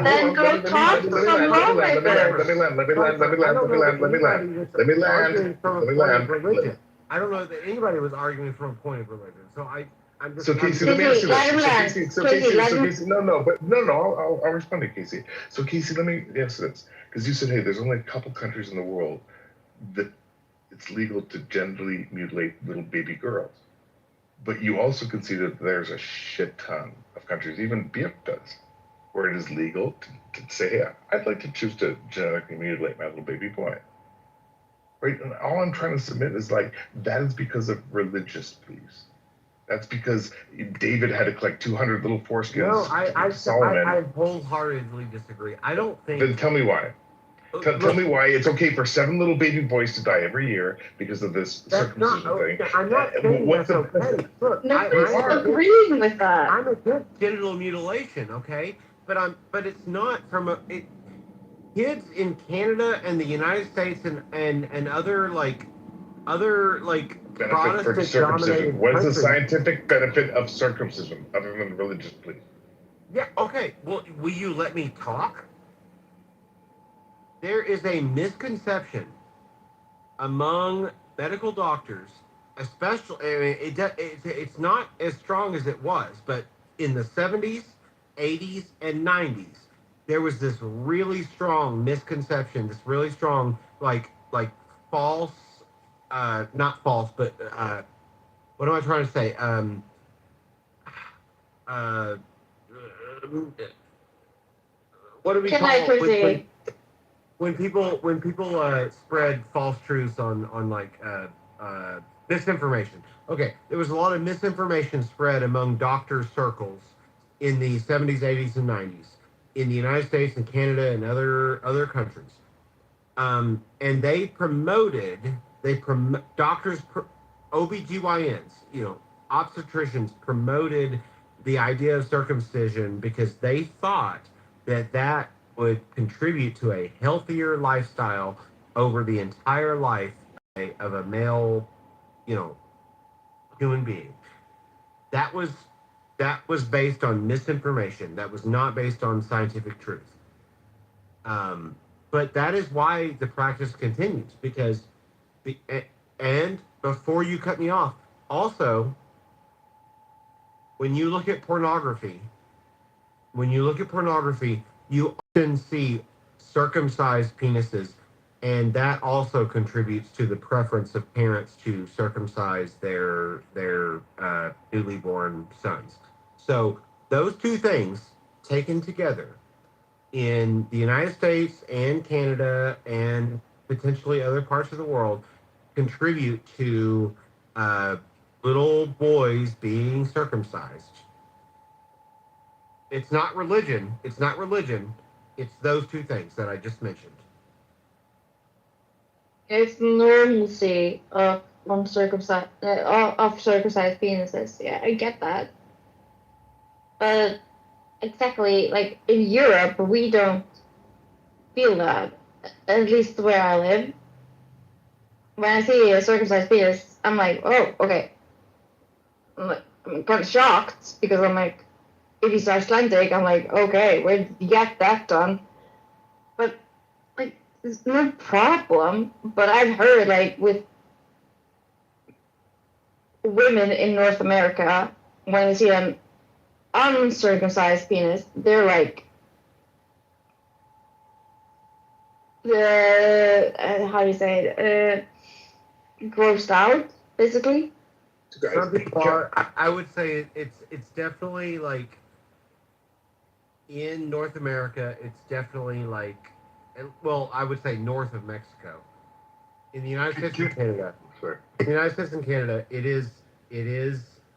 Then go talk to some lawmakers. Let me land. I don't know that anybody was arguing from a point of religion. So I'm just. So Casey, let me ask you this. Casey, no. I'll respond to Casey. So Casey, let me ask this, because you said, hey, there's only a couple countries in the world that it's legal to genitally mutilate little baby girls. But you also conceded that there's a shit ton of countries, even BF does, where it is legal to say, hey, I'd like to choose to genetically mutilate my little baby boy. Right? And all I'm trying to submit is like, that is because of religious beliefs. That's because David had to collect 200 little foreskins. No, I wholeheartedly disagree. I don't think. Then tell me why. Tell me why it's okay for 7 little baby boys to die every year because of this circumcision thing. I'm not saying that's okay. Look, nobody's agreeing with that. I'm against genital mutilation, okay? But it's not from kids in Canada and the United States and other benefit for circumcision. What is the scientific benefit of circumcision other than religious belief? Yeah, okay. Well, will you let me talk? There is a misconception among medical doctors, especially, I mean, it's not as strong as it was, but in the 70s, 80s, and 90s, there was this really strong misconception, this really strong, like false, not false, but what am I trying to say? What do we call it? When people spread false truths on like misinformation. Okay, there was a lot of misinformation spread among doctor circles in the 70s, 80s, and 90s in the United States and Canada and other countries. And they promoted, doctors, OBGYNs, obstetricians promoted the idea of circumcision because they thought that would contribute to a healthier lifestyle over the entire life of a male, human being. That was based on misinformation. That was not based on scientific truth. But that is why the practice continues, because and before you cut me off, also, when you look at pornography, you often see circumcised penises, and that also contributes to the preference of parents to circumcise their newly born sons. So those two things taken together in the United States and Canada and potentially other parts of the world contribute to little boys being circumcised. It's not religion. It's those two things that I just mentioned. It's normalcy of circumcised penises. Yeah, I get that. But exactly, like in Europe, we don't feel that. At least where I live. When I see a circumcised penis, I'm like, oh, okay. I'm kind of shocked because I'm like, if he's Icelandic, I'm like, okay, where did you get that done? But like, it's no problem. But I've heard like with women in North America, when they see an uncircumcised penis, they're like, how do you say it? Grossed out, basically. Some people are. I would say it's definitely like in North America. It's definitely like, well, I would say north of Mexico. In the United States and Canada. Sorry. In the United States and Canada, it is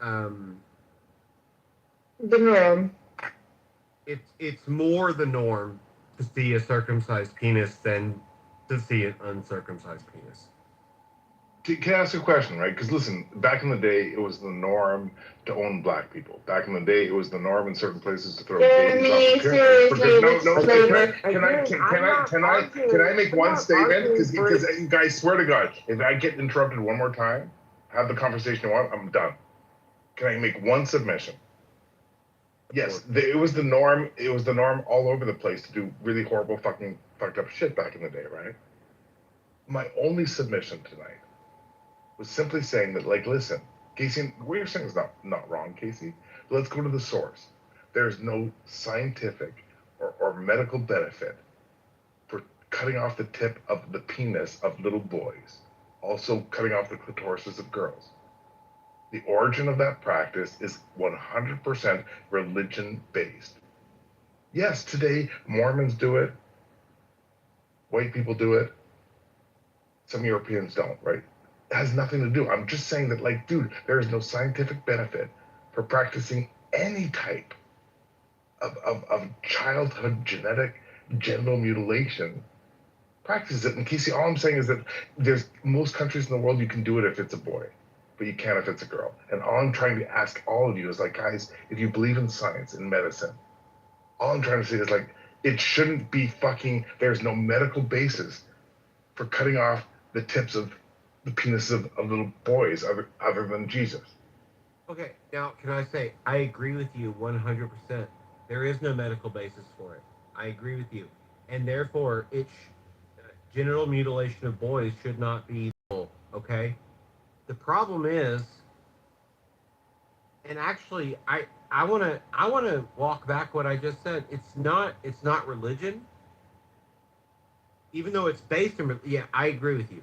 the norm. It's more the norm to see a circumcised penis than to see an uncircumcised penis. Can I ask you a question, right? Because listen, back in the day, it was the norm to own black people. Back in the day, it was the norm in certain places to throw babies off the Can I make one statement? Because guys, swear to God, if I get interrupted one more time, have the conversation you want, I'm done. Can I make one submission? Yes, it was the norm. It was the norm all over the place to do really horrible, fucked up shit back in the day, right? My only submission tonight was simply saying that, like, listen, Casey, what you're saying is not wrong, Casey. But let's go to the source. There's no scientific or medical benefit for cutting off the tip of the penis of little boys, also cutting off the clitorises of girls. The origin of that practice is 100% religion-based. Yes, today Mormons do it, white people do it, some Europeans don't, right? It has nothing to do. I'm just saying that, like, dude, there is no scientific benefit for practicing any type of childhood genetic genital mutilation. Practice it. And Casey, all I'm saying is that there's most countries in the world you can do it if it's a boy, but you can't if it's a girl. And all I'm trying to ask all of you is, like, guys, if you believe in science and medicine, all I'm trying to say is, like, it shouldn't be there's no medical basis for cutting off the tips of the penis of little boys other than Jesus. Okay, now can I say I agree with you 100%. There is no medical basis for it. I agree with you, and therefore genital mutilation of boys should not be legal. Okay, the problem is, and actually I want to walk back what I just said. It's not religion, even though it's based in. Yeah, I agree with you.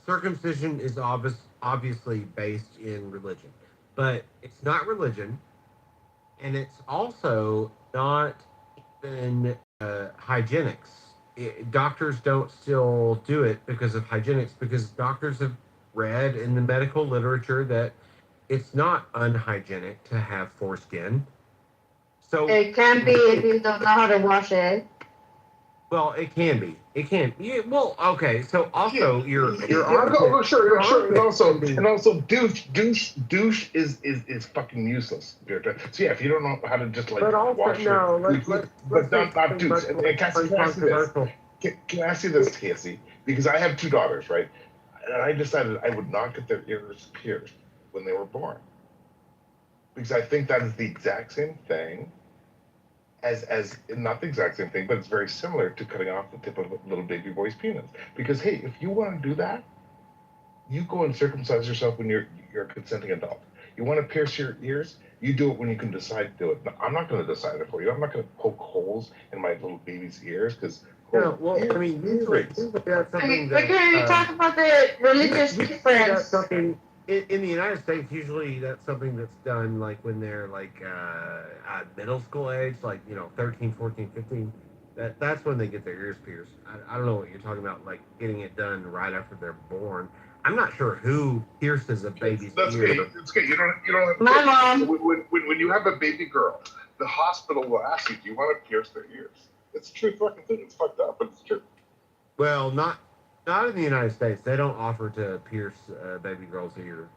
Circumcision is obviously based in religion, but it's not religion, and it's also not even hygienics. Doctors don't still do it because of hygienics, because doctors have read in the medical literature that it's not unhygienic to have foreskin. So it can be if you don't know how to wash it. Well, it can be. It can. Yeah, well, okay. So also, your sure. And also, douche is fucking useless. So yeah, if you don't know how to just, like, wash it, but not douche. And can I ask you this, Casey? Because I have two daughters, right? And I decided I would not get their ears pierced when they were born. Because I think that is the exact same thing as not the exact same thing, but it's very similar to cutting off the tip of a little baby boy's penis. Because hey, if you want to do that, you go and circumcise yourself when you're a consenting adult. You want to pierce your ears, you do it when you can decide to do it. No, I'm not going to decide it for you. I'm not going to poke holes in my little baby's ears because. Yeah, well, I mean, usually that's something But that. can we talk about the religious That's difference? something in the United States. Usually, that's something that's done like when they're like at middle school age, like 13, 14, 15. That's when they get their ears pierced. I don't know what you're talking about, like getting it done right after they're born. I'm not sure who pierces a baby's ear. That's okay. You don't have to. My mom. When you have a baby girl, the hospital will ask you, do you want to pierce their ears? It's true fucking thing. It's fucked up, but it's true. Well, not in the United States. They don't offer to pierce baby girls' ear.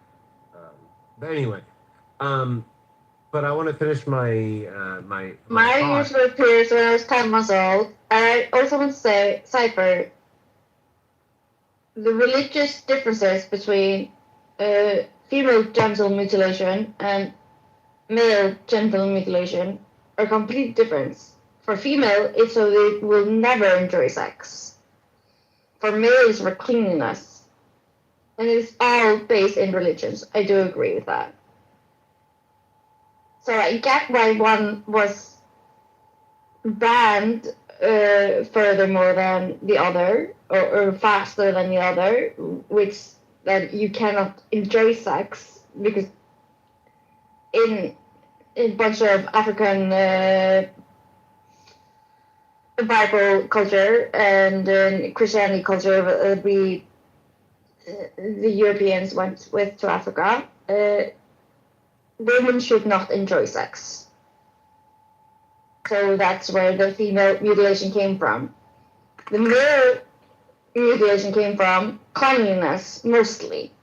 But anyway, but I want to finish my My ears were pierced when I was 10 months old. And I also want to say, Cypher, the religious differences between female genital mutilation and male genital mutilation are complete different. For female, it's so they will never enjoy sex. For male, it's for cleanliness. And it's all based in religions. I do agree with that. So I get why one was banned furthermore than the other, or faster than the other, which that you cannot enjoy sex because in a bunch of African Bible culture and Christianity culture, the Europeans went with to Africa. Women should not enjoy sex. So that's where the female mutilation came from. The male mutilation came from cleanliness, mostly.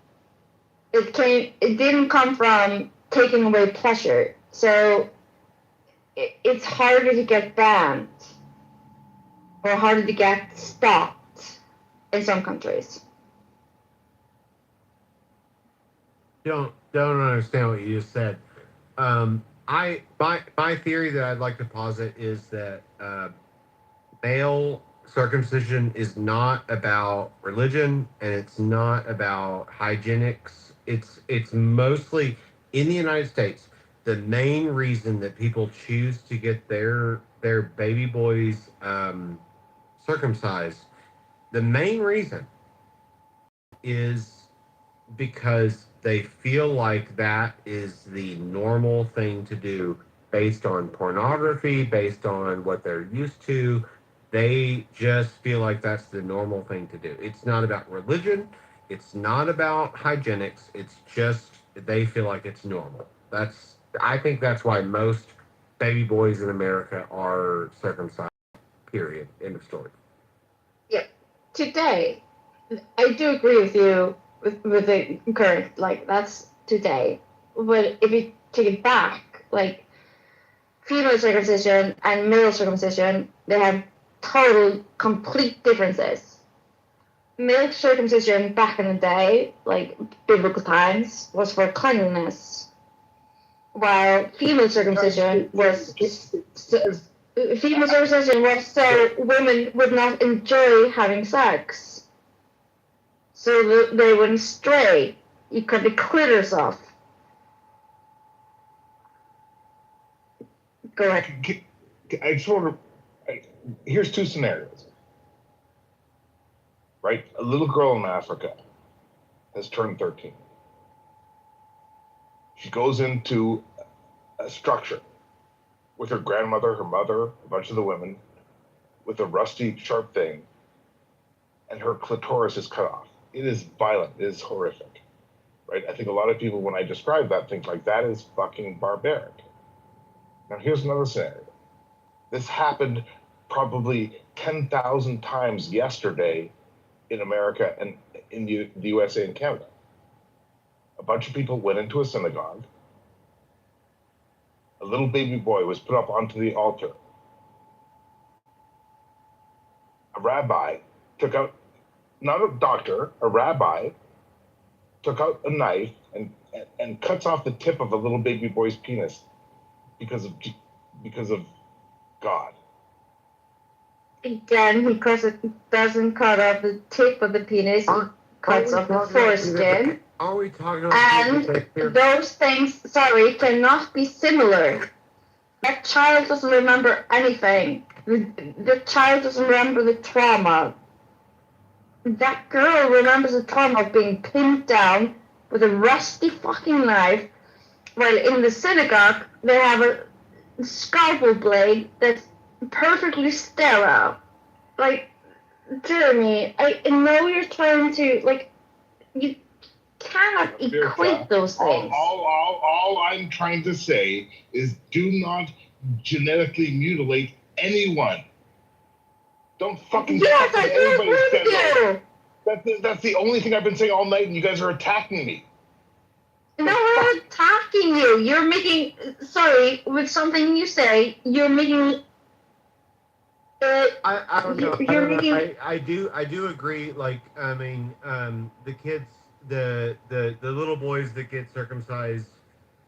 It didn't come from taking away pleasure. So it's harder to get banned or harder to get stopped in some countries. Don't understand what you just said. My theory that I'd like to posit is that male circumcision is not about religion and it's not about hygienics. It's mostly in the United States. The main reason that people choose to get their baby boys circumcised, the main reason is because they feel like that is the normal thing to do based on pornography, based on what they're used to. They just feel like that's the normal thing to do. It's not about religion. It's not about hygienics. It's just they feel like it's normal. I think that's why most baby boys in America are circumcised. Period. End of story. Yeah. Today, I do agree with you with the current, like, that's today. But if you take it back, like, female circumcision and male circumcision, they have total, complete differences. Male circumcision back in the day, like biblical times, was for cleanliness, while female circumcision was so women would not enjoy having sex. So they wouldn't stray. You cut the clitoris off. Go ahead. Here's two scenarios. Right? A little girl in Africa has turned 13. She goes into a structure with her grandmother, her mother, a bunch of the women, with a rusty, sharp thing, and her clitoris is cut off. It is violent. It is horrific. Right? I think a lot of people, when I describe that, think like, that is fucking barbaric. Now, here's another scenario. This happened probably 10,000 times yesterday in America and in the USA and Canada. A bunch of people went into a synagogue. A little baby boy was put up onto the altar. A rabbi took out not a doctor, a rabbi, took out a knife and cuts off the tip of a little baby boy's penis because of God. Again, he doesn't cut off the tip of the penis, he cuts off the foreskin. Are we talking about And those things, sorry, cannot be similar. That child doesn't remember anything. The child doesn't remember the trauma. That girl remembers the trauma of being pinned down with a rusty fucking knife, while in the synagogue they have a scalpel blade that's perfectly sterile. Like, Jeremy, I know you're trying to, like, you cannot equate those things. All I'm trying to say is do not genetically mutilate anyone. Don't fucking Yes, fuck I with do anybody's agree with schedule. you. That's the only thing I've been saying all night, and you guys are attacking me. No, we're not attacking you. You're making, sorry, with something you say, you're making. I don't know. You're making. I do agree. Like, I mean, the kids, the little boys that get circumcised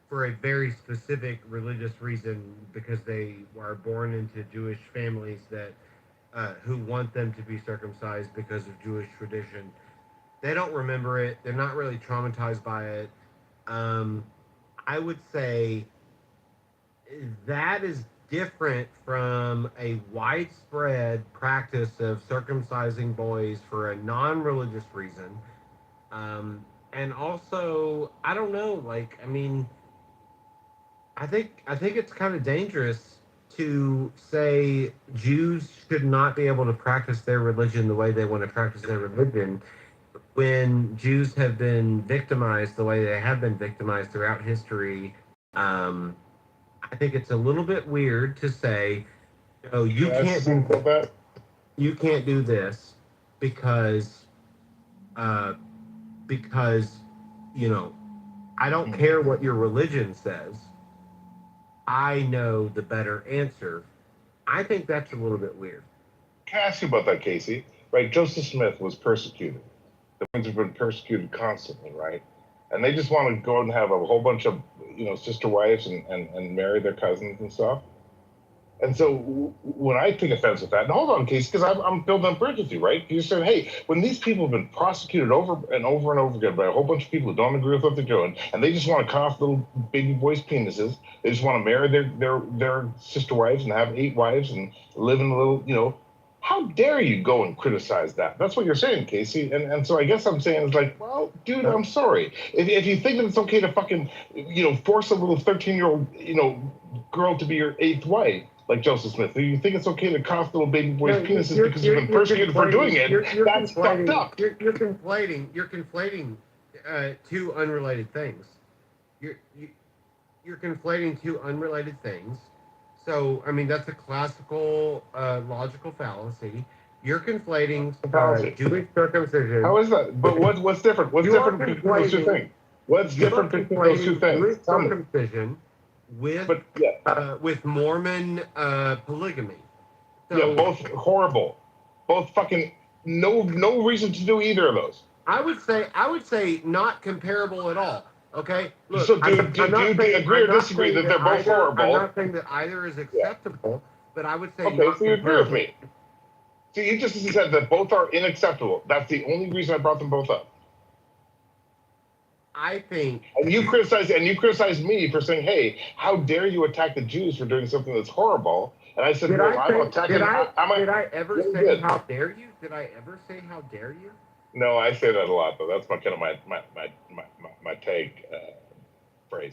for a very specific religious reason because they are born into Jewish families that who want them to be circumcised because of Jewish tradition. They don't remember it. They're not really traumatized by it. I would say that is different from a widespread practice of circumcising boys for a non-religious reason. And also, I don't know, like, I mean, I think it's kind of dangerous to say Jews should not be able to practice their religion the way they want to practice their religion when Jews have been victimized the way they have been victimized throughout history. I think it's a little bit weird to say, "Oh, you can't do this because you know I don't care what your religion says. I know the better answer." I think that's a little bit weird. Can I ask you about that, Casey? Right, Joseph Smith was persecuted. The ones have been persecuted constantly, right? And they just want to go and have a whole bunch of, sister wives and marry their cousins and stuff. And so when I take offense with that, and hold on, Casey, because I'm building a bridge with you, right? You said, hey, when these people have been prosecuted over and over and over again by a whole bunch of people who don't agree with what they're doing, and they just want to cut off little baby boys' penises, they just want to marry their sister wives and have 8 wives and live in a little, how dare you go and criticize that? That's what you're saying, Casey. And so I guess I'm saying it's like, well, dude, I'm sorry. If you think that it's okay to fucking, force a little 13-year-old, girl to be your 8th wife, like Joseph Smith, if you think it's okay to cut off little baby boys' penises because you've been persecuted for doing it, that's fucked up. You're conflating two unrelated things. You're conflating two unrelated things. So, I mean, that's a classical logical fallacy. You're conflating Jewish circumcision. How is that? But what's different? What's different between those two things? What's different between those two things? Jewish circumcision with Mormon polygamy. So, yeah, both horrible. Both fucking no reason to do either of those. I would say not comparable at all. Okay. Look, so do you agree or disagree that they're both horrible? I'm not saying that either is acceptable, but I would say okay. So you agree with me? See, you just said that both are unacceptable. That's the only reason I brought them both up. I think. And you criticize me for saying, "Hey, how dare you attack the Jews for doing something that's horrible?" And I said, I'm attacking. Did I ever say how dare you? Did I ever say how dare you? No, I say that a lot, though. That's my kind of my tag phrase.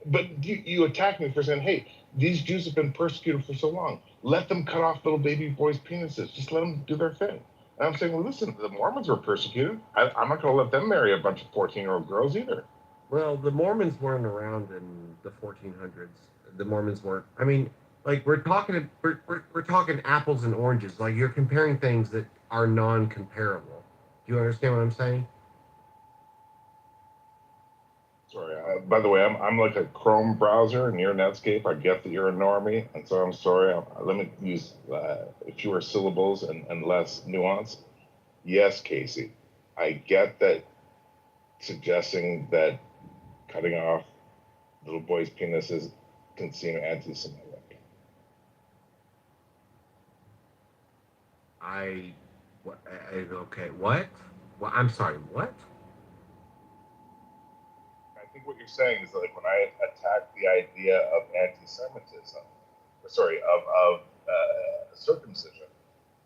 But you attack me for saying, "Hey, these Jews have been persecuted for so long. Let them cut off little baby boys' penises. Just let them do their thing." And I'm saying, well, listen, the Mormons were persecuted. I'm not going to let them marry a bunch of 14-year-old girls either. Well, the Mormons weren't around in the 1400s. The Mormons weren't. I mean, like we're talking apples and oranges. Like you're comparing things that are non-comparable. Do you understand what I'm saying? Sorry. By the way, I'm like a Chrome browser, and you're Netscape. I get that you're a normie, and so I'm sorry. Let me use fewer syllables and less nuance. Yes, Casey, I get that suggesting that cutting off little boys' penises can seem anti-Semitic. Okay, what? Well, I'm sorry, what? I think what you're saying is that, like, when I attack the idea of anti-Semitism, of circumcision,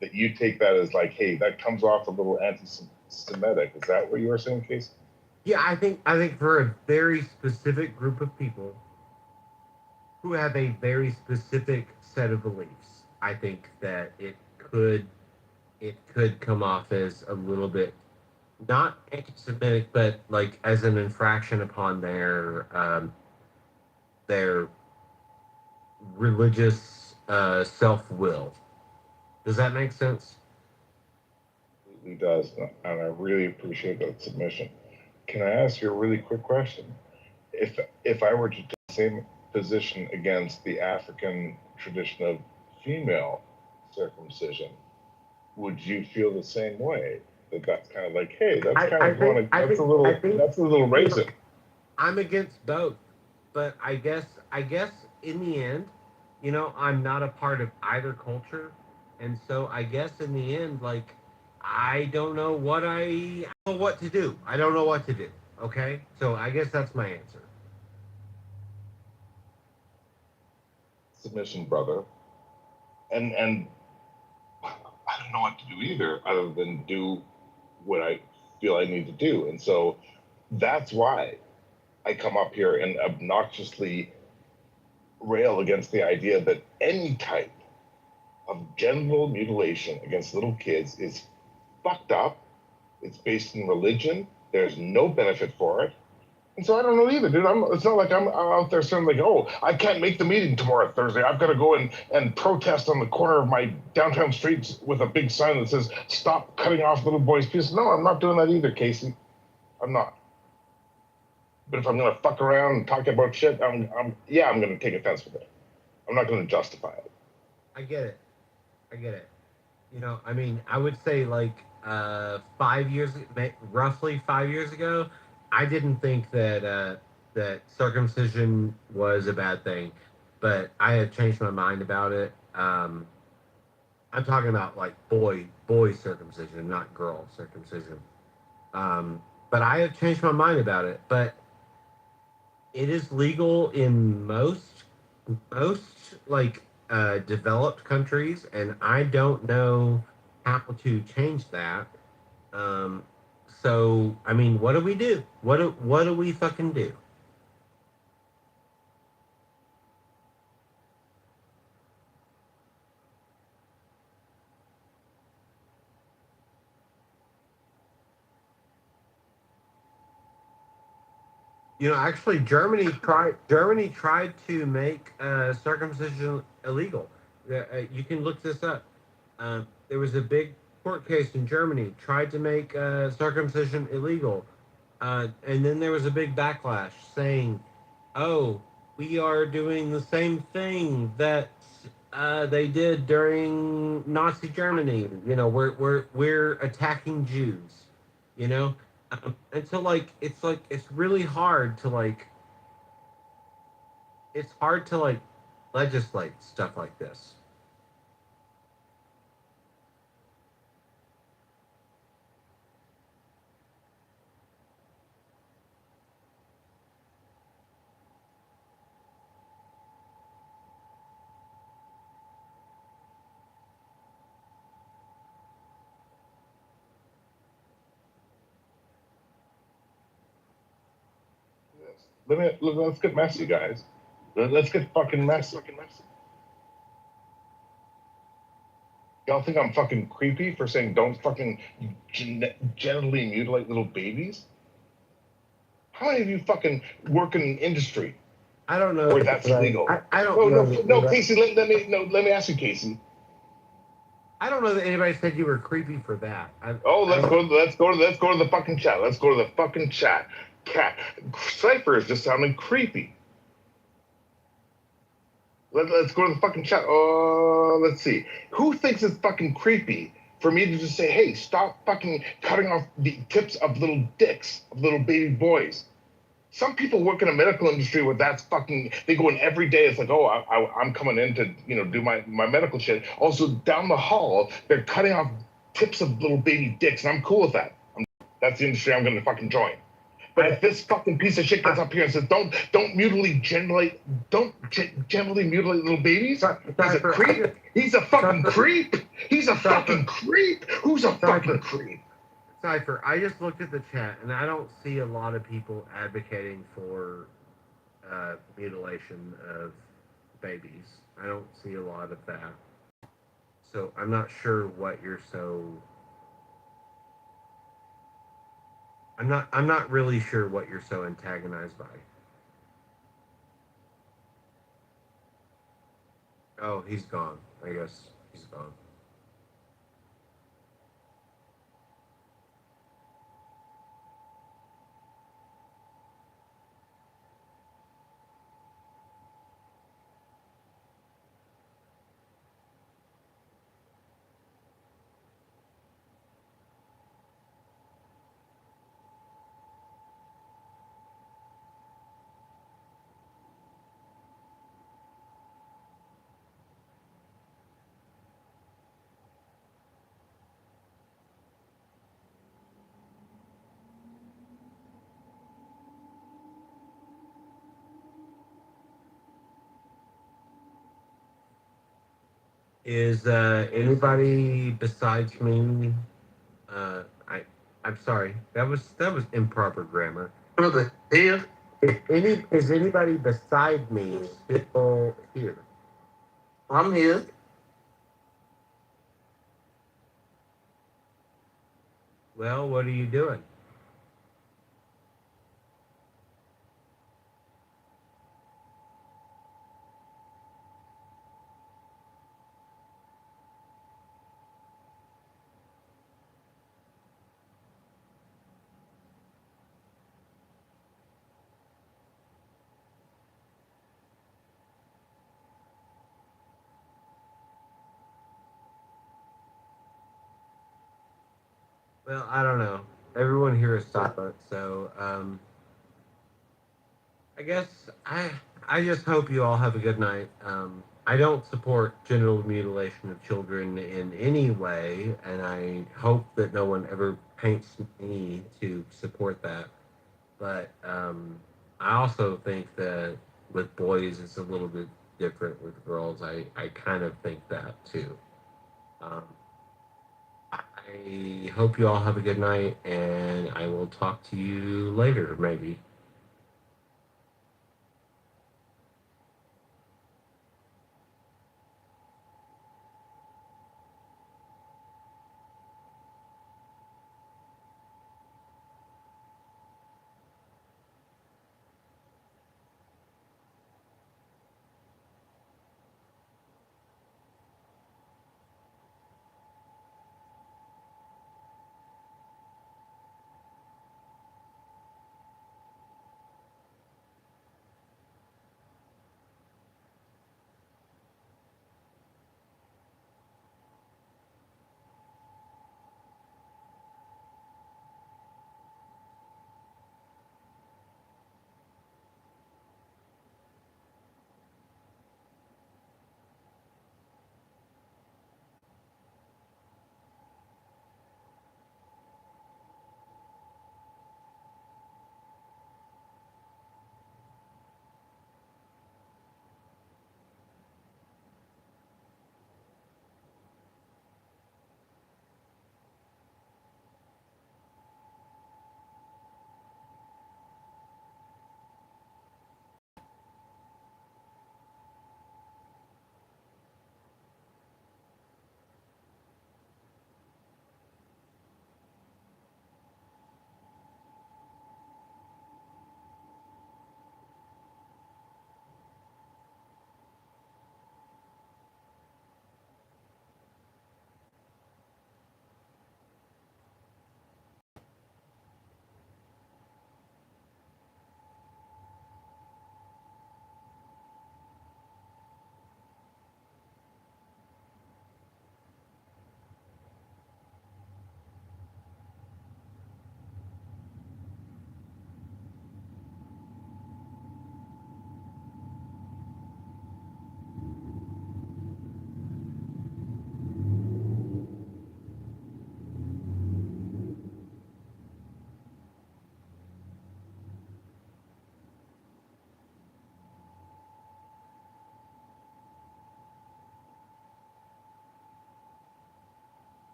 that you take that as like, hey, that comes off a little anti-Semitic. Is that what you were saying, Casey? Yeah, I think for a very specific group of people who have a very specific set of beliefs, I think that it could come off as a little bit not anti-Semitic, but like as an infraction upon their religious self-will. Does that make sense? It does, and I really appreciate that submission. Can I ask you a really quick question? If I were to take the same position against the African tradition of female circumcision, would you feel the same way? That's kind of like, hey, that's a little racist. I'm against both, but I guess in the end, I'm not a part of either culture, and so I guess in the end, like, I don't know what to do. I don't know what to do. Okay, so I guess that's my answer. Submission, brother. And I don't know what to do either, other than do what I feel I need to do. And so that's why I come up here and obnoxiously rail against the idea that any type of genital mutilation against little kids is fucked up. It's based in religion. There's no benefit for it. And so I don't know either, dude. It's not like I'm out there saying, like, oh, I can't make the meeting tomorrow, Thursday. I've got to go and protest on the corner of my downtown streets with a big sign that says, stop cutting off little boys' pieces. No, I'm not doing that either, Casey. I'm not. But if I'm going to fuck around and talk about shit, I'm going to take offense with it. I'm not going to justify it. I get it. I mean, I would say like roughly 5 years ago, I didn't think that circumcision was a bad thing, but I have changed my mind about it. I'm talking about like boy circumcision, not girl circumcision. But I have changed my mind about it. But it is legal in most like developed countries, and I don't know how to change that. So I mean, what do we do? What do we fucking do? Actually, Germany tried to make circumcision illegal. You can look this up. There was a big court case in Germany tried to make circumcision illegal, and then there was a big backlash saying, "Oh, we are doing the same thing that they did during Nazi Germany. We're attacking Jews. You know." And so it's really hard to legislate stuff like this. Let's get messy, guys. Let's get fucking messy. Y'all think I'm fucking creepy for saying don't fucking genitally mutilate little babies? How many of you fucking work in an industry? I don't know where that's legal. I don't know. No, Casey. Let me ask you, Casey. I don't know that anybody said you were creepy for that. Let's go to the fucking chat. Let's go to the fucking chat. Cat Cypher is just sounding creepy. Let's go to the fucking chat. Let's see. Who thinks it's fucking creepy for me to just say, hey, stop fucking cutting off the tips of little dicks of little baby boys. Some people work in a medical industry where that's fucking, they go in every day. It's like, oh, I'm coming in to, do my medical shit. Also, down the hall, they're cutting off tips of little baby dicks, and I'm cool with that. That's the industry I'm going to fucking join. But if this fucking piece of shit gets up here and says, don't generally mutilate little babies, he's a creep. He's a fucking creep. He's a fucking creep. Who's a fucking creep? Cypher, I just looked at the chat, and I don't see a lot of people advocating for mutilation of babies. I don't see a lot of that. So I'm not sure what you're so... I'm not really sure what you're so antagonized by. Oh, he's gone. I guess he's gone. Is anybody besides me? I'm sorry. That was improper grammar. Brother, here. Is anybody beside me still here? I'm here. Well, what are you doing? Well, I don't know. Everyone here is silent, so I guess I just hope you all have a good night. I don't support genital mutilation of children in any way, and I hope that no one ever paints me to support that. But I also think that with boys, it's a little bit different. With girls, I kind of think that too. Um, I hope you all have a good night, and I will talk to you later, maybe.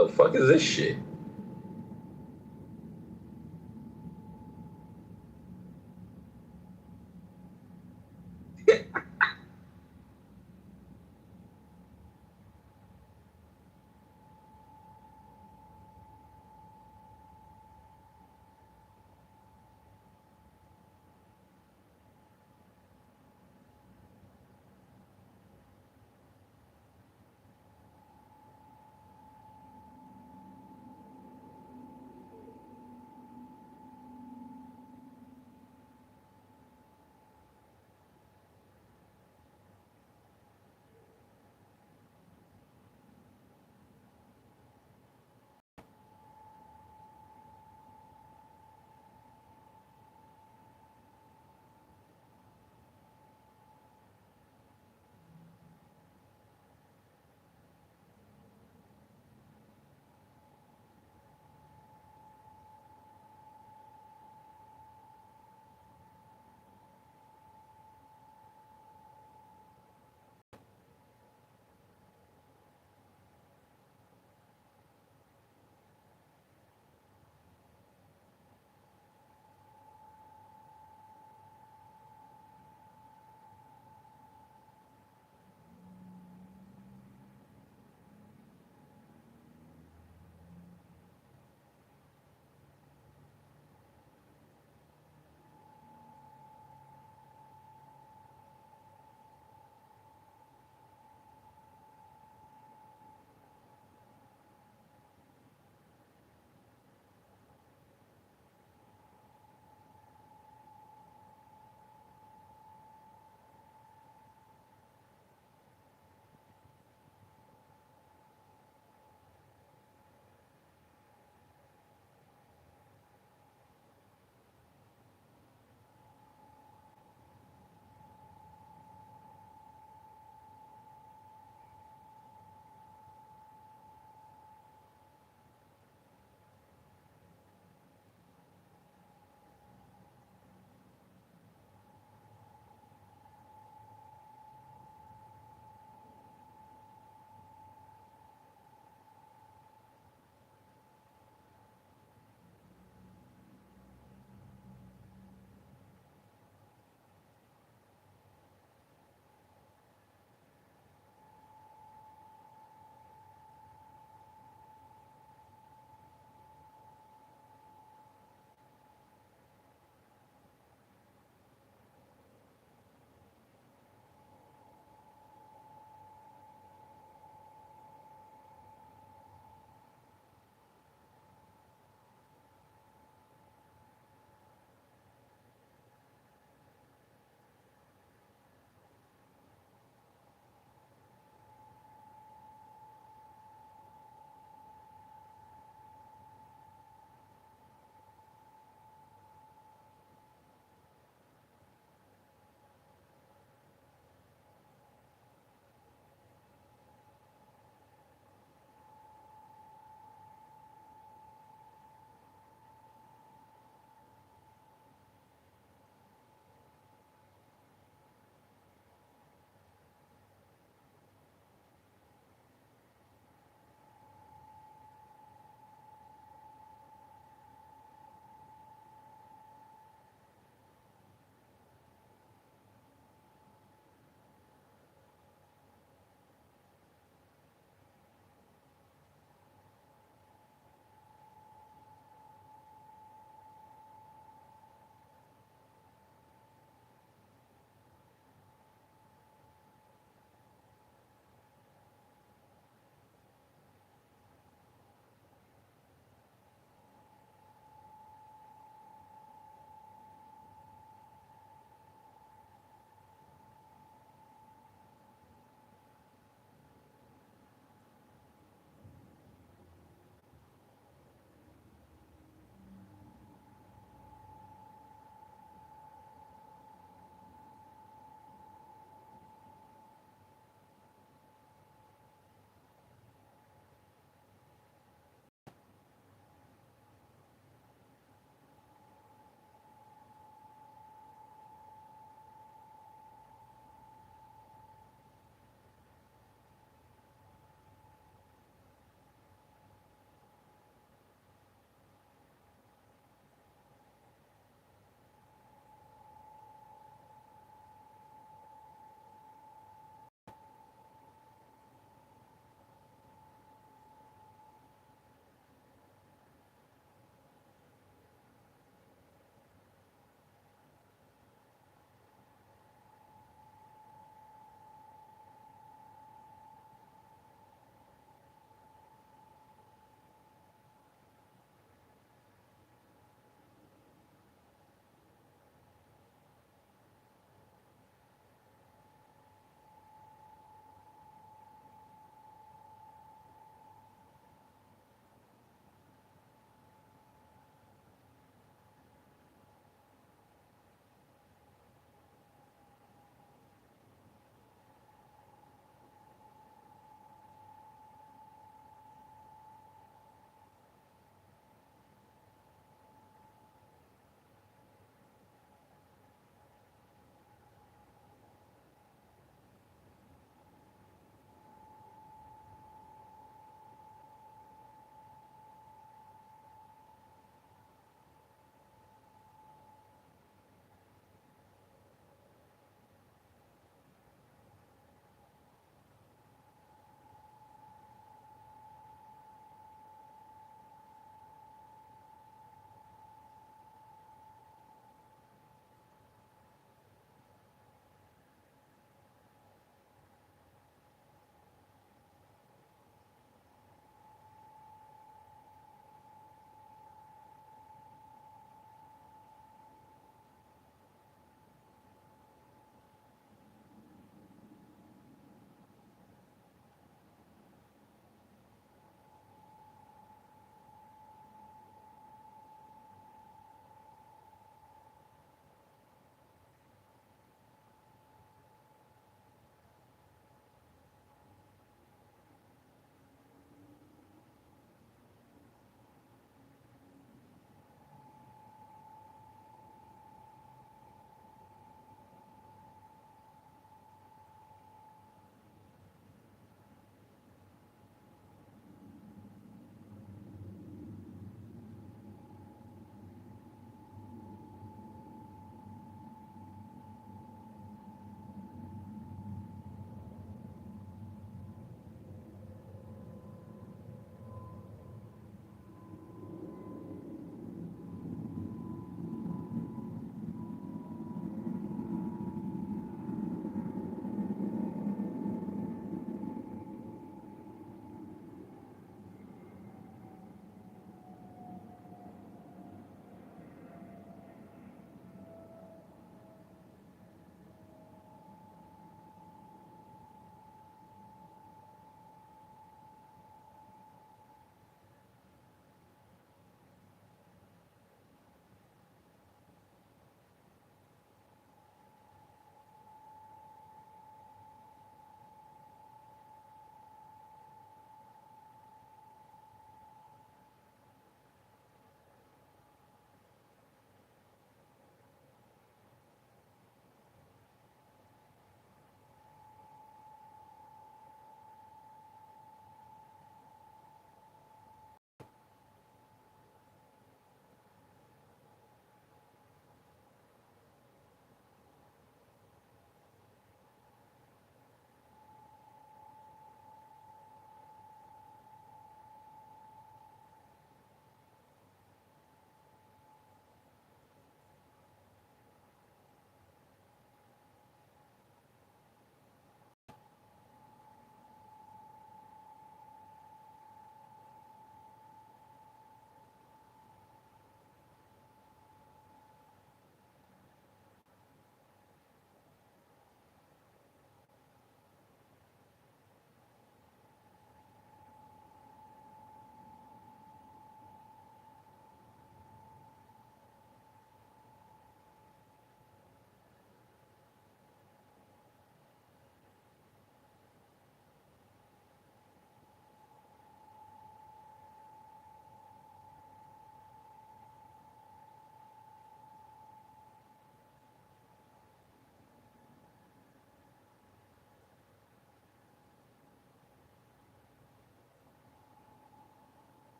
The fuck is this shit?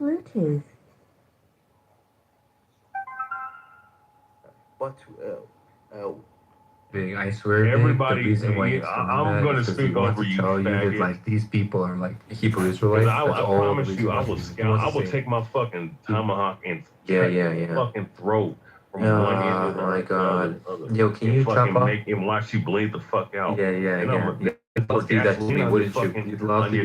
Bluetooth. What to Big, I swear, Big, Everybody, the reason why he's doing I'm that going to is because speak he wants over to you, tell you that faggot. like these people are like Hebrew Because Israelites. I That's all the promise reason you, I why will, he wants I to will say take my fucking tomahawk and Yeah, cut yeah, his yeah. fucking throat from one end of the Oh my earth to God. the other. Yo, can And you chop fucking off? make him watch you bleed the fuck out. Yeah, yeah, And yeah. I'm gonna You'd love pour to do that to gasoline me, on your wouldn't you? fucking You'd love on to your do